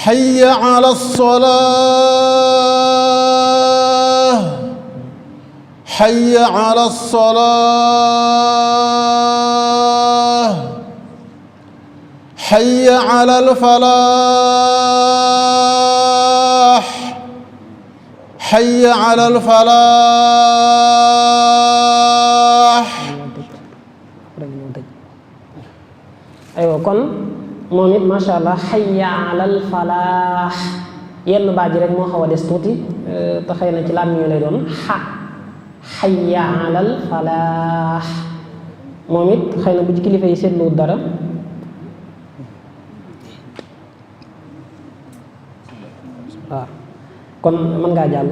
hayya ala salaah hayya ala salaah hayya ala al-falaah hayya ala al-falaah. aywa kon moom it macha allah hayya ala al-falaah yenn baat ji rek moo xaw a des tuuti te xëy na ci làmmiñ lay doon hayya ala al-falaah moom it xëy na bu ci kilifa yi seetluwut dara waaw kon mën ngaa jàll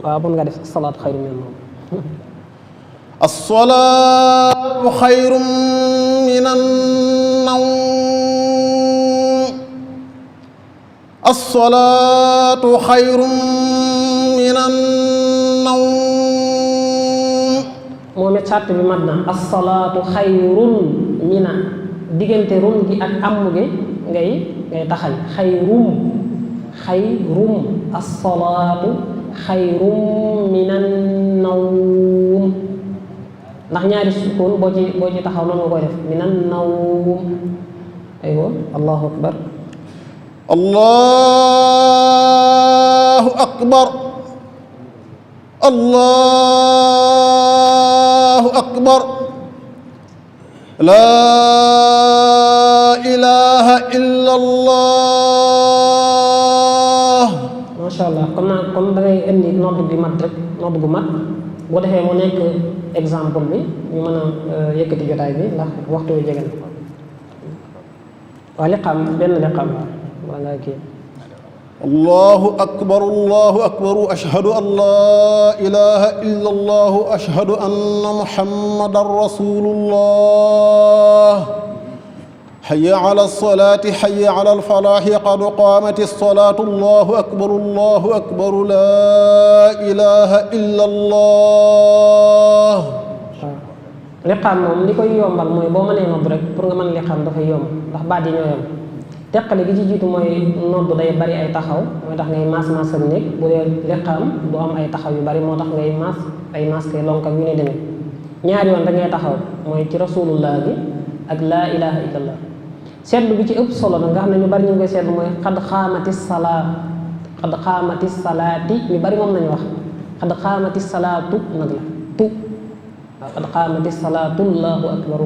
waaw mën ngaa def salaatu xayru min an-nawm as-salaatu xayrun min an-nawm as-salaatu xayrun min an-nawm moom it sàrt bi mat na as-salaatu xayrun mina diggante rum gi ak amm gi ngay taxal xayrum as-salaatu xayrum min an-nawm ndax ñaari sukkoon boo ci taxaw noonu nga koy def min an-nawm aywa allahu akbar allahu akbar allahu akbar laa ilaha illa allah. macha allah comme da ngay indi nodd bi mat rek nodd bu mat boo defee mu nekk exemple bi ñu mën a yëkkati jotaay bi ndax waxtu wi jege na waaw liqaam benn liqaam wala nga kii allahu akbar ashhadu an laa ilaha illa allah ashhadu anna muhammadan rasulullah hayya ala salaati hayya ala alfalaahi qad qaamati salaatu allahu akbar laa ilaha illa allah. liqaam moom li koy yombal mooy boo mënee nodd rek pour nga mën liqaam dafay yomb ndax baat yi ñoo yomb teqale gi ci jiitu mooy nodd day bari ay taxaw mooy tax ngay maas ak néeg bu dee liqaam du am ay taxaw yu bari moo tax ngay maas ay maas kay lonk ak yu ne demee ñaari yoon da ngay taxaw mooy ci rasulullah bi ak laa ilaha illallah. seetlu bi ci ëpp solo nag nga xam ne ñu bari ñu ngi koy seetlu mooy xad xaamati salaati ñu bari moom nañu wax xad xaamati salaatu nag la tu waaw xad xaamati salaatu allahu akbar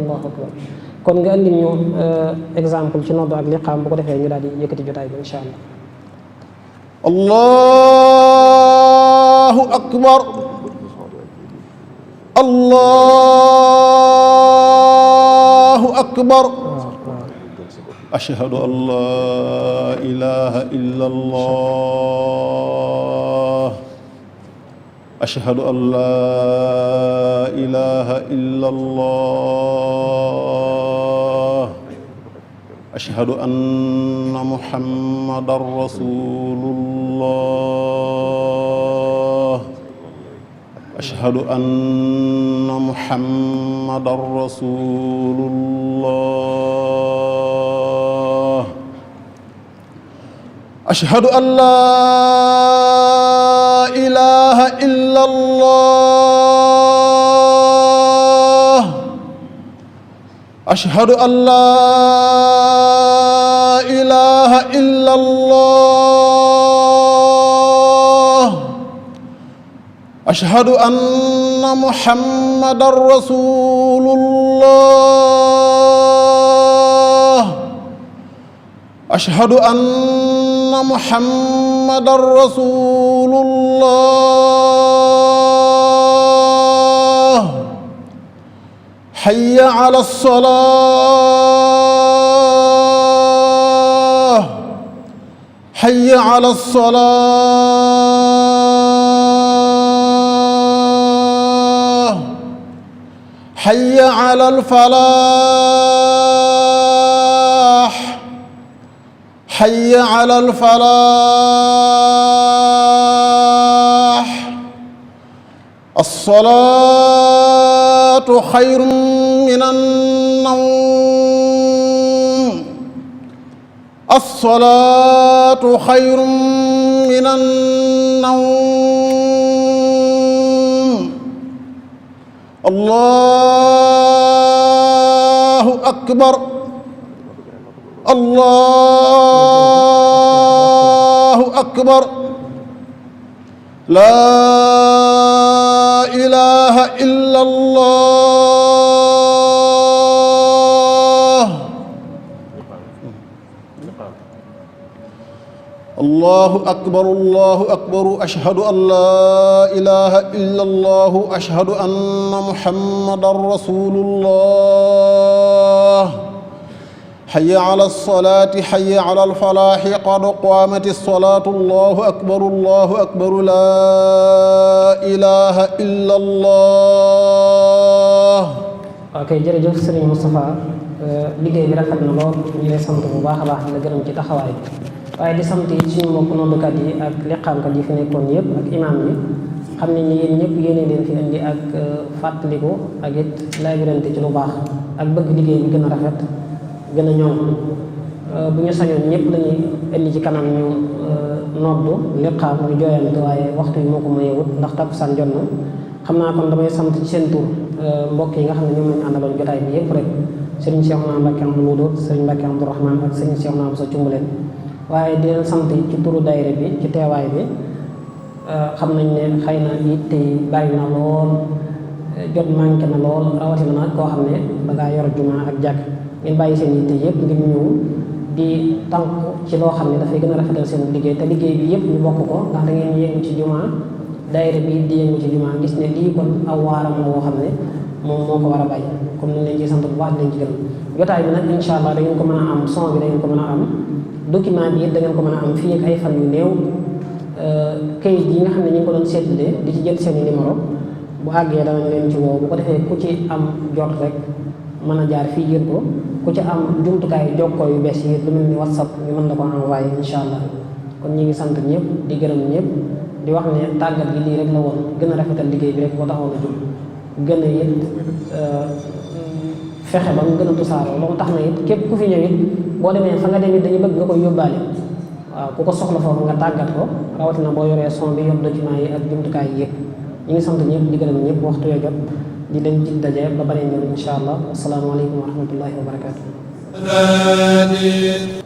kon nga andil ñu exemple ci noddu ak liqaam bu ko defee ñu daal di yëkkati jotaay bi insha allah. allahu akbar allahu akbar ashhadu an laa ilaha illa allah ashhadu an laa ilaha illa allah ashhadu anna muhammadan rasulullah ashhadu anna muhammadan rasulullah ashhadu an laa ilaha illa allah ashhadu an laa ilaha illa allah ashhadu anna muhammadan rasulullah ashhadu anna muhammadan rasulullah hayya ala salaah hayya ala salaah hayya ala alfalaah hayya ala alfalaah as-salaatu xayrun minan nawm as-salaatu xayrun minan nawm allahu akbar allahu akbar laa ilaha illa allah allahu akbar ashhadu an laa ilaha illa allah ashhadu anna muhammadan rasulullah hayya ala salaati hayya ala alfalaahi qad qaamati salaatu allahu akbar laa ilaha illa allah. ok jërëjëf Serigne Moustapha liggéey bi rafet na lool ñu lay sant bu baax a baax di la gërëm ci taxawaay bi waaye di sant it suñu mbokk noddukat yi ak liqaamkat yi fi nekkoon yëpp ak imaam yi xam ne ni yéen ñëpp yéene leen fi indi ak fàttaliku ak it laabirante ci lu baax ak bëgg liggéey bi gën a rafet gën a ñoom bu ñu sañoon ñëpp lañuy indi ci kanam ñu noddu liqaam ñu jooyante waaye waxtu yi moo ko mayewut ndax takkusaan jot na xam naa kon damay sant ci seen tur mbokk yi nga xam ne ñoom lañu àndaloon jotaay bi yëpp rek sëriñ Cheikhouna Mbacké Abdou Wadoud sëriñ Mbacké Abdourahmane ak sëriñ Cheikhouna Moussa Cumbuleen waaye di leen sant ci turu daayira bi ci teewaay bi xam nañ ne xëy na yitte yi bari na lool jot manqué na lool rawatina nag koo xam ne da ngaa yor jumaa ak jàkk ngeen bàyyi seen yitte yëpp ngir ñëw di tànku ci loo xam ne dafay gën a rafetal seen liggéey te liggéey bi yëpp ñu bokk ko ndax da ngeen yëngu ci jumaa daayira bi di yëngu ci jumaa gis ne lii kon aw waaram la woo xam ne moom moo ko war a bàyyi comme ni leen ci sant bu baax di leen ci gërëm jotaay bi nag incha allah da ngeen ko mën a am son bi da ngeen ko mën a am document bi it da ngeen ko mën a am fii ak ay fan yu néew kayit yi nga xam ne ñu ngi ko doon seetlee di ci jël seen i numéro bu àggee danañ leen ci woo bu ko defee ku ci am jot rek mën a jaar fii jël ko ku ci am jumtukaay jokkoo yu bees yi lu mel ni whatsapp ñu mën la ko envoyé incha allah kon ñu ngi sant ñëpp di gërëm ñëpp di wax ne tàggat gi lii rek la woon gën a rafetal liggéey bi rek boo taxaw na jóg gën a it fexe ba mu gën a tusaaroo loolu tax na it képp ku fi ñëw it boo demee fa nga dem it dañu bëgg nga koy yóbbaale waaw ku ko soxla foofu nga tàggat ko rawatina boo yoree son bi yor document yi ak jumtukaay yi yëpp ñu ngi sant ñëpp di gërëm ñëpp waxtu yoo jot di leen ci daje ba beneen yoon incha allah asalaamaaleykum wa rahmatullahi wa barakaatu. Amin.